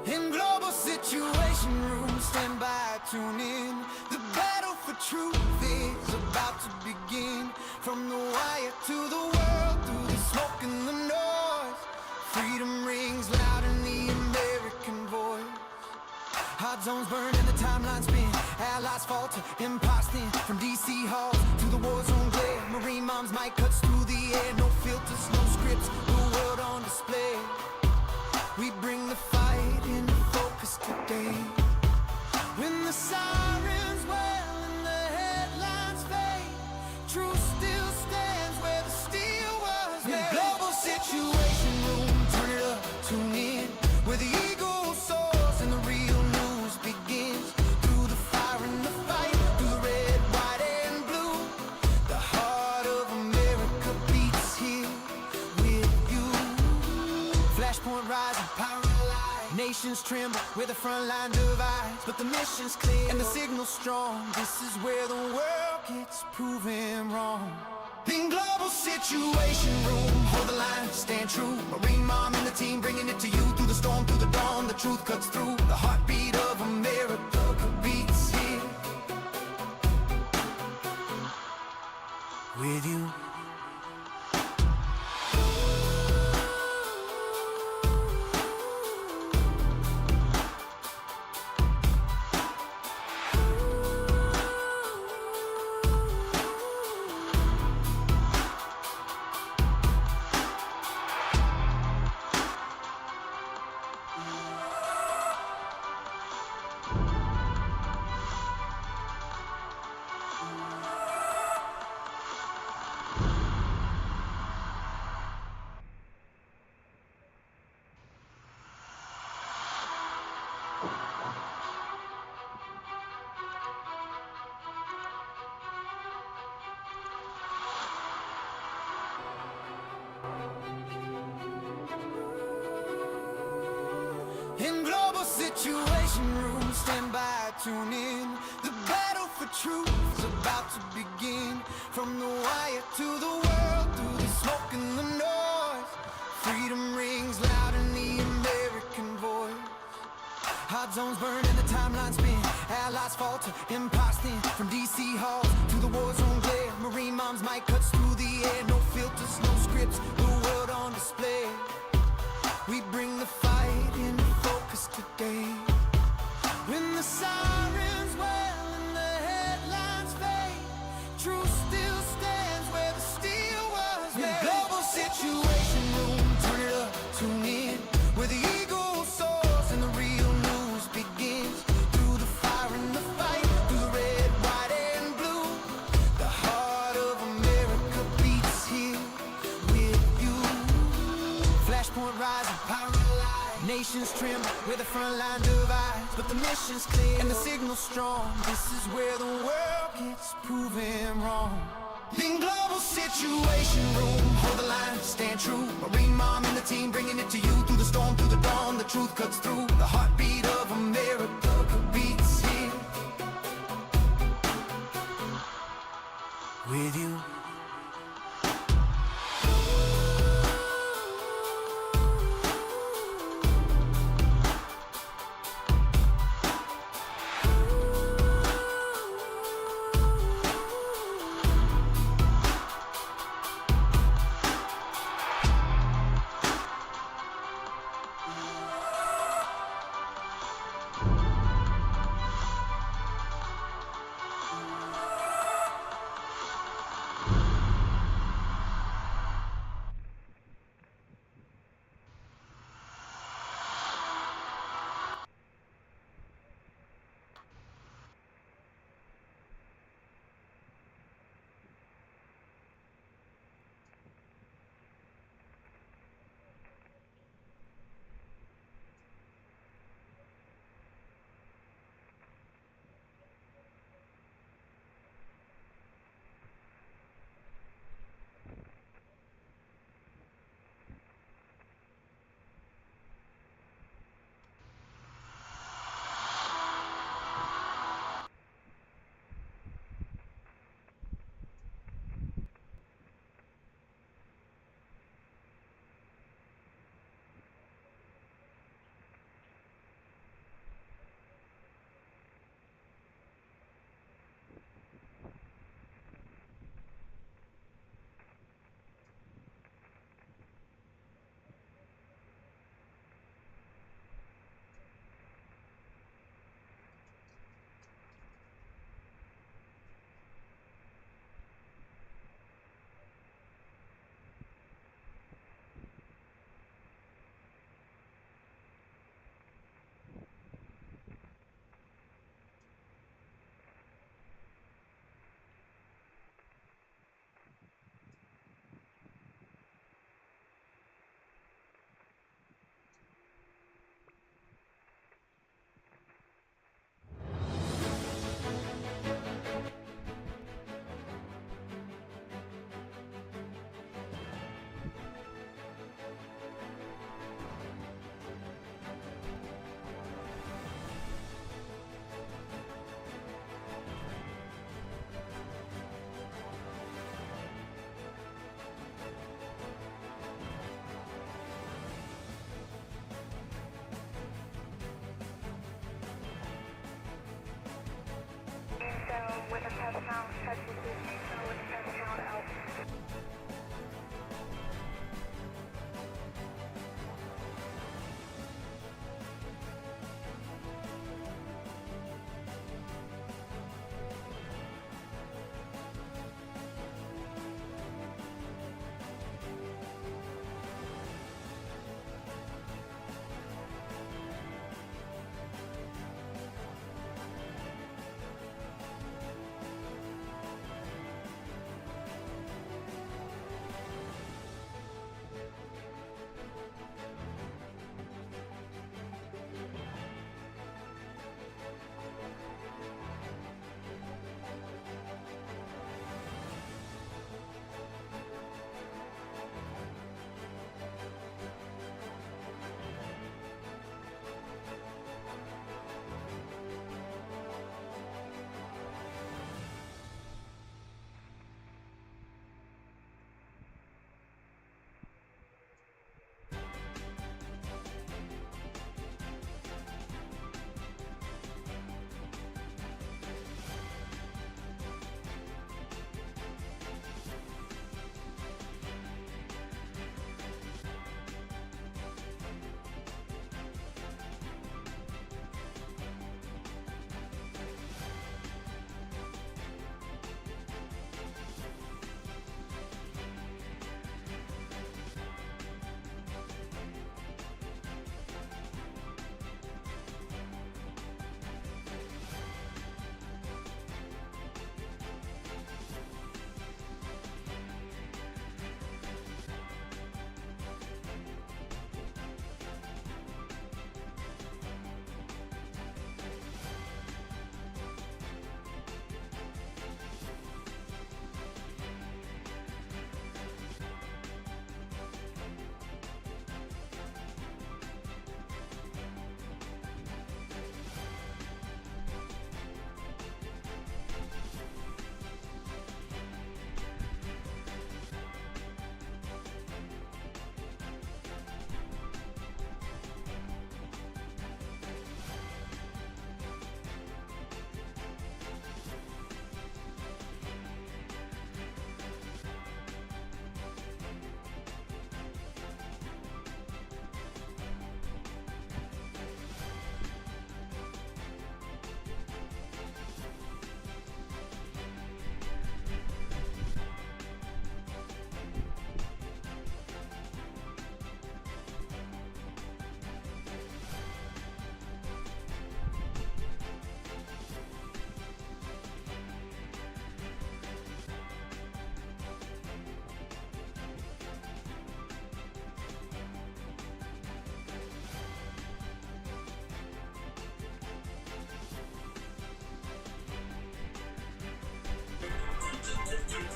In global situation room, stand by, tune in. The battle for truth is about to begin. From the wire to the world, through the smoke and the noise, freedom rings loud in the American voice. Hot zones burn and the timeline spin. Allies fall to imposting. From DC halls to the war zone glare. Marine moms mic cuts through the air. No filters, no scripts, the world on display. We bring the fight into focus today. When the sirens wail and the headlines fade, truth still stands where the steel was made. In global situation room, turn it up, tune in. Where the eagle soars and the real news begins. Through the fire and the fight, through the red, white and blue, the heart of America beats here with you. Flashpoint rising, paralyzed. Nations tremble where the front line divides, but the mission's clear and the signal's strong. This is where the world gets proven wrong. In global situation room, hold the line, stand true. Marine mom and the team bringing it to you. Through the storm, through the dawn, the truth cuts through. The heartbeat of America beats here with you. In global situation room, stand by, tune in. The battle for truth is about to begin. From the wire to the world, through the smoke and the noise, freedom rings loud in the American voice. Hot zones burn and the timeline spin. Allies fall to imposting. From DC halls to the war zone glare. Marine moms mic cuts through the air. No filters, no scripts, the world on display. We bring the fight into focus today. When the sirens wail and the headlines fade, truth still stands where the steel was made. The global situation room, turn it up, tune in, where the eagle soars and the real news begins. Through the fire and the fight, through the red, white, and blue, the heart of America beats here with you. Flashpoint rising, power alive, nations tremble where the front line divides, but the mission's clear and the signal's strong. This is where the world gets proven wrong. In global situation room, hold the line, stand true. Marine mom and the team bringing it to you. Through the storm, through the dawn, the truth cuts through. The heartbeat of America beats here with you.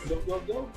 Go, go, go.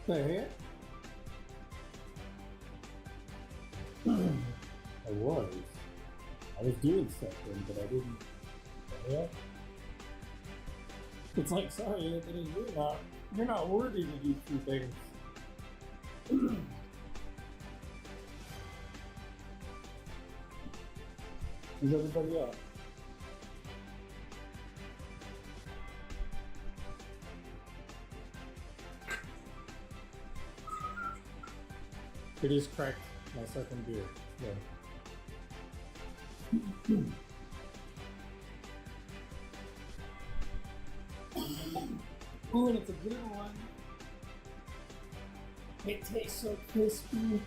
The heck? I was doing something, but I didn't. The heck? It's like, sorry, Anthony, you're not worthy to do two things. Where's everybody at? It is cracked my second beer. Yeah. Ooh, and it's a good one. It tastes so crispy.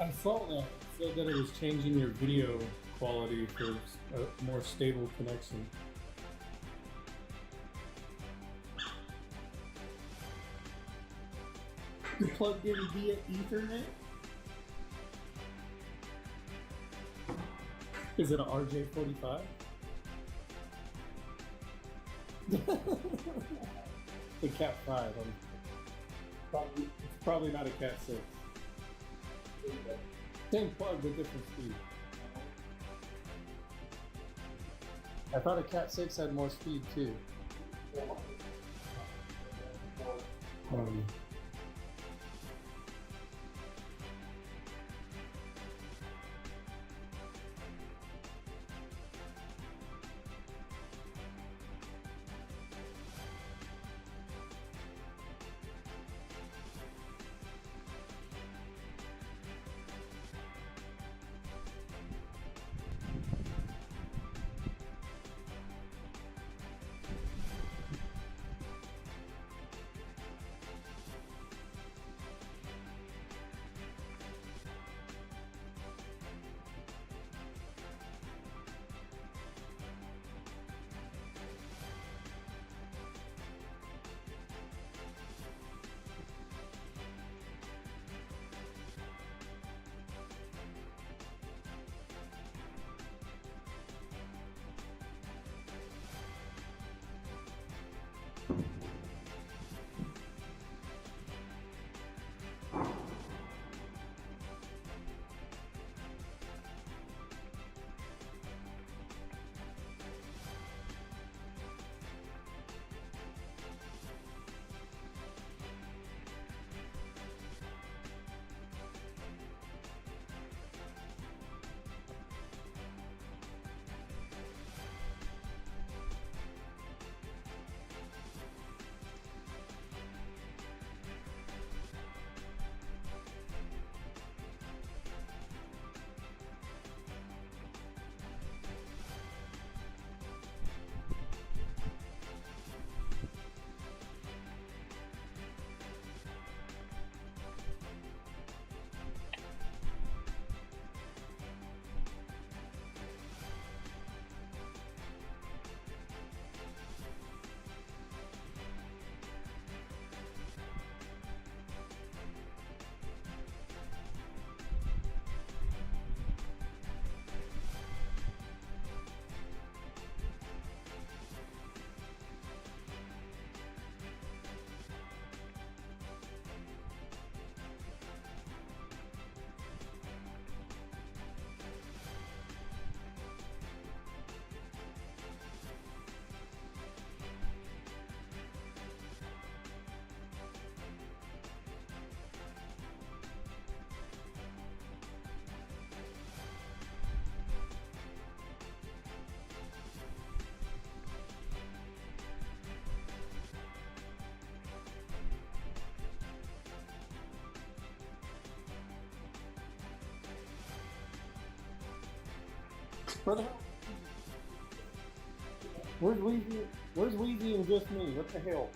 I saw that. It said that it was changing your video quality for a more stable connection. You plugged in via Ethernet? Is it an RJ45? The Cat 5. It's probably not a Cat 6. Same plug with different speed. I thought a Cat 6 had more speed too. Where the hell? Where's Weezy? Where's Weezy and just me? What the hell?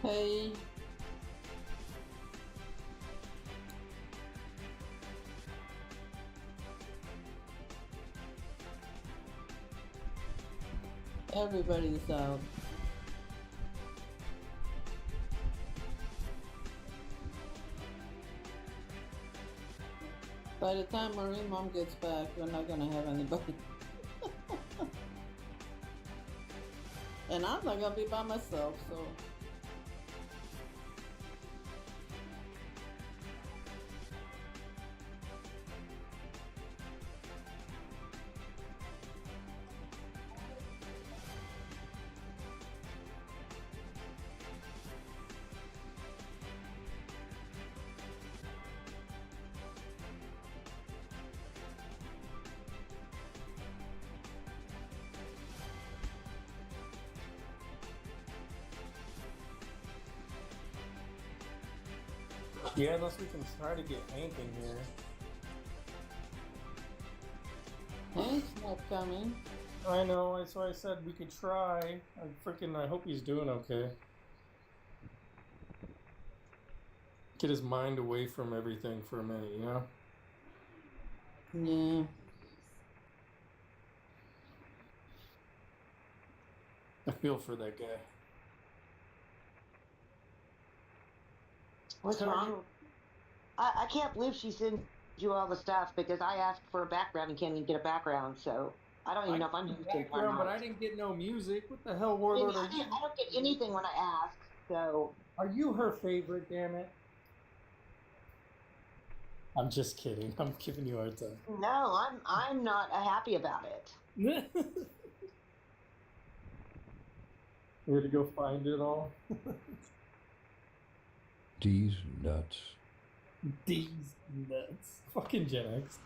Hey. Everybody's out. By the time Marine Mom gets back, we're not gonna have anybody. And I'm not gonna be by myself, so. Yeah, unless we can try to get Hank in here. Hank's not coming. I know, that's why I said we could try. I hope he's doing okay. Get his mind away from everything for a minute, you know? Yeah. I feel for that guy. What's wrong? I can't believe she sent you all the stuff because I asked for a background and can't even get a background, so I don't even know if I'm using background, but I didn't get no music. What the hell, Warlord? I don't get anything when I ask, so. Are you her favorite, damn it? I'm just kidding. I'm giving you a hard time. No, I'm not happy about it. We had to go find it all. These nuts. These nuts. Fucking Gen X.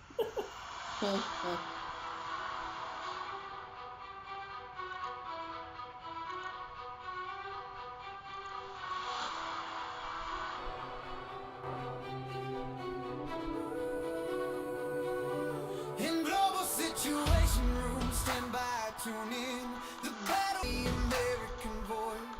In global situation room, stand by, tune in. The battle, the American voice.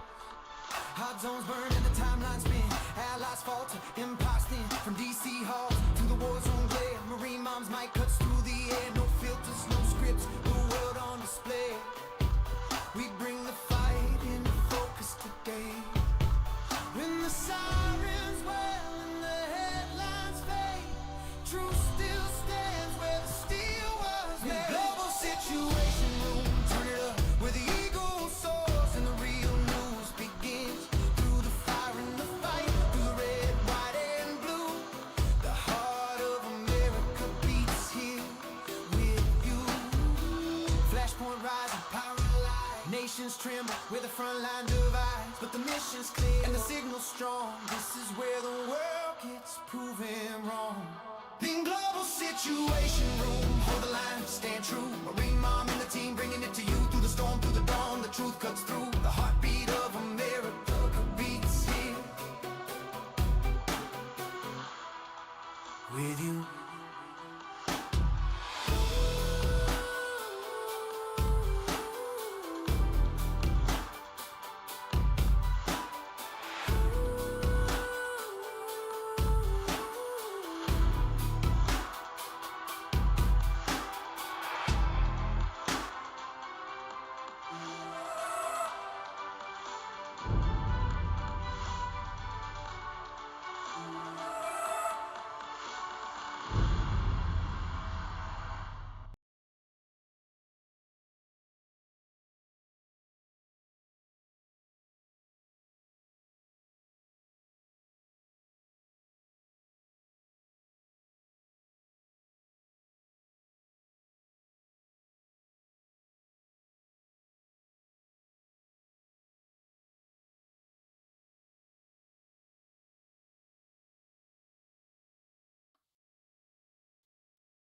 Hot zones burn and the timeline spin. Allies fall to empire thin. From DC halls to the war zone glare. Marine moms might cuts through the air. No filters, no scripts, the world on display. We bring the fight into focus today. When the sirens wail and the headlines fade, truth still stands where the steel was made. In global situation room, turn it up where the eagle soars and the real news begins. Through the fire and the fight, through the red, white and blue, the heart of America beats here with you. Flashpoint rising, power alive. Nations tremble where the front line divides, but the mission's clear and the signal's strong. This is where the world gets proven wrong. In global situation room, hold the line, stand true. Marine mom and the team bringing it to you through the storm, through the dawn. The truth cuts through. The heartbeat of America beats here with you.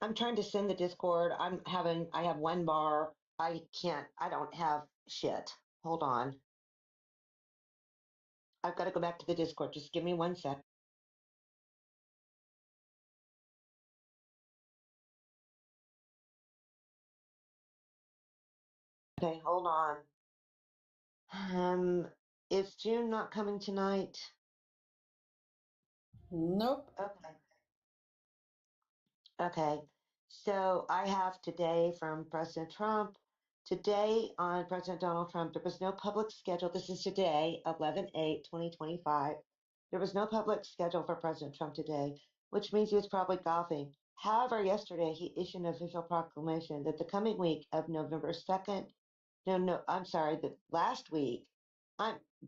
I'm trying to send the Discord. I have one bar. I don't have shit. Hold on. I've got to go back to the Discord. Just give me 1 sec. Okay, hold on. Is June not coming tonight? Nope. Okay. Okay. So I have today from President Trump. Today on President Donald Trump, there was no public schedule. This is today, 11/8/2025. There was no public schedule for President Trump today, which means he was probably golfing. However, yesterday he issued an official proclamation that the coming week of November 2nd, no, I'm sorry, the last week,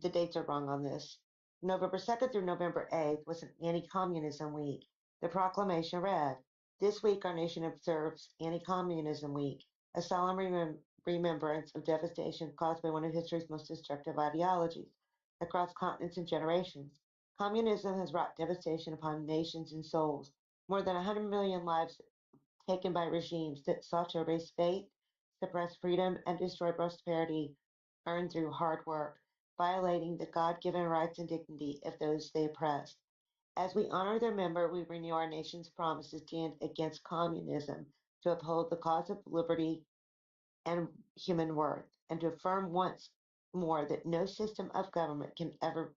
the dates are wrong on this. November 2nd through November 8th was an anti-communism week. The proclamation read, "This week our nation observes Anti-Communism Week, a solemn remembrance of devastation caused by one of history's most destructive ideologies across continents and generations. Communism has wrought devastation upon nations and souls. More than 100 million lives taken by regimes that sought to erase faith, suppress freedom, and destroy prosperity earned through hard work, violating the God-given rights and dignity of those they oppressed. As we honor their memory, we renew our nation's promise to stand against communism, to uphold the cause of liberty and human worth, and to affirm once more that no system of government can ever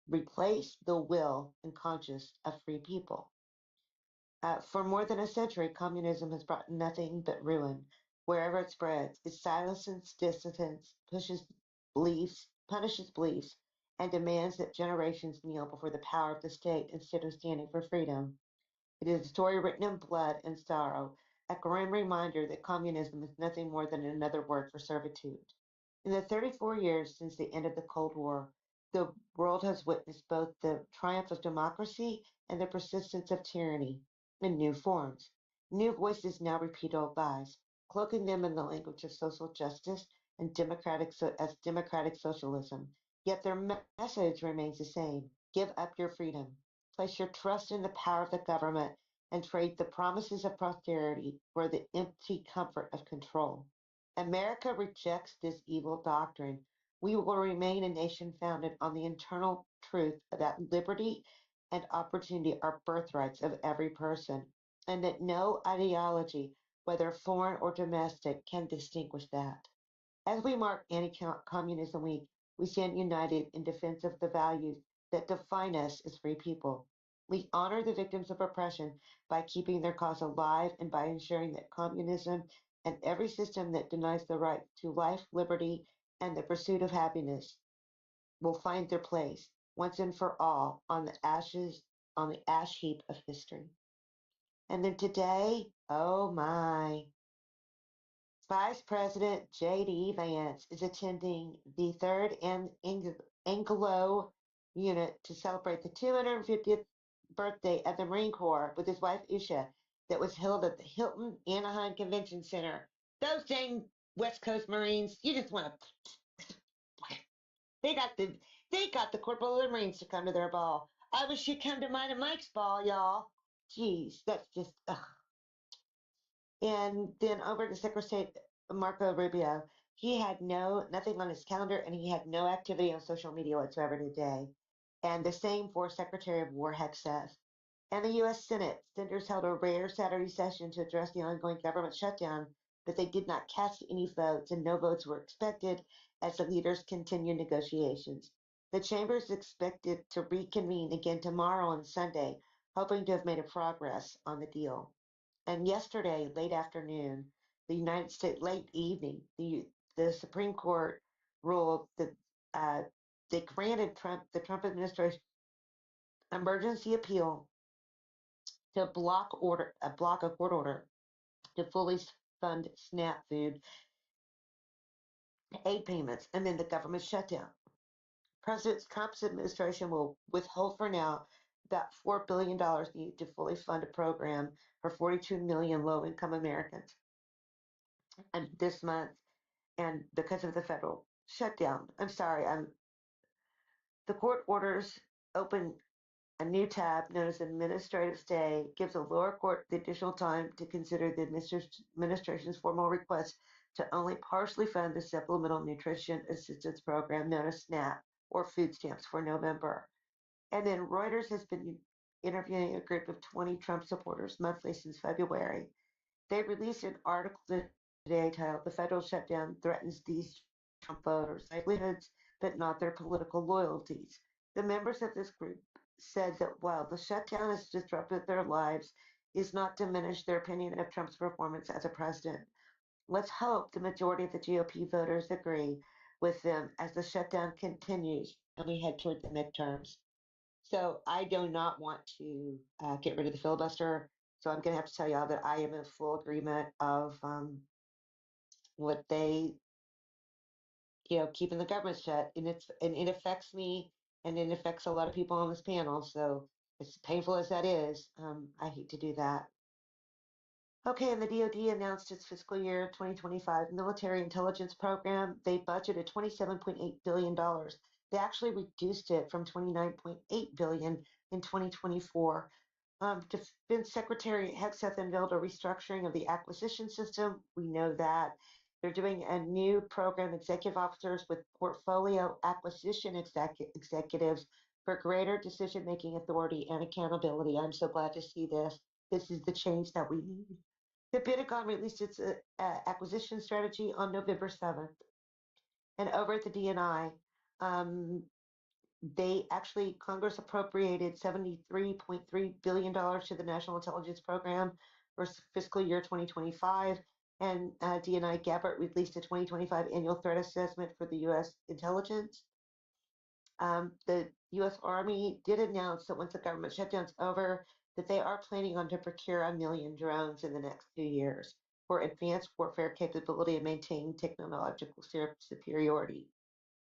replace the will and conscience of free people." For more than a century, communism has brought nothing but ruin. Wherever it spreads, it silences dissidents, punishes beliefs, and demands that generations kneel before the power of the state instead of standing for freedom. It is a story written in blood and sorrow, a grim reminder that communism is nothing more than another word for servitude. In the 34 years since the end of the Cold War, the world has witnessed both the triumph of democracy and the persistence of tyranny in new forms. New voices now repeat old lies, cloaking them in the language of social justice and democratic socialism. Yet their message remains the same: give up your freedom, place your trust in the power of the government, and trade the promises of prosperity for the empty comfort of control. America rejects this evil doctrine. We will remain a nation founded on the internal truth that liberty and opportunity are birthrights of every person, and that no ideology, whether foreign or domestic, can distinguish that. As we mark Anti-Communism Week, we stand united in defense of the values that define us as free people. We honor the victims of oppression by keeping their cause alive and by ensuring that communism and every system that denies the right to life, liberty, and the pursuit of happiness will find their place once and for all on the ash heap of history. And then today, oh my, Vice President J.D. Vance is attending the third Anglo unit to celebrate the 250th birthday of the Marine Corps with his wife Usha, that was held at the Hilton Anaheim Convention Center. Those dang West Coast Marines, you just want to. They got the Corporal of the Marines to come to their ball. I wish you'd come to mine and Mike's ball, y'all. Jeez, that's just ugh. And then over to Secretary Marco Rubio, he had nothing on his calendar, and he had no activity on social media whatsoever today. And the same for Secretary of War Hegseth. And the U.S. Senate, senators held a rare Saturday session to address the ongoing government shutdown, but they did not cast any votes, and no votes were expected as the leaders continued negotiations. The chamber is expected to reconvene again tomorrow and Sunday, hoping to have made a progress on the deal. And yesterday, late afternoon, the United States, late evening, the Supreme Court ruled that they granted the Trump administration emergency appeal to block a court order to fully fund SNAP food aid payments amid the government shutdown. President Trump's administration will withhold for now about $4 billion needed to fully fund a program for 42 million low-income Americans. And this month, and because of the federal shutdown, the court orders open a new tab known as administrative stay, gives a lower court the additional time to consider the administration's formal request to only partially fund the Supplemental Nutrition Assistance Program known as SNAP, or food stamps, for November. And then Reuters has been interviewing a group of 20 Trump supporters monthly since February. They released an article today titled "The Federal Shutdown Threatens These Trump Voters' Livelihoods, but not their political loyalties. The members of this group said that while the shutdown has disrupted their lives, is not diminished their opinion of Trump's performance as a president. Let's hope the majority of the GOP voters agree with them as the shutdown continues and we head toward the midterms. So I do not want to get rid of the filibuster. So I'm going to have to tell y'all that I am in full agreement of what they, keeping the government shut, and it affects me, and it affects a lot of people on this panel. So as painful as that is, I hate to do that. Okay, and the DoD announced its fiscal year 2025 military intelligence program. They budgeted $27.8 billion. They actually reduced it from $29.8 billion in 2024. Defense Secretary Hegseth unveiled a restructuring of the acquisition system. We know that. They're doing a new program, executive officers with portfolio acquisition executives for greater decision-making authority and accountability. I'm so glad to see this. This is the change that we need. The Pentagon released its acquisition strategy on November 7th. And over at the DNI, Congress appropriated $73.3 billion to the National Intelligence Program for fiscal year 2025. And DNI Gabbard released a 2025 annual threat assessment for the U.S. intelligence. The U.S. Army did announce that once the government shutdown's over, that they are planning on to procure 1 million drones in the next 2 years for advanced warfare capability and maintain technological superiority.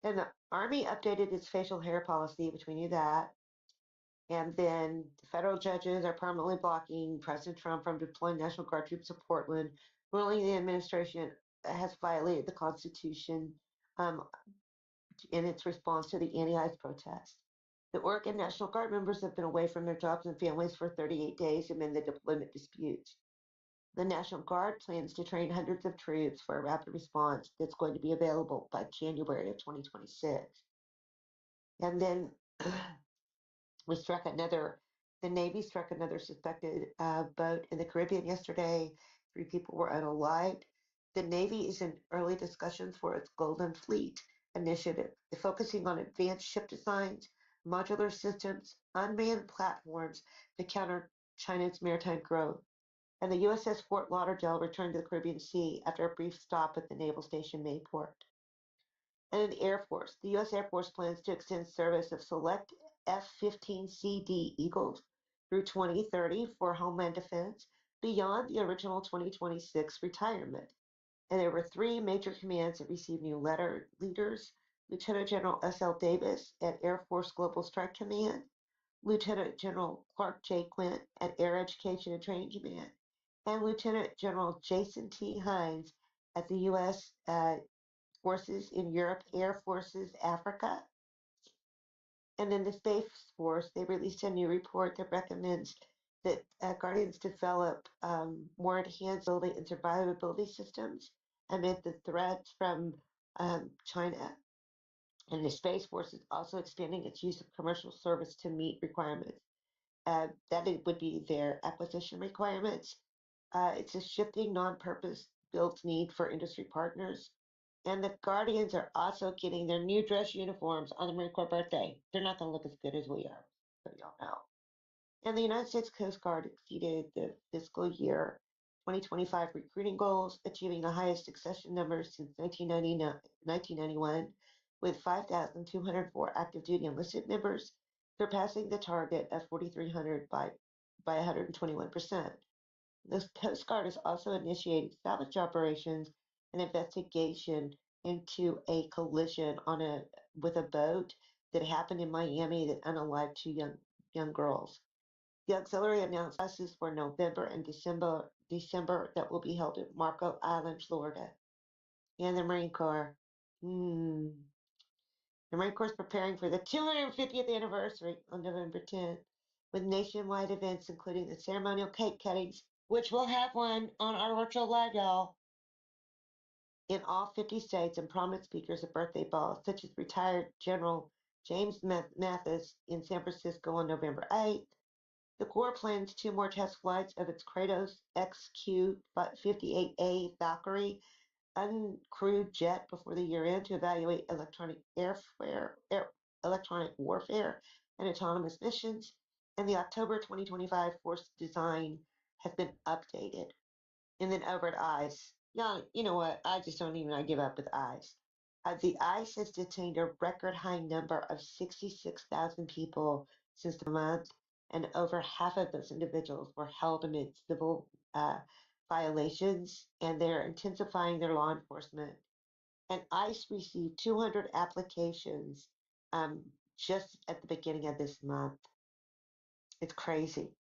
And the Army updated its facial hair policy, which we knew that. And then the federal judges are permanently blocking President Trump from deploying National Guard troops to Portland, ruling the administration has violated the Constitution in its response to the anti-ICE protests. The Oregon National Guard members have been away from their jobs and families for 38 days amid the deployment disputes. The National Guard plans to train hundreds of troops for a rapid response that's going to be available by January of 2026. And then the Navy struck another suspected boat in the Caribbean yesterday. 3 people were unalived. The Navy is in early discussions for its Golden Fleet initiative, focusing on advanced ship designs, modular systems, unmanned platforms to counter China's maritime growth. And the USS Fort Lauderdale returned to the Caribbean Sea after a brief stop at the Naval Station Mayport. And in the Air Force, the U.S. Air Force plans to extend service of select F-15CD Eagles through 2030 for Homeland Defense beyond the original 2026 retirement. And there were 3 major commands that received new leaders: Lieutenant General S.L. Davis at Air Force Global Strike Command, Lieutenant General Clark J. Quint at Air Education and Training Command, and Lieutenant General Jason T. Hines at the U.S. Forces in Europe, Air Forces Africa. And then the Space Force, they released a new report that recommends that Guardians develop more enhanced ability and survivability systems amid the threats from China. And the Space Force is also expanding its use of commercial service to meet requirements. Would be their acquisition requirements. It's a shifting non-purpose built need for industry partners. And the Guardians are also getting their new dress uniforms on the Marine Corps birthday. They're not going to look as good as we are, so y'all know. And the United States Coast Guard exceeded the fiscal year 2025 recruiting goals, achieving the highest succession numbers since 1991, with 5,204 active duty enlisted members, surpassing the target of 4,300 by 121%. The Coast Guard has also initiated salvage operations and investigation into a collision with a boat that happened in Miami that unalived 2 young girls. The auxiliary announced classes for November and December that will be held at Marco Island, Florida. And the Marine Corps. The Marine Corps is preparing for the 250th anniversary on November 10th with nationwide events including the ceremonial cake cuttings, which we'll have one on our virtual live, y'all, in all 50 states, and prominent speakers at birthday balls, such as retired General James Mathis in San Francisco on November 8th. The Corps plans 2 more test flights of its Kratos XQ-58A Valkyrie uncrewed jet before the year end to evaluate electronic warfare, and autonomous missions. And the October 2025 force design has been updated. And then over at ICE, yeah, you know what? I just don't even. I give up with ICE. The ICE has detained a record high number of 66,000 people since the month, and over half of those individuals were held amid civil violations, and they're intensifying their law enforcement. And ICE received 200 applications um, just at the beginning of this month. It's crazy.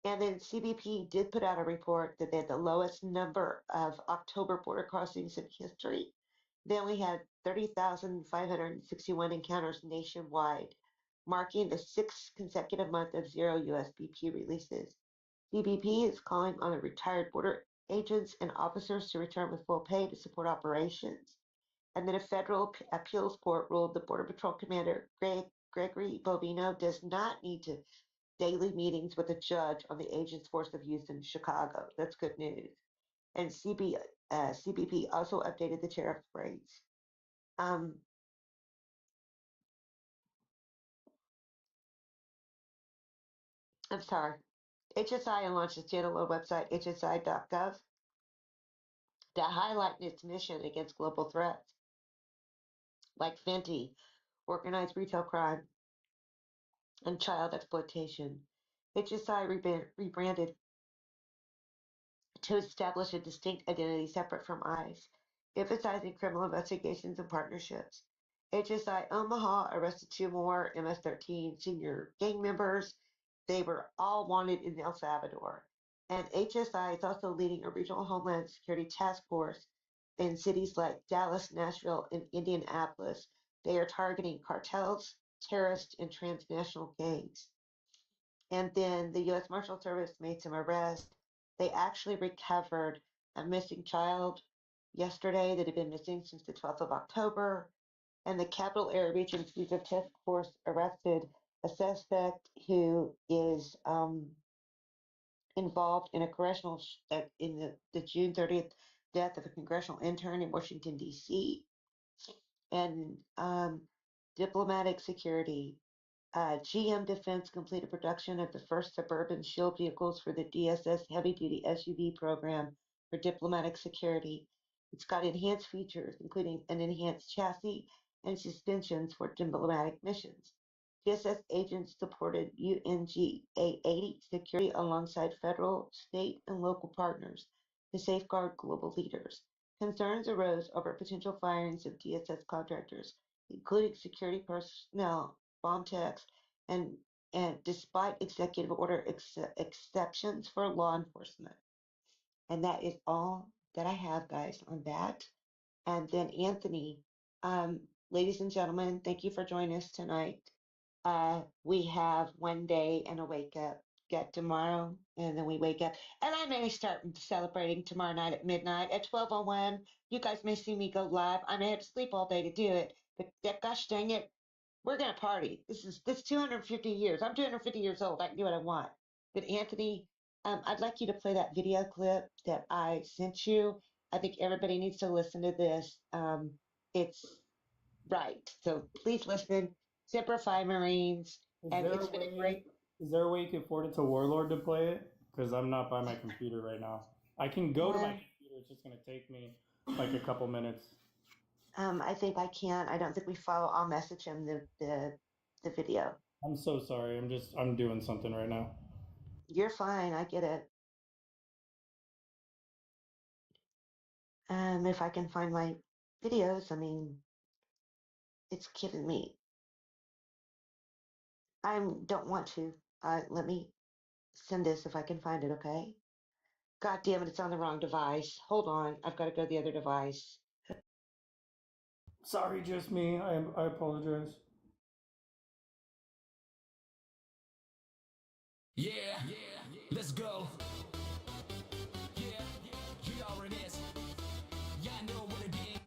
And then CBP did put out a report that they had the lowest number of October border crossings in history. They only had 30,561 encounters nationwide, marking the sixth consecutive month of zero USBP releases. CBP is calling on the retired border agents and officers to return with full pay to support operations. And then a federal appeals court ruled the Border Patrol Commander Gregory Bovino does not need to daily meetings with a judge on the agent's force of use in Chicago. That's good news. And CBP also updated the tariff rates. I'm sorry. HSI launched its standalone website, hsi.gov, to highlight its mission against global threats like Fenty, organized retail crime, and child exploitation. HSI rebranded to establish a distinct identity separate from ICE, emphasizing criminal investigations and partnerships. HSI Omaha arrested two more MS-13 senior gang members. They were all wanted in El Salvador. And HSI is also leading a regional homeland security task force in cities like Dallas, Nashville, and Indianapolis. They are targeting cartels, terrorists, and transnational gangs. And then the U.S. Marshal Service made some arrests. They actually recovered a missing child yesterday that had been missing since the 12th of October. And the Capital Area Region Exclusive Task Force arrested a suspect who is involved in a congressional in the June 30th death of a congressional intern in Washington, D.C. And diplomatic security. GM Defense completed production of the first suburban shield vehicles for the DSS heavy-duty SUV program for diplomatic security. It's got enhanced features, including an enhanced chassis and suspensions for diplomatic missions. DSS agents supported UNGA 80 security alongside federal, state, and local partners to safeguard global leaders. Concerns arose over potential firings of DSS contractors, including security personnel, bomb techs, and despite executive order exceptions for law enforcement. And that is all that I have, guys, on that. And then Anthony, ladies and gentlemen, thank you for joining us tonight. We have one day and a wake up. Get tomorrow, and then we wake up. And I may start celebrating tomorrow night at midnight at 12:01. You guys may see me go live. I may have to sleep all day to do it, but gosh dang it, we're gonna party. This 250 years. I'm 250 years old. I can do what I want. But Anthony, I'd like you to play that video clip that I sent you. I think everybody needs to listen to this. It's right. So please listen. Simplify Marines, and it's been a great. Is there a way you can forward it to Warlord to play it? Because I'm not by my computer right now. I can go to my computer. It's just gonna take me like a couple minutes. I think I can. I don't think we follow. I'll message him the video. I'm so sorry. I'm doing something right now. You're fine. I get it. If I can find my videos, I mean, it's killing me. I don't want to. Let me send this if I can find it, okay? God damn it, it's on the wrong device. Hold on. I've got to go to the other device. Sorry, just me. I apologize. Yeah, let's go. Yeah, you already is. Yeah, I know what it is.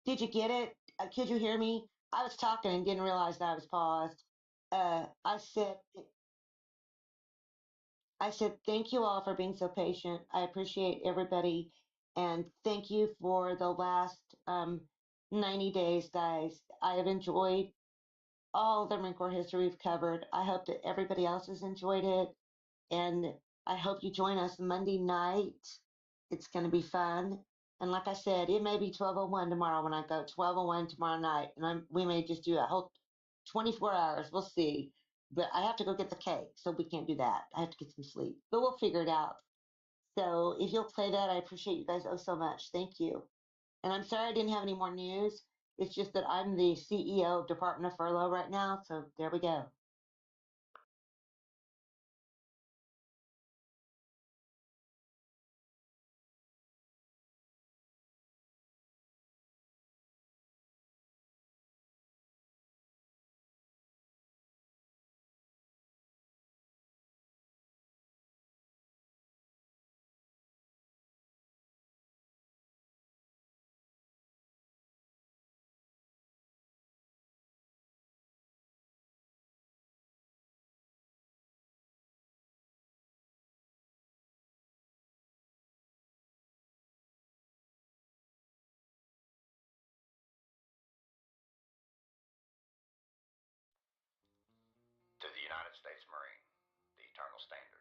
Did you get it? Could you hear me? I was talking and didn't realize that I was paused. I said, thank you all for being so patient. I appreciate everybody. And thank you for the last 90 days, guys. I have enjoyed all the Marine Corps history we've covered. I hope that everybody else has enjoyed it. And I hope you join us Monday night. It's going to be fun. And like I said, it may be 12:01 tomorrow when I go, 12:01 tomorrow night. And we may just do a whole 24 hours. We'll see. But I have to go get the cake, so we can't do that. I have to get some sleep. But we'll figure it out. So if you'll play that, I appreciate you guys so much. Thank you. And I'm sorry I didn't have any more news. It's just that I'm the CEO of Department of Furlough right now. So there we go. To the United States Marine, the eternal standard.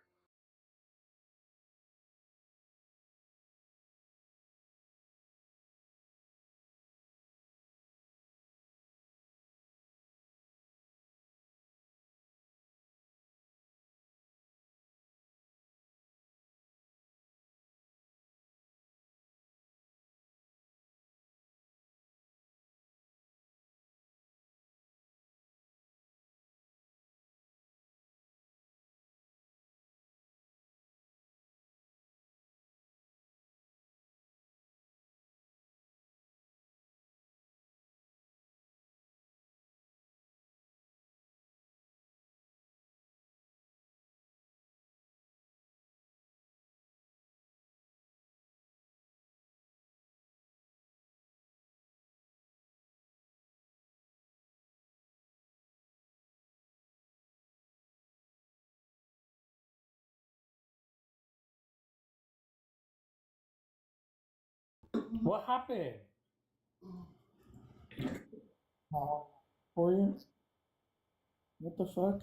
What happened? For you? What the fuck?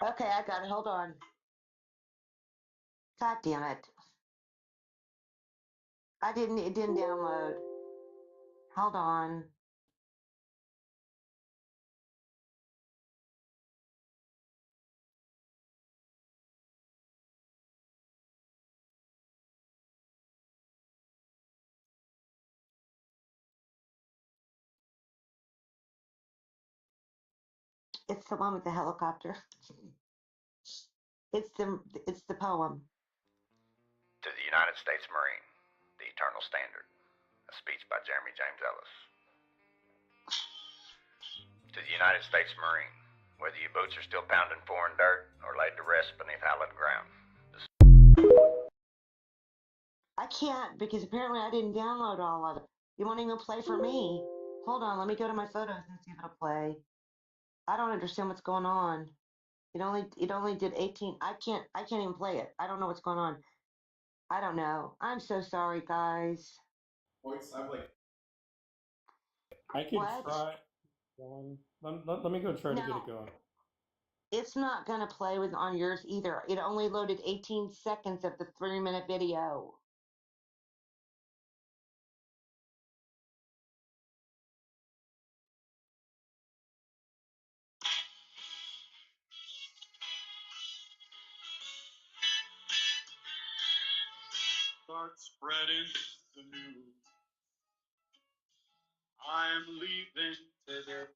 Okay, I got it. Hold on. God damn it. It didn't download. Hold on. It's the one with the helicopter. It's the poem. To the United States Marine, the eternal standard. A speech by Jeremy James Ellis. To the United States Marine, whether your boots are still pounding foreign dirt or laid to rest beneath hallowed ground. I can't because apparently I didn't download all of it. You won't even play for me. Hold on, let me go to my photos and see if it'll play. I don't understand what's going on. It only did 18. I can't even play it. I don't know what's going on. I don't know. I'm so sorry, guys. I could What? try going. Let me go try to get it going. It's not gonna play with on yours either. It only loaded 18 seconds of the 3-minute video. Start spreading the news. I'm leaving today.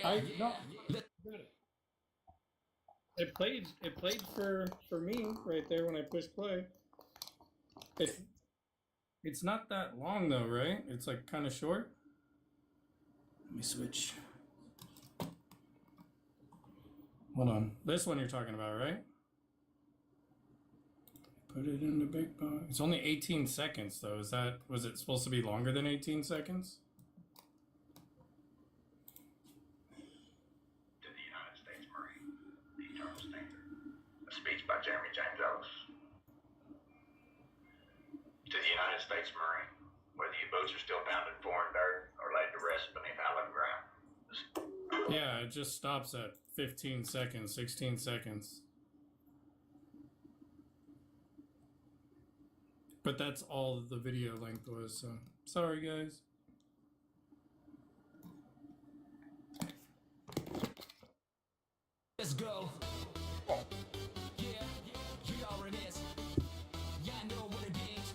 I no. It played. It played for me right there when I pushed play. It's not that long though, right? It's like kind of short. Let me switch. Hold on. This one you're talking about, right? Put it in the big box. It's only 18 seconds though. Was it supposed to be longer than 18 seconds? To the United States Marine, the Eternal Standard. A speech by Jeremy James Ellis. To the United States Marine, whether your boots are still pounding foreign dirt or laid to rest beneath hallowed ground. Yeah, it just stops at 15 seconds, 16 seconds. But that's all the video length was, so sorry guys. Let's go. Yeah, you already is. Yeah, I know what it is.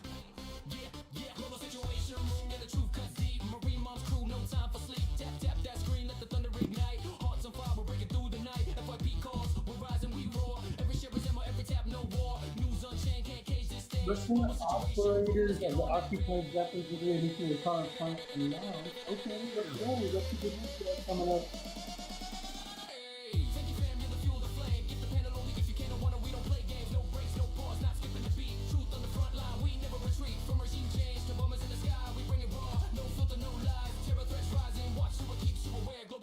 Yeah, global situation room, yeah, the truth cuts deep. Marine mom's crew, no time for sleep. Tap, tap that screen, let the thunder ignite. Hearts on fire, we're breaking through the night. FYP calls, we're rising, we roar. Every ship is ammo, every tap, no war. News unchained, can't cage this stage. Listening operators of the occupied Zeppelin nuclear power plant and now. Okay, let's go. We got some good news coming up.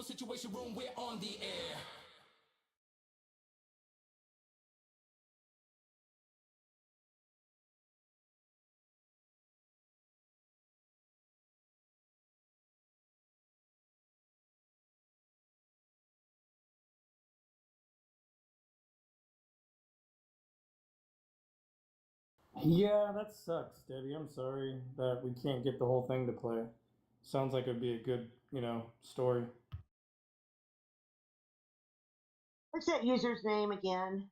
Situation room, we're on the air. Yeah, that sucks, Debbie. I'm sorry that we can't get the whole thing to play. Sounds like it'd be a good, story. What's that user's name again?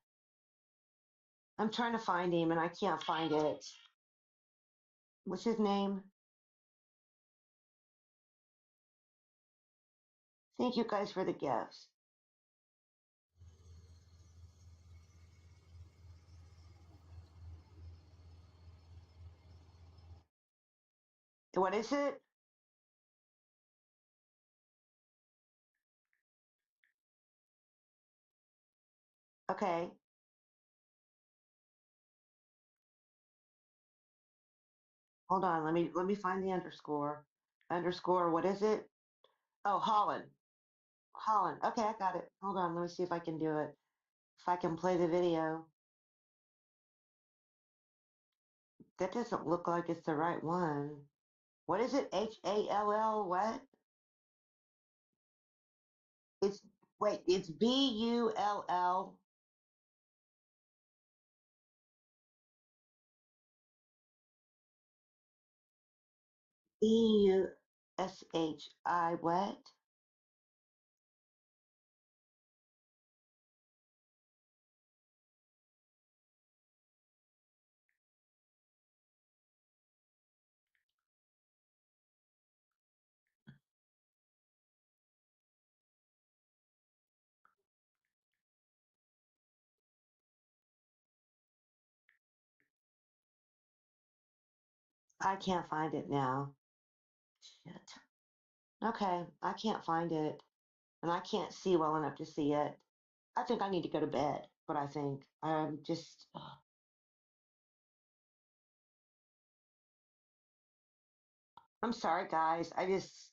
I'm trying to find him and I can't find it. What's his name? Thank you guys for the gifts. What is it? Okay. Hold on. Let me find the underscore. Underscore. What is it? Oh, Holland. Holland. Okay, I got it. Hold on. Let me see if I can do it. If I can play the video. That doesn't look like it's the right one. What is it? HALL what? It's wait, it's BULL. EUSHI what? I can't find it now. Shit. Okay, I can't find it. And I can't see well enough to see it. I think I need to go to bed. What I think. I'm just. I'm sorry, guys. I just.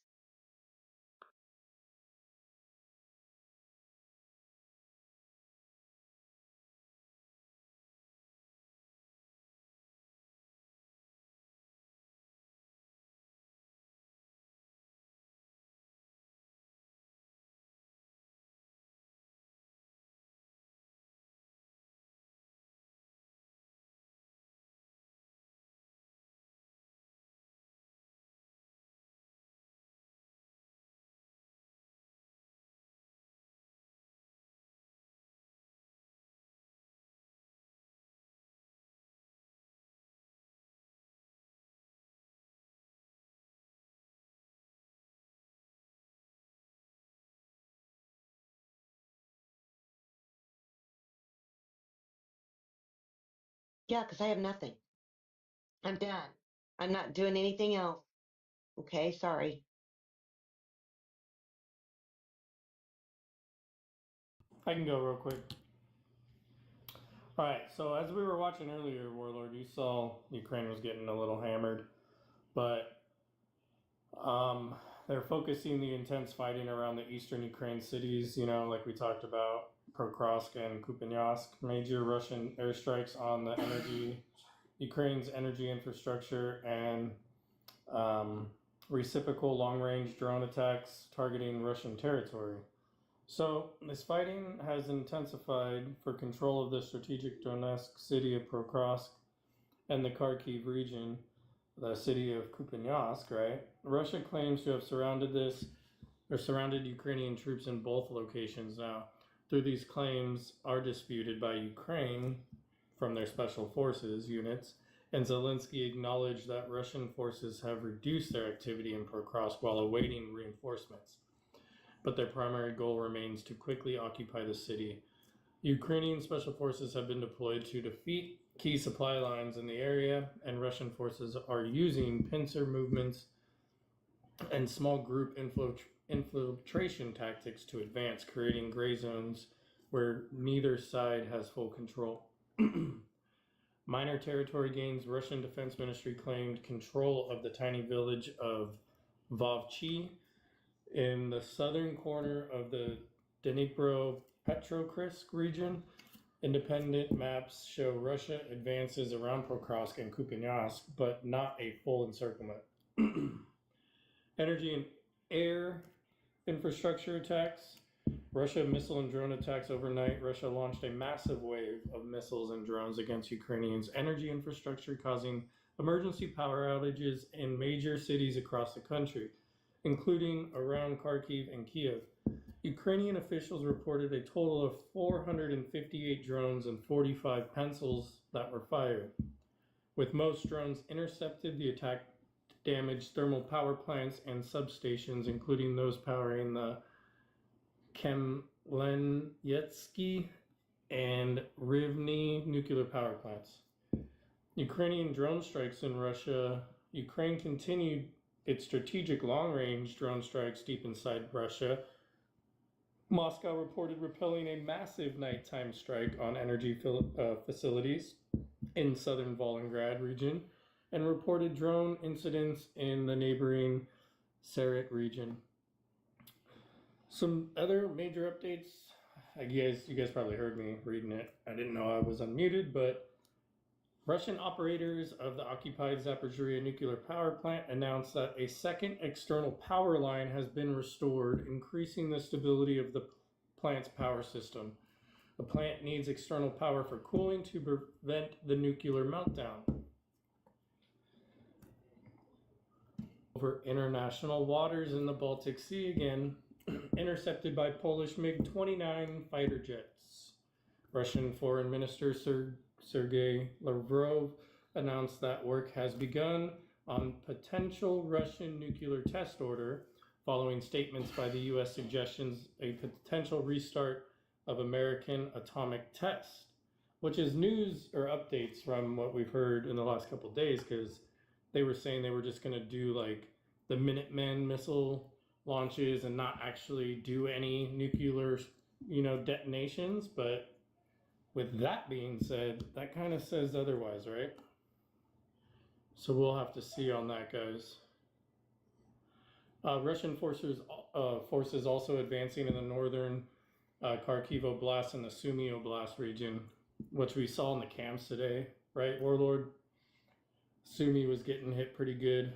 Yeah, because I have nothing. I'm done. I'm not doing anything else. Okay, sorry. I can go real quick. All right, so as we were watching earlier, Warlord, you saw Ukraine was getting a little hammered, but they're focusing the intense fighting around the eastern Ukraine cities, like we talked about, Pokrovsk and Kupiansk, major Russian airstrikes on the Ukraine's energy infrastructure, and reciprocal long-range drone attacks targeting Russian territory. So this fighting has intensified for control of the strategic Donetsk city of Pokrovsk and the Kharkiv region, the city of Kupiansk, right? Russia claims to have surrounded Ukrainian troops in both locations now. Though these claims are disputed by Ukraine from their special forces units, and Zelensky acknowledged that Russian forces have reduced their activity in Pokrovsk while awaiting reinforcements. But their primary goal remains to quickly occupy the city. Ukrainian special forces have been deployed to defeat key supply lines in the area, and Russian forces are using pincer movements and small group infiltration tactics to advance, creating gray zones where neither side has full control. Minor territory gains. Russian Defense Ministry claimed control of the tiny village of Vovchi in the southern corner of the Dnipro-Petrovsk region. Independent maps show Russia advances around Pokrovsk and Kupiansk, but not a full encirclement. Energy and air infrastructure attacks. Russia missile and drone attacks overnight. Russia launched a massive wave of missiles and drones against Ukrainians' energy infrastructure, causing emergency power outages in major cities across the country, including around Kharkiv and Kiev. Ukrainian officials reported a total of 458 drones and 45 pencils that were fired. With most drones intercepted, the attack damaged thermal power plants and substations, including those powering the Kemlenietsky and Rivne nuclear power plants. Ukrainian drone strikes in Russia. Ukraine continued its strategic long-range drone strikes deep inside Russia. Moscow reported repelling a massive nighttime strike on energy facilities in southern Volgograd region and reported drone incidents in the neighboring Sarat region. Some other major updates. You guys probably heard me reading it. I didn't know I was unmuted, but Russian operators of the occupied Zaporizhzhia nuclear power plant announced that a second external power line has been restored, increasing the stability of the plant's power system. The plant needs external power for cooling to prevent the nuclear meltdown. Over international waters in the Baltic Sea again, intercepted by Polish MiG-29 fighter jets. Russian Foreign Minister Sergei Lavrov announced that work has begun on potential Russian nuclear test order, following statements by the U.S. suggestions a potential restart of American atomic test, which is news or updates from what we've heard in the last couple of days, because they were saying they were just going to do like the Minuteman missile launches and not actually do any nuclear, detonations. But with that being said, that kind of says otherwise, right? So we'll have to see on that, guys. Russian forces also advancing in the northern Kharkiv Oblast and the Sumy Oblast region, which we saw in the camps today, right, Warlord? Sumy was getting hit pretty good.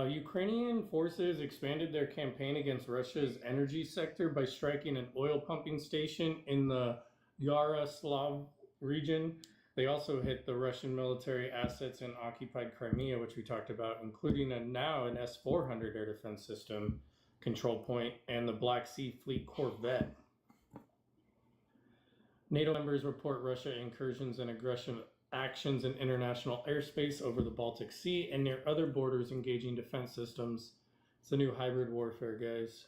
Ukrainian forces expanded their campaign against Russia's energy sector by striking an oil pumping station in the Yaroslav region. They also hit the Russian military assets in occupied Crimea, which we talked about, including now an S-400 air defense system control point and the Black Sea Fleet corvette. NATO members report Russia incursions and aggression actions in international airspace over the Baltic Sea and near other borders, engaging defense systems. It's a new hybrid warfare, guys.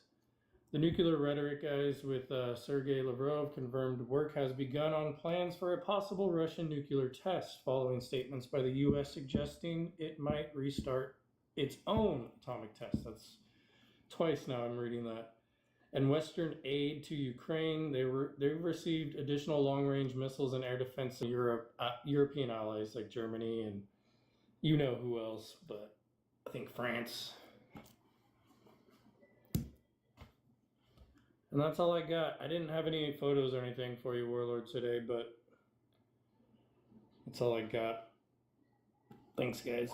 The nuclear rhetoric guys with Sergei Lavrov confirmed work has begun on plans for a possible Russian nuclear test, following statements by the U.S. suggesting it might restart its own atomic test. That's twice now I'm reading that. And Western aid to Ukraine, they've received additional long-range missiles and air defense in Europe, European allies like Germany and you know who else, but I think France. And that's all I got. I didn't have any photos or anything for you, Warlord, today, but that's all I got. Thanks, guys.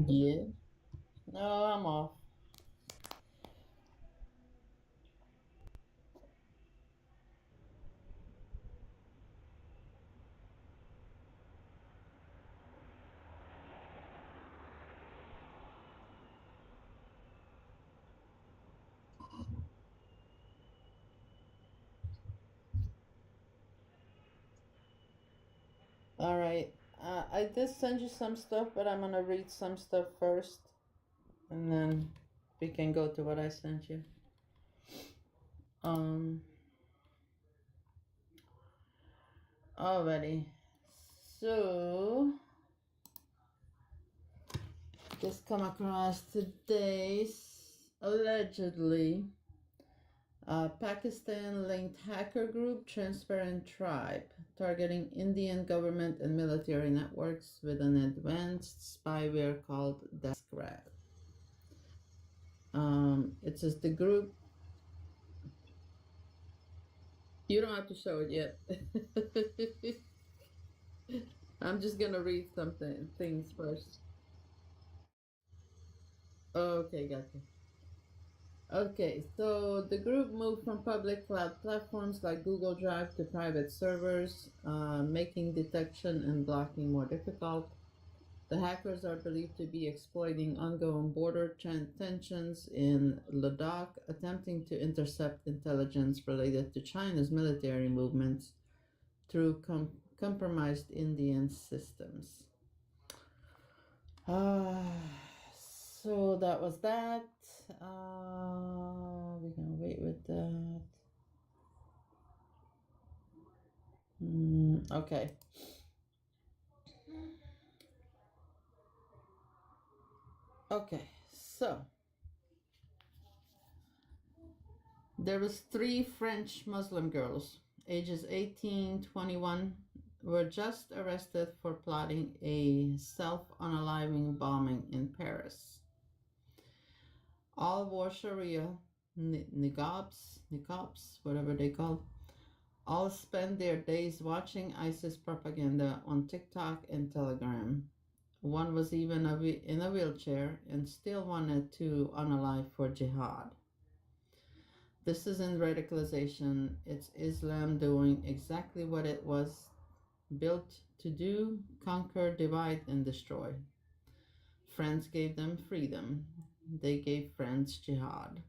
Yeah. No, I'm off. All right. I did send you some stuff, but I'm gonna read some stuff first, and then we can go to what I sent you. Alrighty. So just come across today's allegedly Pakistan-linked hacker group Transparent Tribe targeting Indian government and military networks with an advanced spyware called Daskrad. It says the group. You don't have to show it yet. I'm just gonna read things first. Okay, gotcha. Okay, so the group moved from public cloud platforms like Google Drive to private servers, making detection and blocking more difficult. The hackers are believed to be exploiting ongoing border tensions in Ladakh, attempting to intercept intelligence related to China's military movements through compromised Indian systems. So that was that. We're gonna wait with that. Okay. Okay, so there was 3 French Muslim girls, ages 18, 21, were just arrested for plotting a self-unaliving bombing in Paris. All wore Sharia niqabs, whatever they call. All spend their days watching ISIS propaganda on TikTok and Telegram. One was even in a wheelchair and still wanted to unalive for jihad. This isn't radicalization, it's Islam doing exactly what it was built to do: conquer, divide, and destroy. France gave them freedom. They gave France jihad.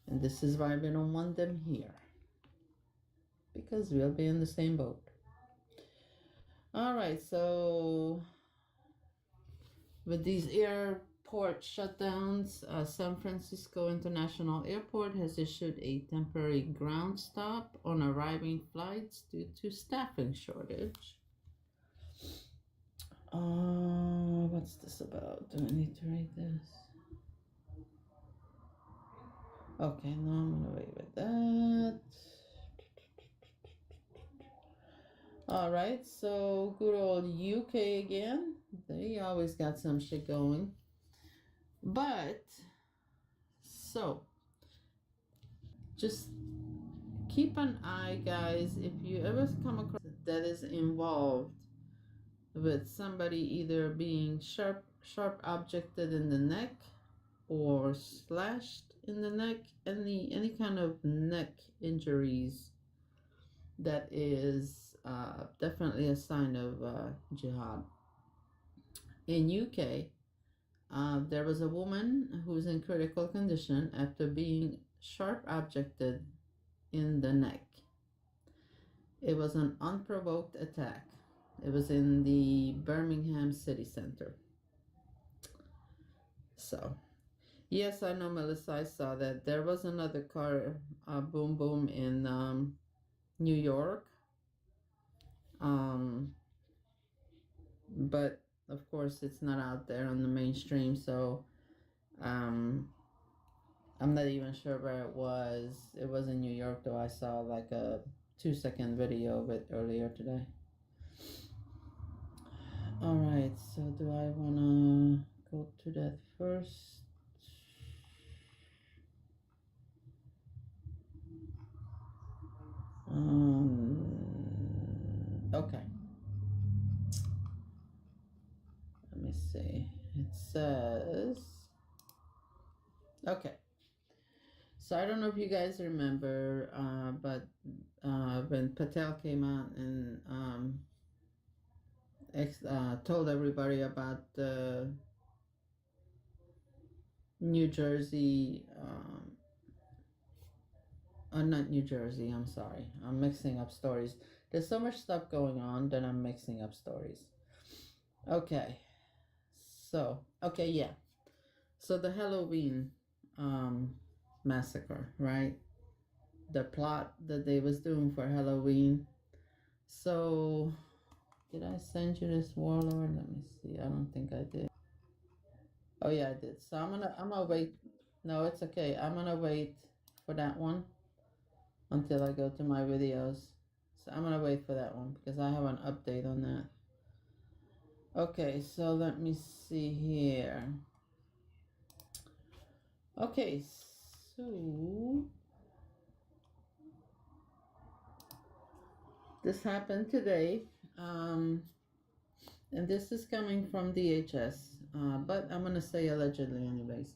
And this is why we don't want them here. Because we'll be in the same boat. Alright, so with these airport shutdowns, San Francisco International Airport has issued a temporary ground stop on arriving flights due to staffing shortage. What's this about? Do I need to read this? Okay, no, I'm gonna wait with that. Alright, so good old UK again. They always got some shit going. But, so, just keep an eye, guys, if you ever come across that is involved with somebody either being sharp objected in the neck or slashed in the neck, any kind of neck injuries, that is definitely a sign of jihad. In UK, there was a woman who's in critical condition after being sharp objected in the neck. It was an unprovoked attack. It was in the Birmingham city center. So, yes, I know, Melissa, I saw that. There was another car boom boom in New York. But of course it's not out there on the mainstream, so I'm not even sure where it was. It was in New York, though. I saw like a 2-second video of it earlier today. Alright, so do I wanna go to that first? Okay. Let me see. It says, okay. So I don't know if you guys remember, but when Patel came out and told everybody about the New Jersey, not New Jersey, I'm sorry. I'm mixing up stories. There's so much stuff going on that I'm mixing up stories. Okay. So, okay, yeah. So the Halloween massacre, right? The plot that they was doing for Halloween. So, did I send you this Warlord? Let me see. I don't think I did. Oh yeah, I did. So I'm gonna wait. No, it's okay. I'm gonna wait for that one until I go to my videos. So I'm gonna wait for that one because I have an update on that. Okay, so let me see here. Okay, so this happened today, and this is coming from DHS, but I'm gonna say allegedly anyways.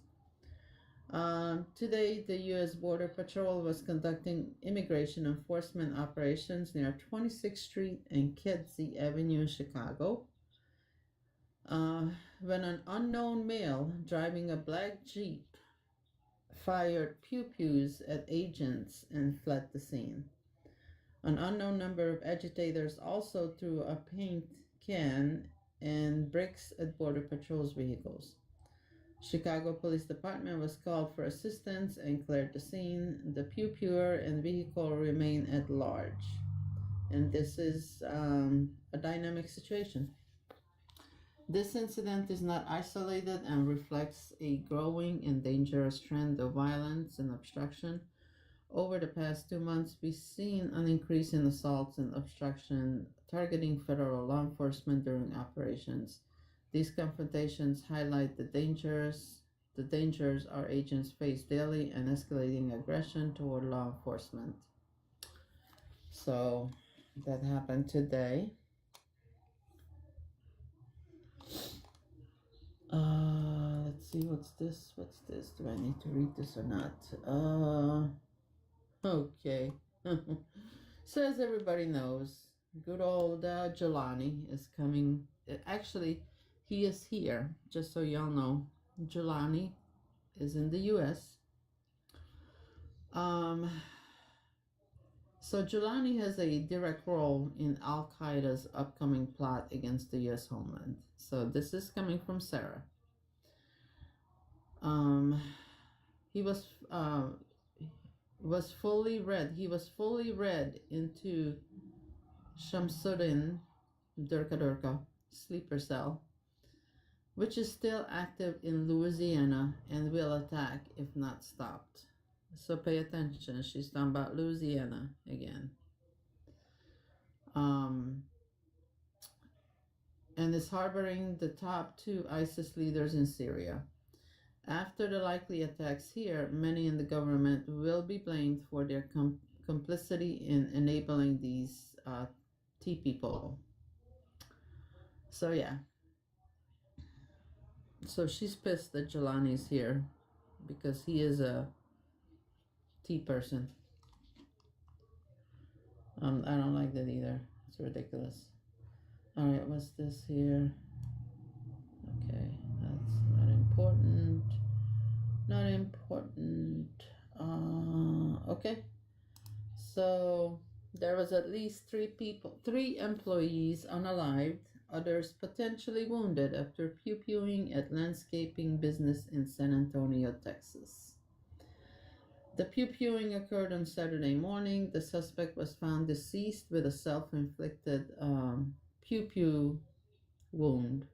Today, the U.S. Border Patrol was conducting immigration enforcement operations near 26th Street and Kedzie Avenue, Chicago, when an unknown male driving a black Jeep fired pew-pews at agents and fled the scene. An unknown number of agitators also threw a paint can and bricks at Border Patrol's vehicles. Chicago Police Department was called for assistance and cleared the scene. The pew-pewer and vehicle remain at large. And this is a dynamic situation. This incident is not isolated and reflects a growing and dangerous trend of violence and obstruction. Over the past 2 months, we've seen an increase in assaults and obstruction targeting federal law enforcement during operations. These confrontations highlight the dangers our agents face daily and escalating aggression toward law enforcement. So that happened today. Let's see, what's this? Do I need to read this or not? Okay. So as everybody knows, good old Jelani is coming. Actually, he is here, just so y'all know. Jelani is in the U.S. So Jelani has a direct role in Al-Qaeda's upcoming plot against the U.S. homeland. So this is coming from Sarah. He was fully read. He was fully read into Shamsuddin Durka sleeper cell, which is still active in Louisiana and will attack if not stopped. So pay attention. She's talking about Louisiana again. And is harboring the top 2 ISIS leaders in Syria. After the likely attacks here, many in the government will be blamed for their complicity in enabling these T people. So yeah. So she's pissed that Jelani's here because he is a T person. I don't like that either. It's ridiculous. Alright, what's this here? Okay, that's not important. Not important. Okay. So there was at least 3 employees unalived, others potentially wounded after pew-pewing at landscaping business in San Antonio, Texas. The pew-pewing occurred on Saturday morning. The suspect was found deceased with a self-inflicted pew-pew wound.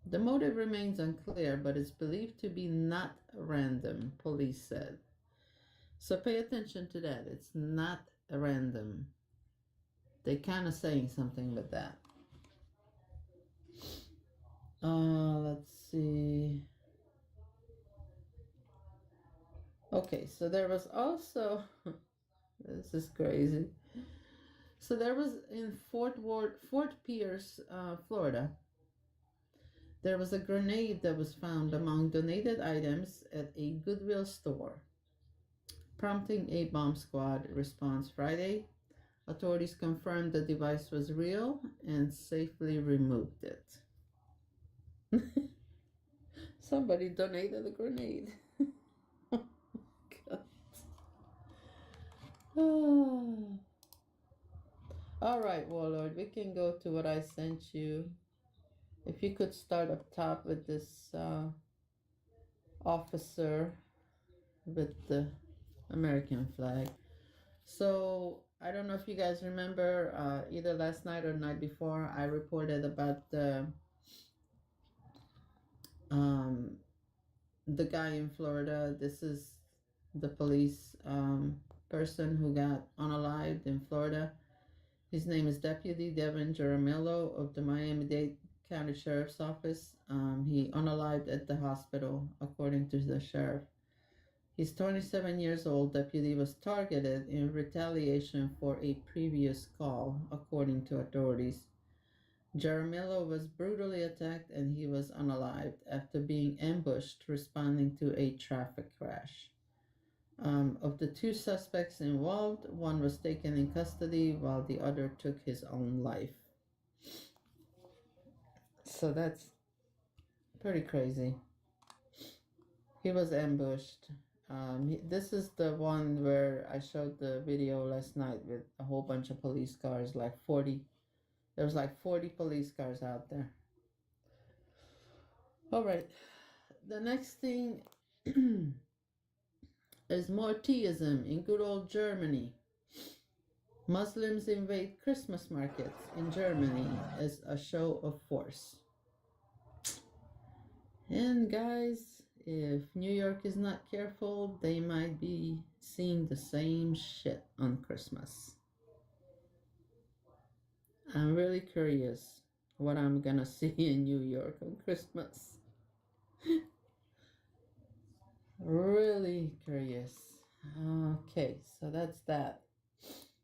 The motive remains unclear, but is believed to be not random, police said. So pay attention to that. It's not random. They kind of saying something with that. Let's see. Okay, so there was also, this is crazy. So there was in Fort Pierce, Florida, there was a grenade that was found among donated items at a Goodwill store, prompting a bomb squad response Friday. Authorities confirmed the device was real and safely removed it. Somebody donated a grenade. God. All right, Warlord, we can go to what I sent you. If you could start up top with this officer with the American flag. So I don't know if you guys remember, either last night or night before, I reported about the guy in Florida. This is the police person who got unalived in Florida. His name is Deputy Devin Jaramillo of the Miami-Dade County Sheriff's Office. He unalived at the hospital, according to the sheriff. He's 27 years old. Deputy was targeted in retaliation for a previous call, according to authorities. Jaramillo was brutally attacked and he was unalived after being ambushed responding to a traffic crash. Of the 2 suspects involved, one was taken in custody while the other took his own life. So that's pretty crazy. He was ambushed. This is the one where I showed the video last night with a whole bunch of police cars, like 40. There was like 40 police cars out there. All right. The next thing is more theism in good old Germany. Muslims invade Christmas markets in Germany as a show of force. And guys, if New York is not careful, they might be seeing the same shit on Christmas. I'm really curious what I'm gonna see in New York on Christmas. Really curious. Okay, so that's that.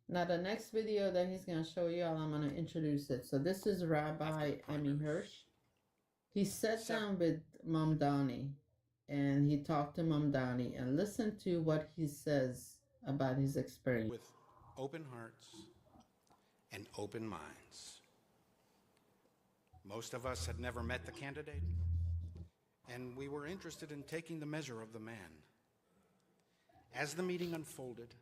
Now the next video that he's gonna show you all, I'm gonna introduce it. So this is Rabbi Emmy Hirsch. He sat down with Mom Donnie and he talked to Mom Donnie and listened to what he says about his experience. With open hearts and open minds. Most of us had never met the candidate, and we were interested in taking the measure of the man. As the meeting unfolded,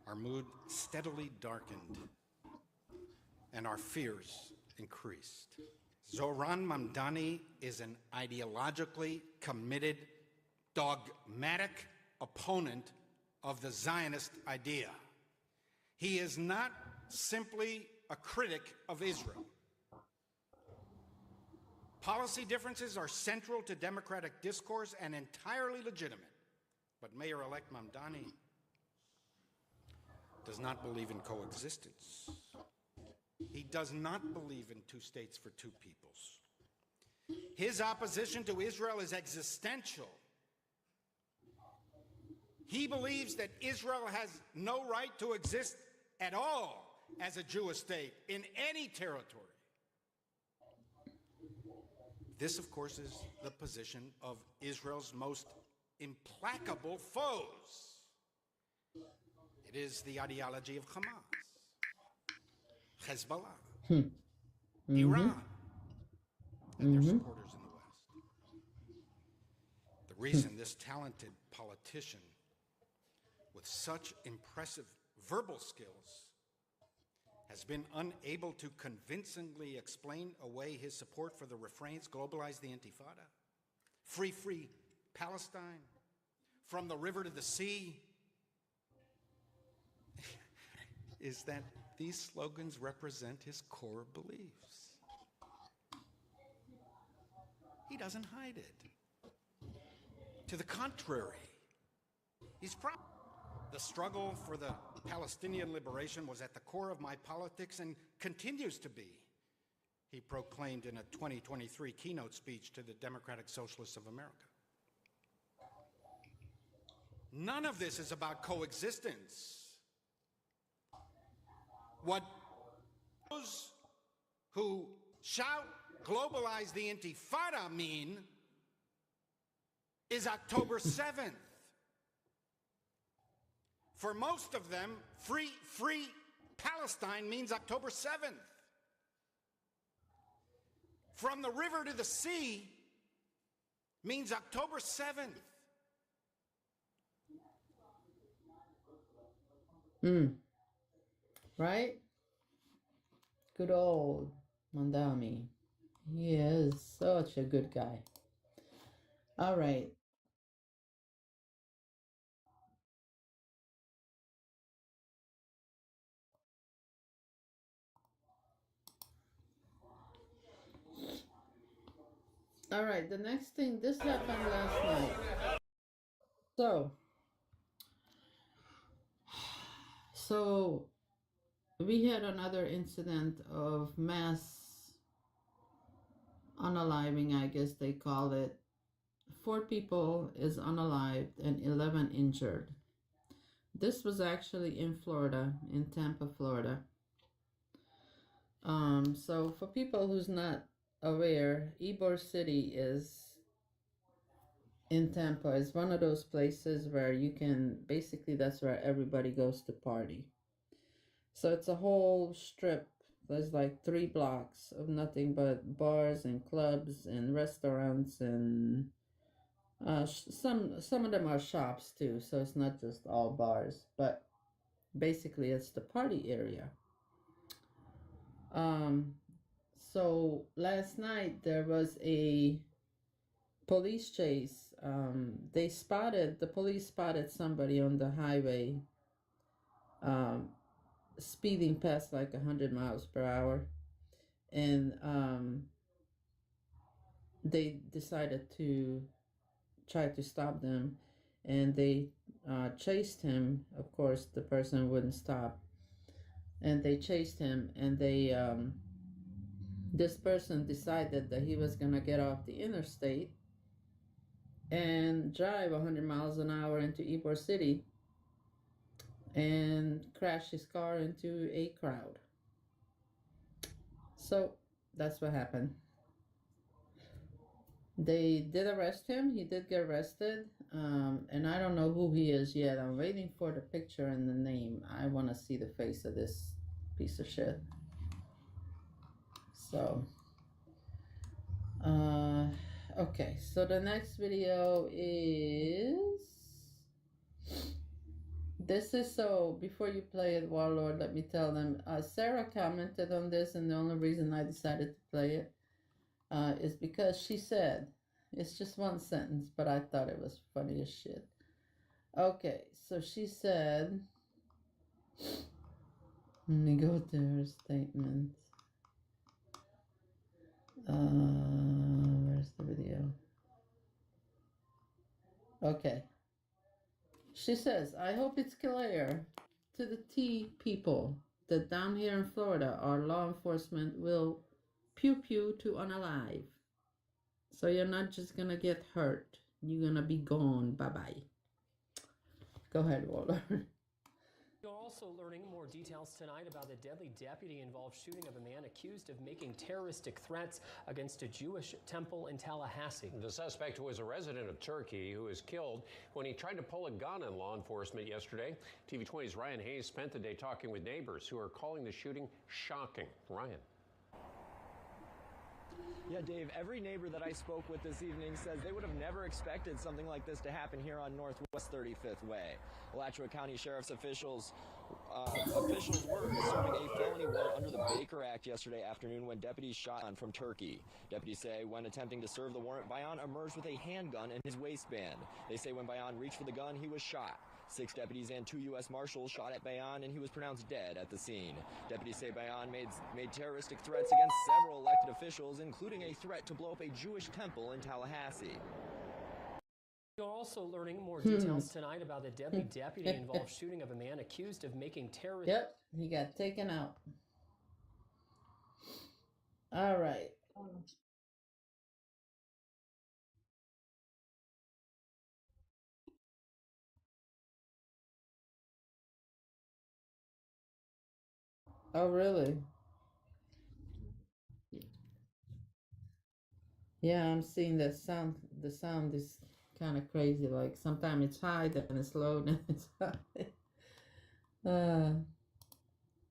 our mood steadily darkened and our fears increased. Zoran Mamdani is an ideologically committed, dogmatic opponent of the Zionist idea. He is not simply a critic of Israel. Policy differences are central to democratic discourse and entirely legitimate. But Mayor-elect Mamdani does not believe in coexistence. He does not believe in two states for two peoples. His opposition to Israel is existential. He believes that Israel has no right to exist at all as a Jewish state in any territory. This, of course, is the position of Israel's most implacable foes. It is the ideology of Hamas, Hezbollah, Iran, and their supporters in the West. The reason this talented politician with such impressive verbal skills has been unable to convincingly explain away his support for the refrains globalize the Intifada, free Palestine, from the river to the sea, is that these slogans represent his core beliefs. He doesn't hide it. To the contrary, he's proud. The struggle for the Palestinian liberation was at the core of my politics and continues to be, he proclaimed in a 2023 keynote speech to the Democratic Socialists of America. None of this is about coexistence. What those who shout globalize the Intifada mean is October 7th. For most of them, free Palestine means October 7th. From the river to the sea means October 7th. Right? Good old Mandami. He is such a good guy. All right. All right, the next thing, this happened last night. So we had another incident of mass unaliving, I guess they call it. 4 people is unalived and 11 injured. This was actually in Florida, in Tampa, Florida. So for people who's not aware, Ybor City is in Tampa. Is one of those places where you can, basically that's where everybody goes to party. So it's a whole strip. There's like 3 blocks of nothing but bars and clubs and restaurants, and some of them are shops too. So it's not just all bars, but basically it's the party area. So last night there was a police chase. The police spotted somebody on the highway speeding past like 100 miles per hour, and they decided to try to stop them, and they chased him. Of course, the person wouldn't stop, and they chased him, and they this person decided that he was gonna get off the interstate and drive 100 miles an hour into Ybor City and crash his car into a crowd. So that's what happened. They did arrest him. He did get arrested. And I don't know who he is yet. I'm waiting for the picture and the name. I want to see the face of this piece of shit. So, okay. So the next video is... This is so, before you play it, Warlord, let me tell them. Sarah commented on this, and the only reason I decided to play it is because she said, it's just one sentence, but I thought it was funny as shit. Okay, so she said, let me go to her statement. Where's the video? Okay. She says, I hope it's clear to the T people that down here in Florida, our law enforcement will pew pew to unalive. So you're not just gonna get hurt, you're gonna be gone. Bye bye. Go ahead, Warlord. You're also learning more details tonight about the deadly deputy-involved shooting of a man accused of making terroristic threats against a Jewish temple in Tallahassee. The suspect was a resident of Turkey who was killed when he tried to pull a gun on law enforcement yesterday. TV20's Ryan Hayes spent the day talking with neighbors who are calling the shooting shocking. Ryan. Yeah, Dave, every neighbor that I spoke with this evening says they would have never expected something like this to happen here on Northwest 35th Way. Alachua County Sheriff's officials were serving a felony warrant under the Baker Act yesterday afternoon when deputies shot on from Turkey. Deputies say when attempting to serve the warrant, Bayan emerged with a handgun in his waistband. They say when Bayan reached for the gun, he was shot. 6 deputies and 2 U.S. Marshals shot at Bayan, and he was pronounced dead at the scene. Deputies say Bayan made terroristic threats against several elected officials, including a threat to blow up a Jewish temple in Tallahassee. You're also learning more details tonight about the deadly deputy-involved shooting of a man accused of making terrorist... Yep, he got taken out. All right. Oh, really? Yeah, I'm seeing that sound. The sound is kind of crazy. Like sometimes it's high, then it's low, then it's high.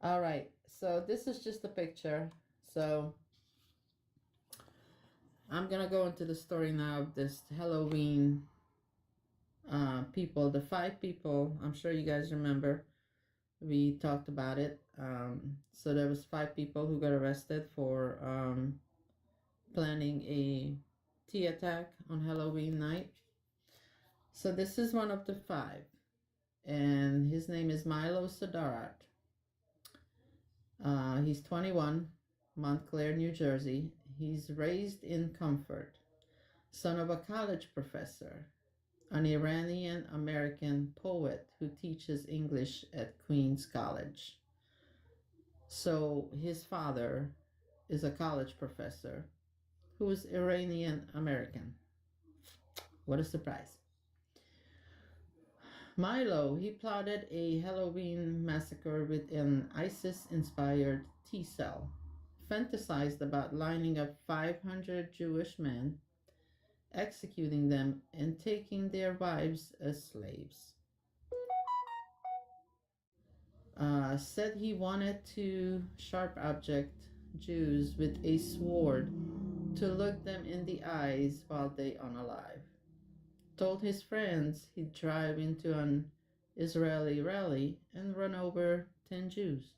All right. So this is just a picture. So I'm gonna go into the story now of this Halloween people. The 5 people. I'm sure you guys remember. We talked about it. So there was 5 people who got arrested for planning a tea attack on Halloween night. So this is one of the 5, and his name is Milo Sadarat. He's 21, Montclair, New Jersey. He's raised in comfort, son of a college professor, an Iranian-American poet who teaches English at Queens College. So his father is a college professor who is Iranian-American. What a surprise. Milo, he plotted a Halloween massacre with an ISIS-inspired T-cell, fantasized about lining up 500 Jewish men, executing them, and taking their wives as slaves. Said he wanted to sharp object Jews with a sword to look them in the eyes while they unalive. Told his friends he'd drive into an Israeli rally and run over 10 Jews.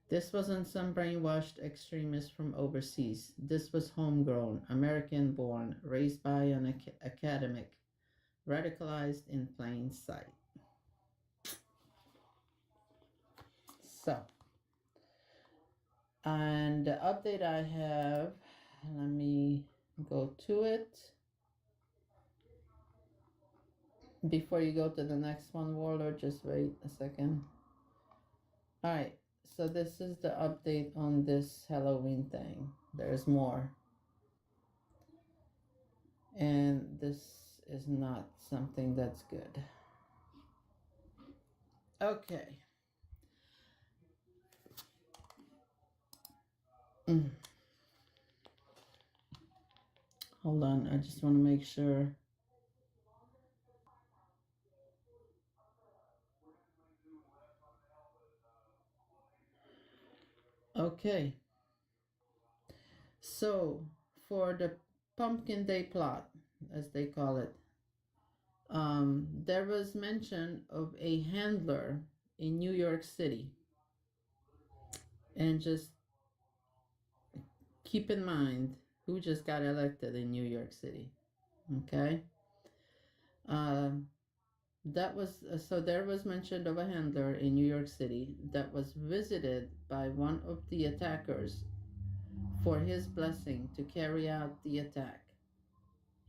This wasn't some brainwashed extremist from overseas. This was homegrown, American-born, raised by an academic, radicalized in plain sight. So, and the update I have, let me go to it. Before you go to the next one, Warlord, just wait a second. All right, so this is the update on this Halloween thing. There's more. And this is not something that's good. Okay. Hold on, I just want to make sure. Okay. So, for the Pumpkin Day plot, as they call it, there was mention of a handler in New York City. And just keep in mind who just got elected in New York City. Okay. So there was mention of a handler in New York City that was visited by one of the attackers for his blessing to carry out the attack.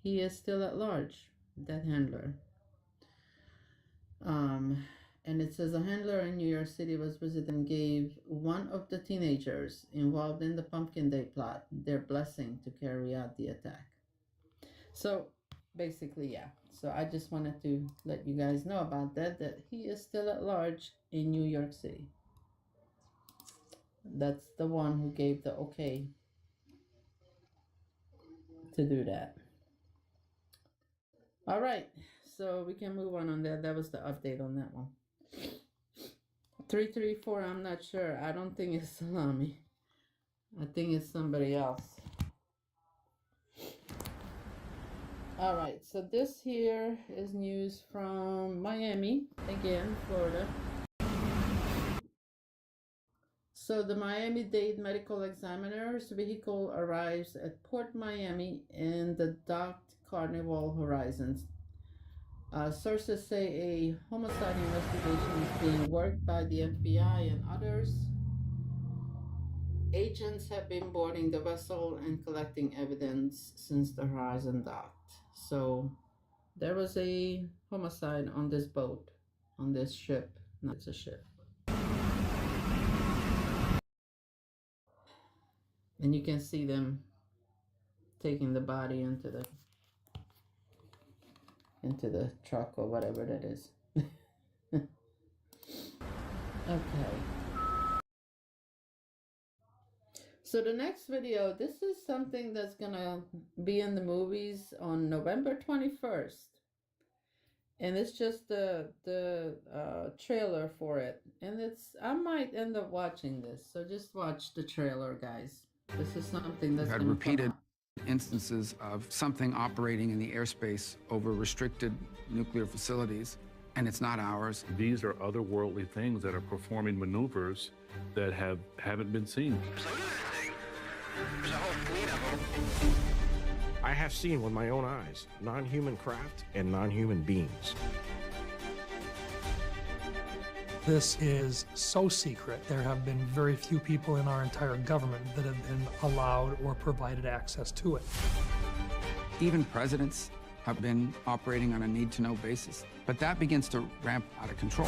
He is still at large, that handler. And it says a handler in New York City was visited and gave one of the teenagers involved in the Pumpkin Day plot their blessing to carry out the attack. So basically, yeah. So I just wanted to let you guys know about that he is still at large in New York City. That's the one who gave the okay to do that. All right, so we can move on that. That was the update on that one. 334, I'm not sure. I don't think it's Salami. I think it's somebody else. All right, so this here is news from Miami, again, Florida. So the Miami-Dade medical examiner's vehicle arrives at Port Miami in the docked Carnival Horizons. Sources say a homicide investigation is being worked by the FBI and others. Agents have been boarding the vessel and collecting evidence since the Horizon docked. So there was a homicide on this boat, on this ship. No, it's a ship. And you can see them taking the body into the truck or whatever that is. Okay. So the next video, this is something that's gonna be in the movies on November 21st. And it's just the trailer for it. And I might end up watching this. So just watch the trailer, guys. This is something that's We've had repeated instances of something operating in the airspace over restricted nuclear facilities, and it's not ours. These are otherworldly things that are performing maneuvers that haven't been seen. There's a whole fleet of them. I have seen with my own eyes non-human craft and non-human beings. This is so secret. There have been very few people in our entire government that have been allowed or provided access to it. Even presidents have been operating on a need-to-know basis, but that begins to ramp out of control.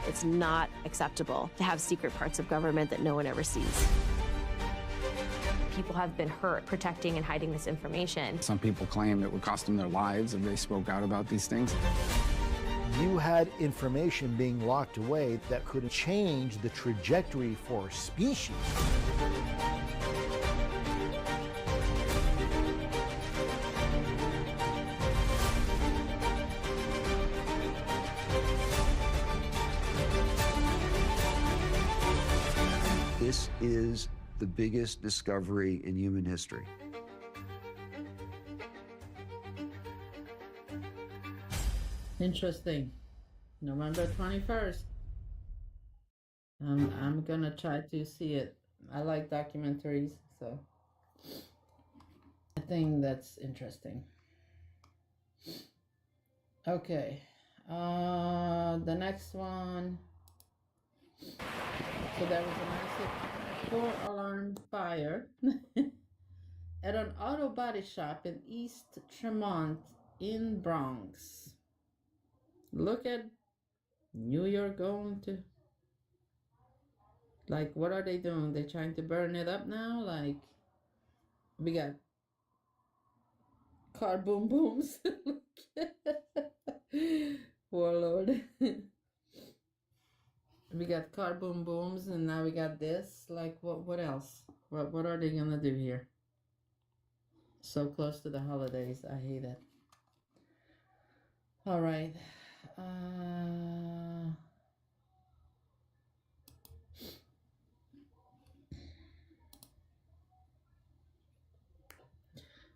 It's not acceptable to have secret parts of government that no one ever sees. People have been hurt protecting and hiding this information. Some people claim it would cost them their lives if they spoke out about these things. You had information being locked away that could change the trajectory for a species. This is the biggest discovery in human history. Interesting. November 21st. I'm gonna try to see it. I like documentaries, so I think that's interesting. Okay. The next one. So there was a massive 4-alarm fire at an auto body shop in East Tremont in Bronx. Look at New York going to, like, what are they doing? They're trying to burn it up now? Like, we got car boom booms. Warlord. We got car boom booms, and now we got this. Like, what else? What are they gonna do here? So close to the holidays. I hate it. All right.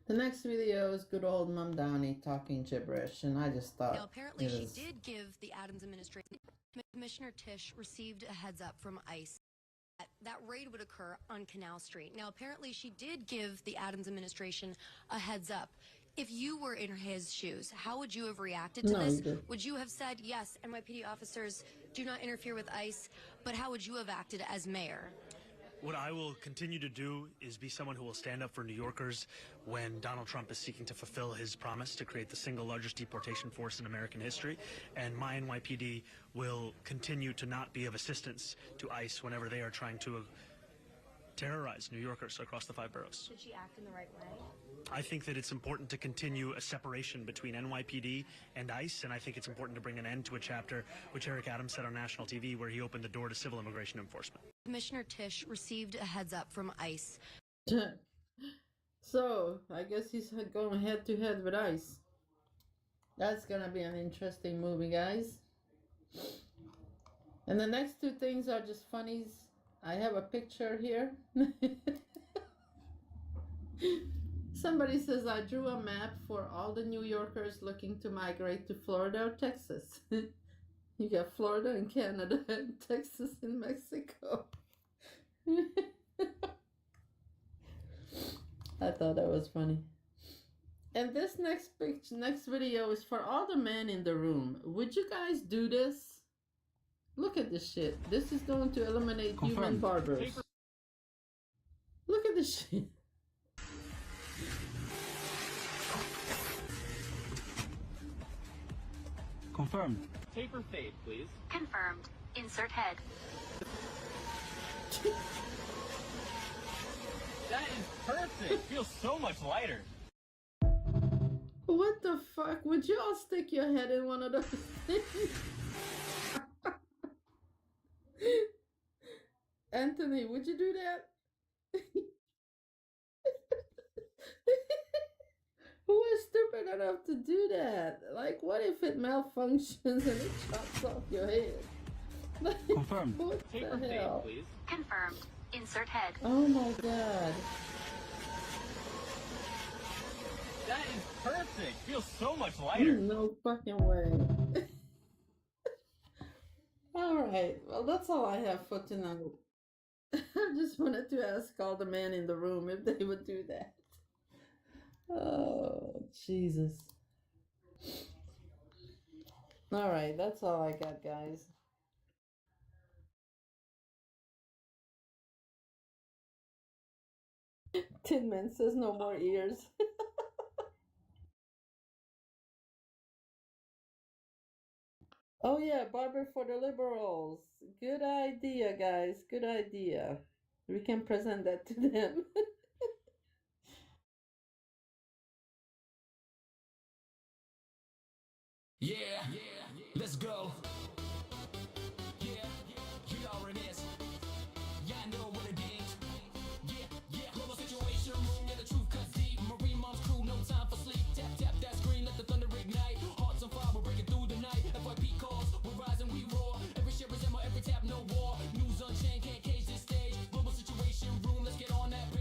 The next video is good old Mom Downey talking gibberish, and I just thought. Now, apparently, she did give the Adams administration. Commissioner Tisch received a heads up from ICE that raid would occur on Canal Street. Now, apparently, she did give the Adams administration a heads up. If you were in his shoes, how would you have reacted to this? Would you have said, yes, NYPD officers do not interfere with ICE, but how would you have acted as mayor? What I will continue to do is be someone who will stand up for New Yorkers when Donald Trump is seeking to fulfill his promise to create the single largest deportation force in American history. And my NYPD will continue to not be of assistance to ICE whenever they are trying to terrorize New Yorkers across the 5 boroughs. Should she act in the right way? I think that it's important to continue a separation between NYPD and ICE, and I think it's important to bring an end to a chapter which Eric Adams said on national TV where he opened the door to civil immigration enforcement. Commissioner Tisch received a heads up from ICE. So, I guess he's going head to head with ICE. That's gonna be an interesting movie, guys. And the next two things are just funnies. I have a picture here. Somebody says, I drew a map for all the New Yorkers looking to migrate to Florida or Texas. You got Florida and Canada and Texas and Mexico. I thought that was funny. And this next video is for all the men in the room. Would you guys do this? Look at this shit. This is going to eliminate human barbers. Look at this shit. Confirmed. Taper fade, please. Confirmed. Insert head. That is perfect. Feels so much lighter. What the fuck? Would you all stick your head in one of those things? Anthony, would you do that? Who is stupid enough to do that? Like, what if it malfunctions and it chops off your head? Like, Confirmed. What Taper the fade, hell? please. Confirmed. Insert head. Oh my god. That is perfect. Feels so much lighter. No fucking way. Alright, well, that's all I have for tonight. I just wanted to ask all the men in the room if they would do that. Oh, Jesus. Alright, that's all I got, guys. Tin Man says no more ears. Oh yeah, barber for the liberals. Good idea, guys. Good idea. We can present that to them. Yeah, let's go. Yeah, you already is. Yeah, I know what it is. Yeah, global situation room, yeah, the truth cuts deep. Marine mom's crew, no time for sleep. Tap, tap that screen, let the thunder ignite. Hearts on fire, we're breaking through the night. FYP calls, we're rising, we roar. Every ship is ammo, every tap, no war. News unchained, can't cage this stage. Global situation room, let's get on that page.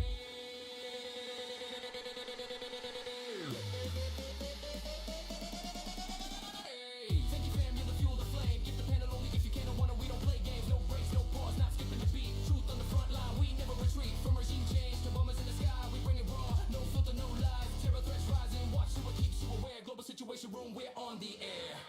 Thank you, fam, you're the fuel, the flame. Get the panel only if you can. No wonder we don't play games. No breaks, no pause, not skipping the beat. Truth on the front line, we never retreat. From regime change to bombers in the sky, we bring it raw. No filter, no lies. Terror threats rising. Watch what keeps you aware. Global situation room, we're on the air.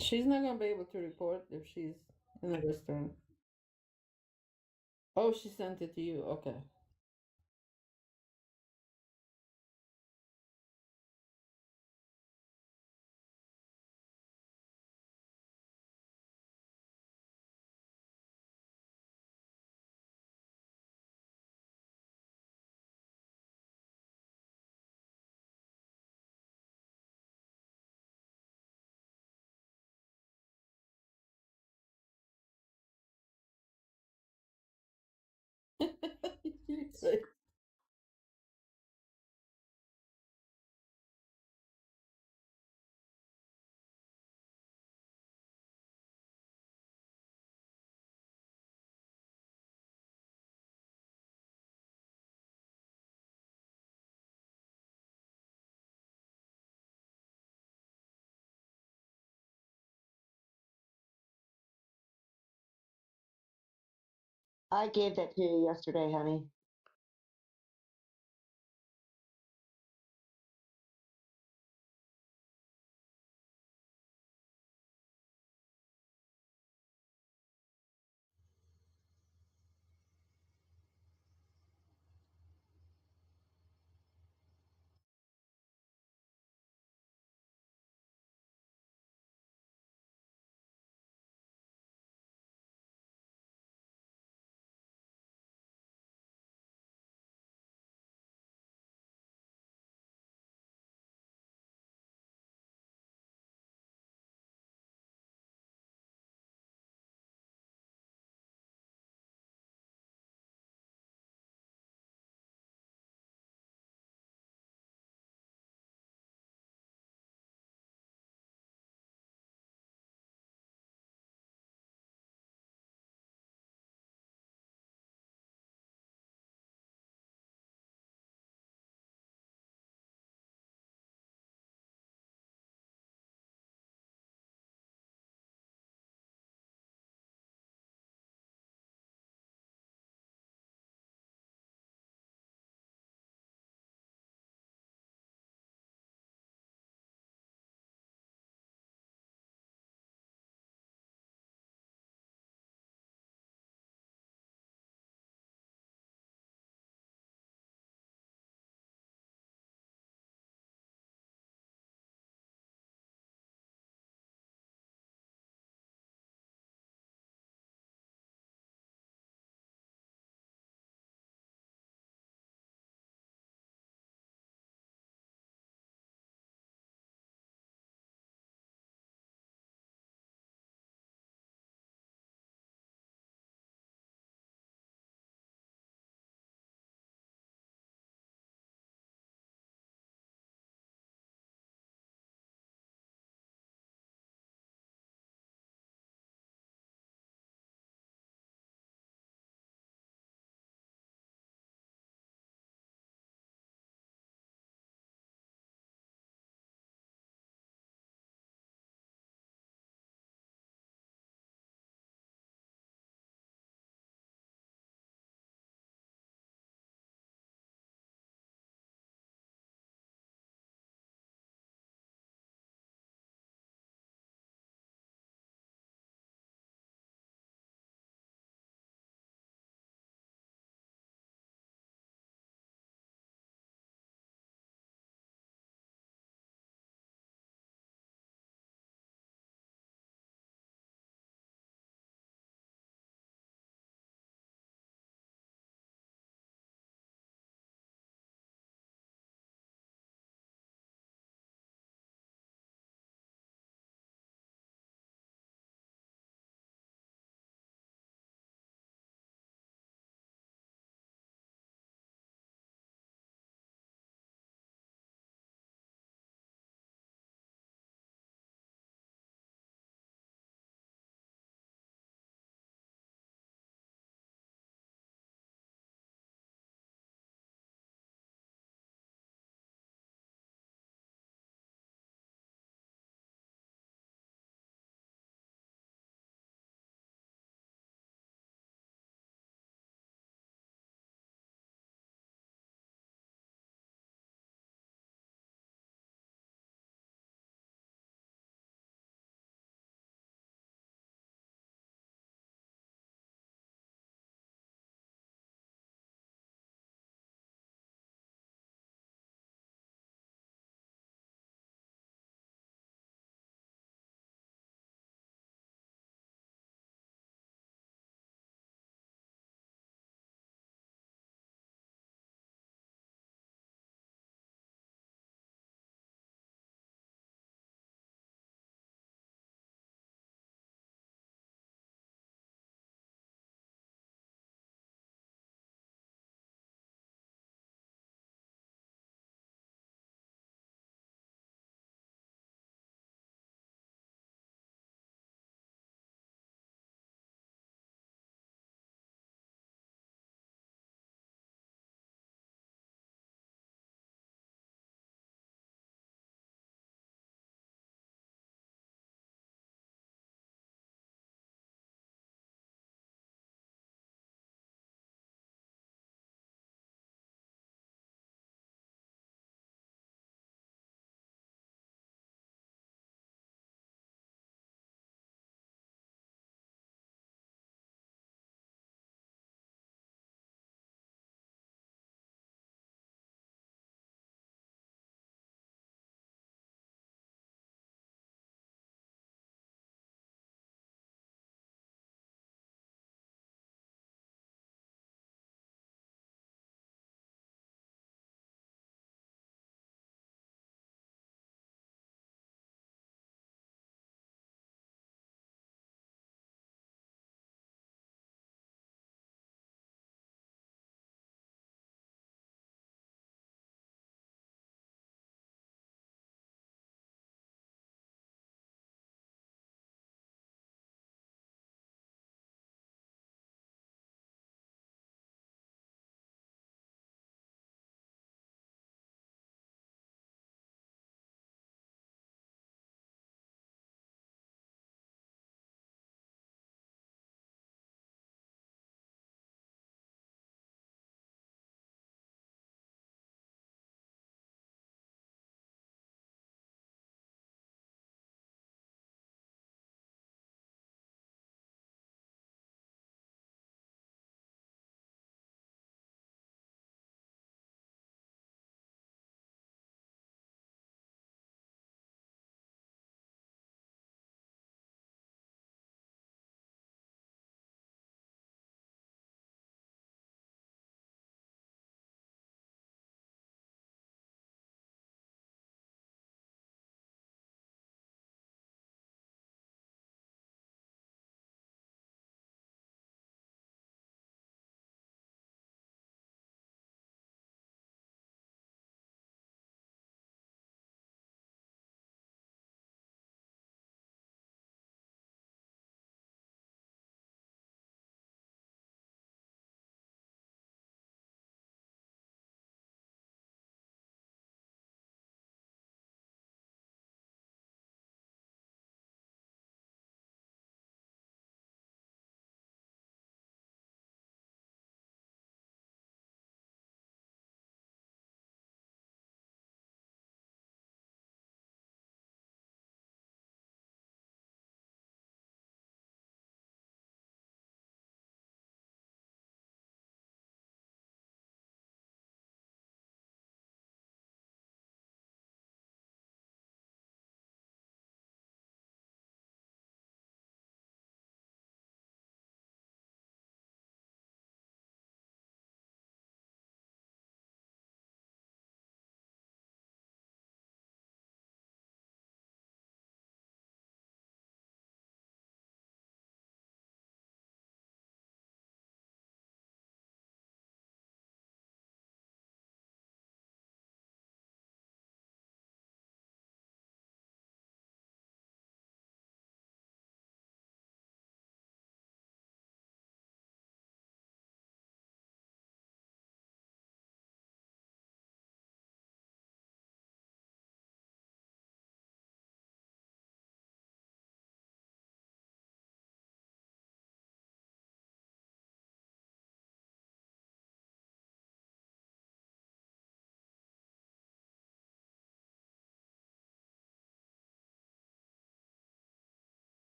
She's not gonna be able to report if she's in a restaurant. Oh, she sent it to you. Okay. I gave that to you yesterday, honey.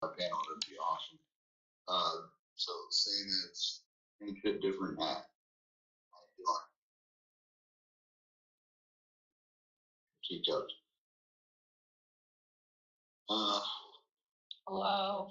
panel, that'd be awesome. So saying it's a bit different, keep up. Hello.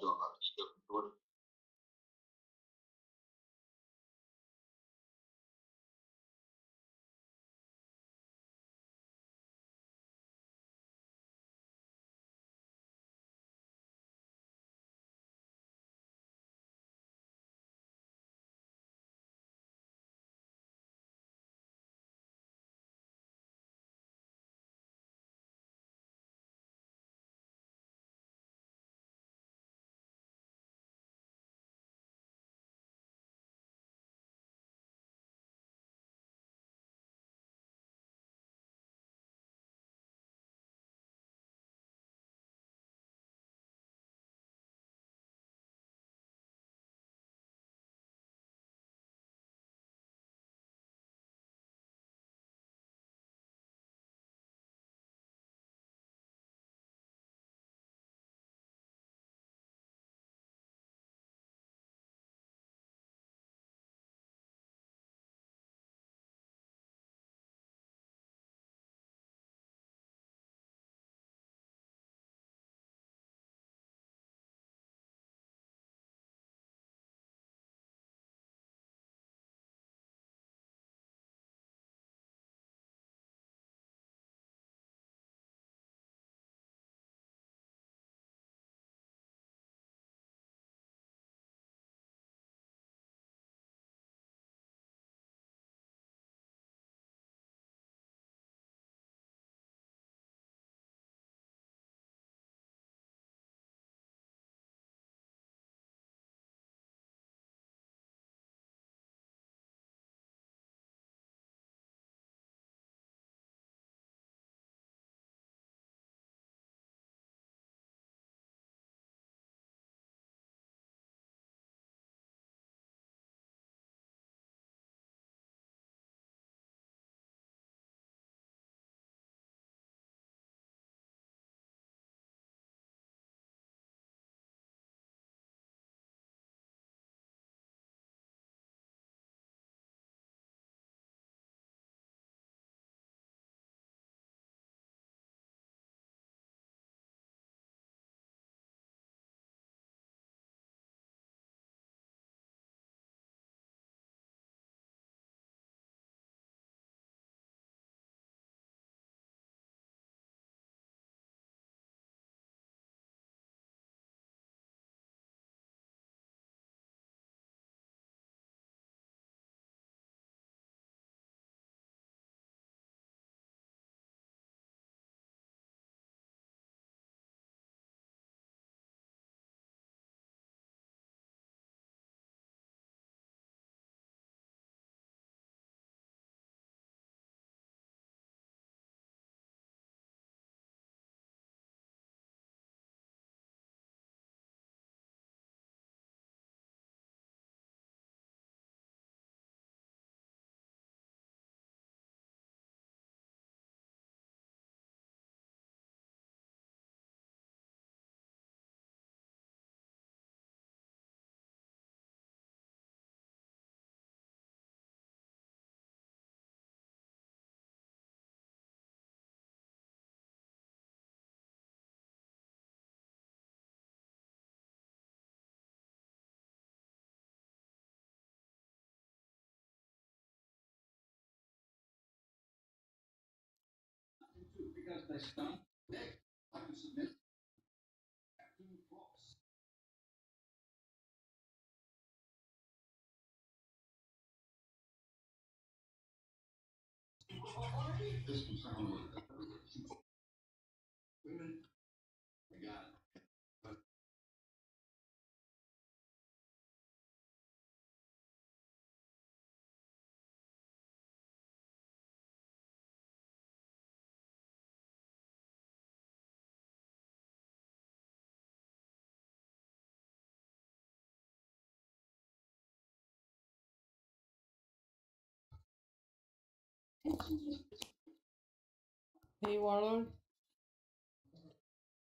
Hey, Warlord,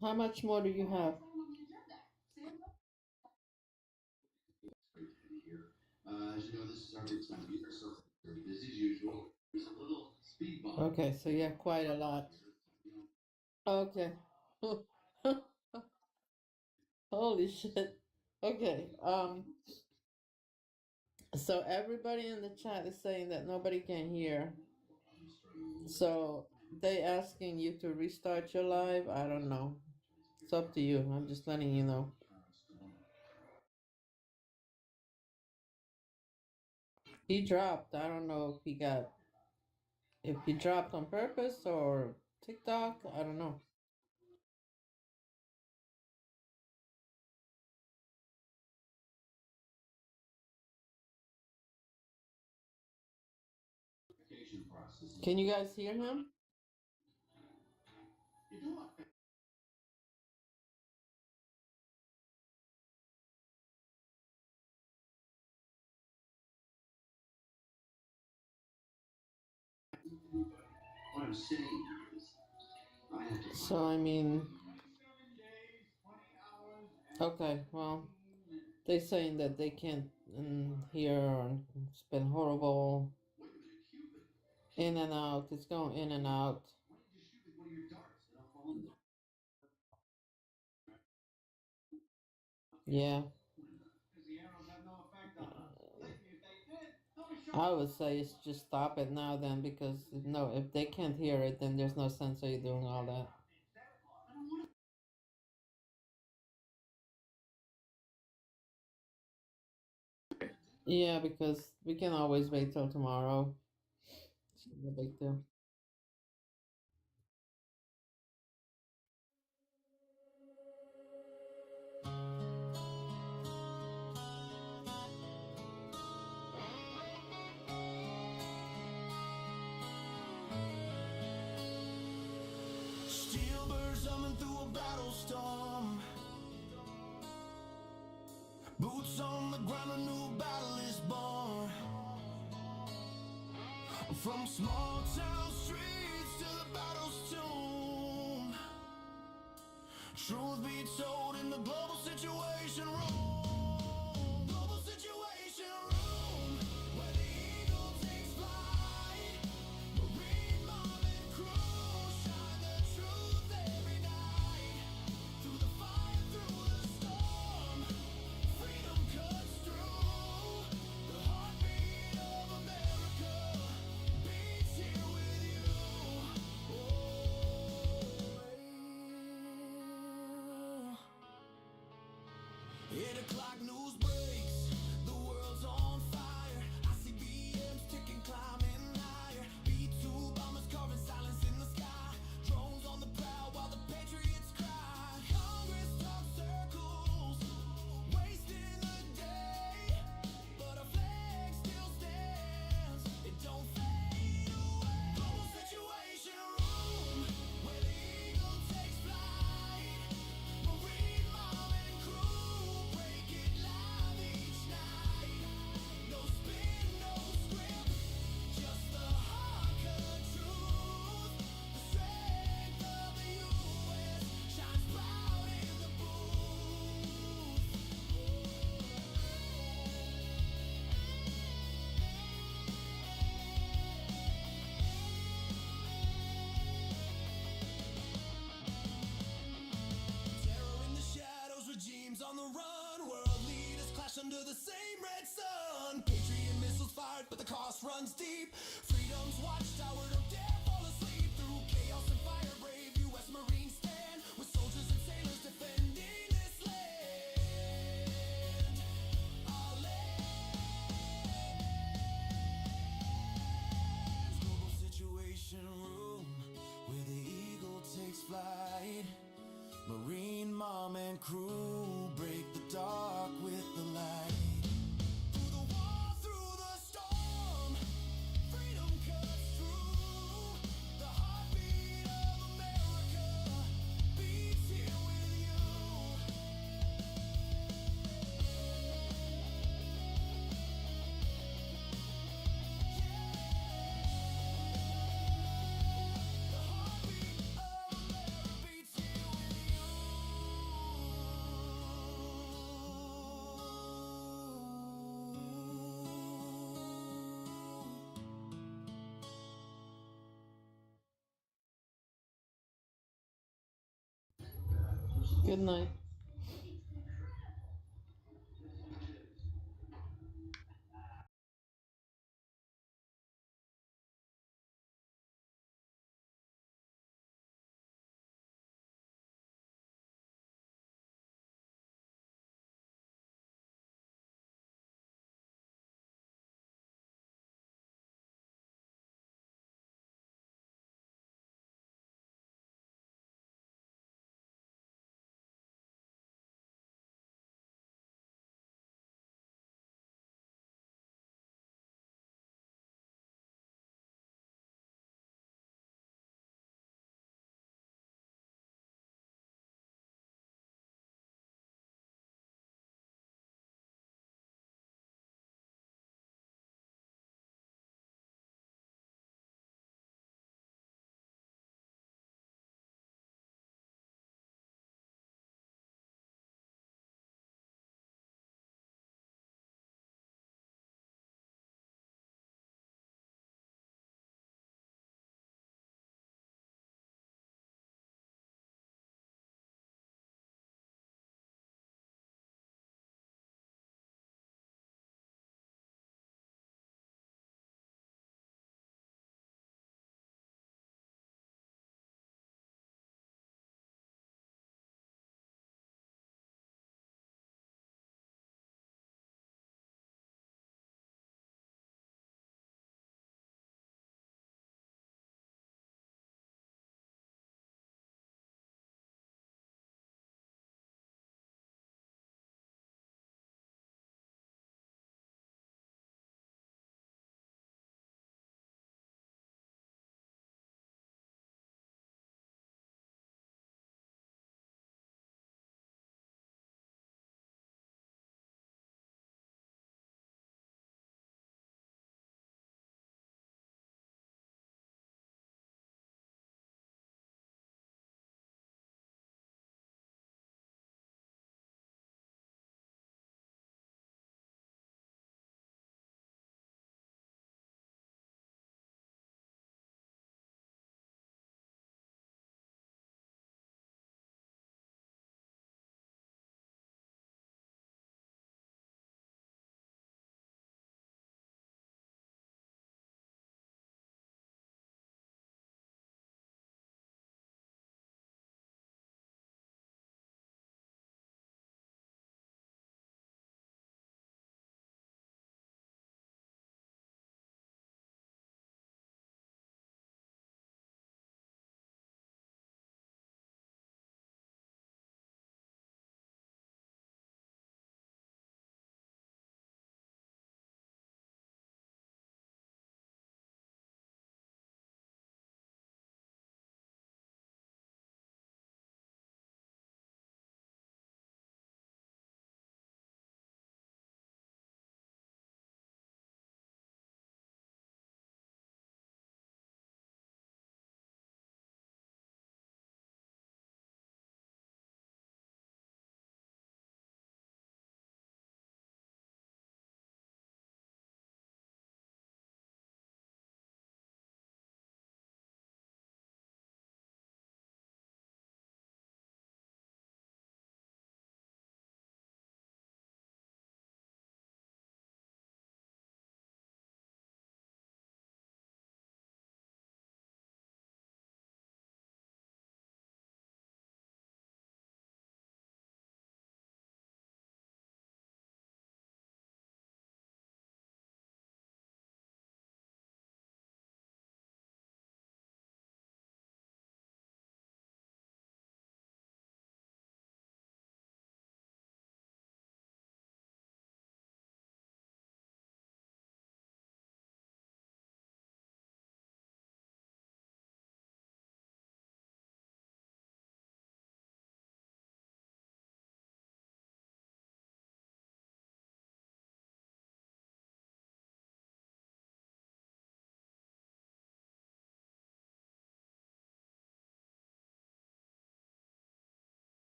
how much more do you have? As you know, this is our big time of year, so we're busy as usual. There's a little speed bump. Okay, so yeah, quite a lot. Okay. Holy shit. Okay. So everybody in the chat is saying that nobody can hear. So they asking you to restart your live. I don't know. It's up to you. I'm just letting you know. He dropped. I don't know if he dropped on purpose or TikTok. I don't know. Can you guys hear him? What I'm saying is, I have to. So I mean, okay, well, they're saying that they can't hear, and it's been horrible. In and out. It's going in and out. Yeah. I would say it's just stop it now then, because no, if they can't hear it, then there's no sense of you doing all that. Yeah, because we can always wait till tomorrow. It's no big deal. Steel birds humming through a battle storm. Boots on the ground, a new battle is born. From small town streets to the battle's tomb. Truth be told, in the global situation room. Global situation room, where the eagle takes flight. Marine mom and crew shine the truth every night. Through the fire, through the storm, freedom cuts through. The heartbeat of America beats here with you. 8 o'clock news breaks, the world's on fire. ICBMs ticking, climbing higher. B-2 bombers carving silence in the sky. Drones on the prowl while the patriots cry. Congress talks circles, wasting the day. But our flag still stands, it don't fade away. Global situation room, where the eagle takes flight. Marine mom and crew break it live each night. No spin, no script, just the hard-cut truth. The strength of the U.S. shines proud in the booth. Terror in the shadows, regimes on the run. World leaders clash under the same red sun. Patriot missiles fired, but the cost runs deep. Freedom's watchtower, don't dare fall asleep. Through chaos and fire, brave U.S. Marines stand with soldiers and sailors defending this land. Our land. Global situation room, where the eagle takes flight. Marine mom and crew break the dark with the light. Through the war, through the storm, freedom cuts through. The heartbeat of America beats here with you. The heartbeat of America beats here with you. Good night.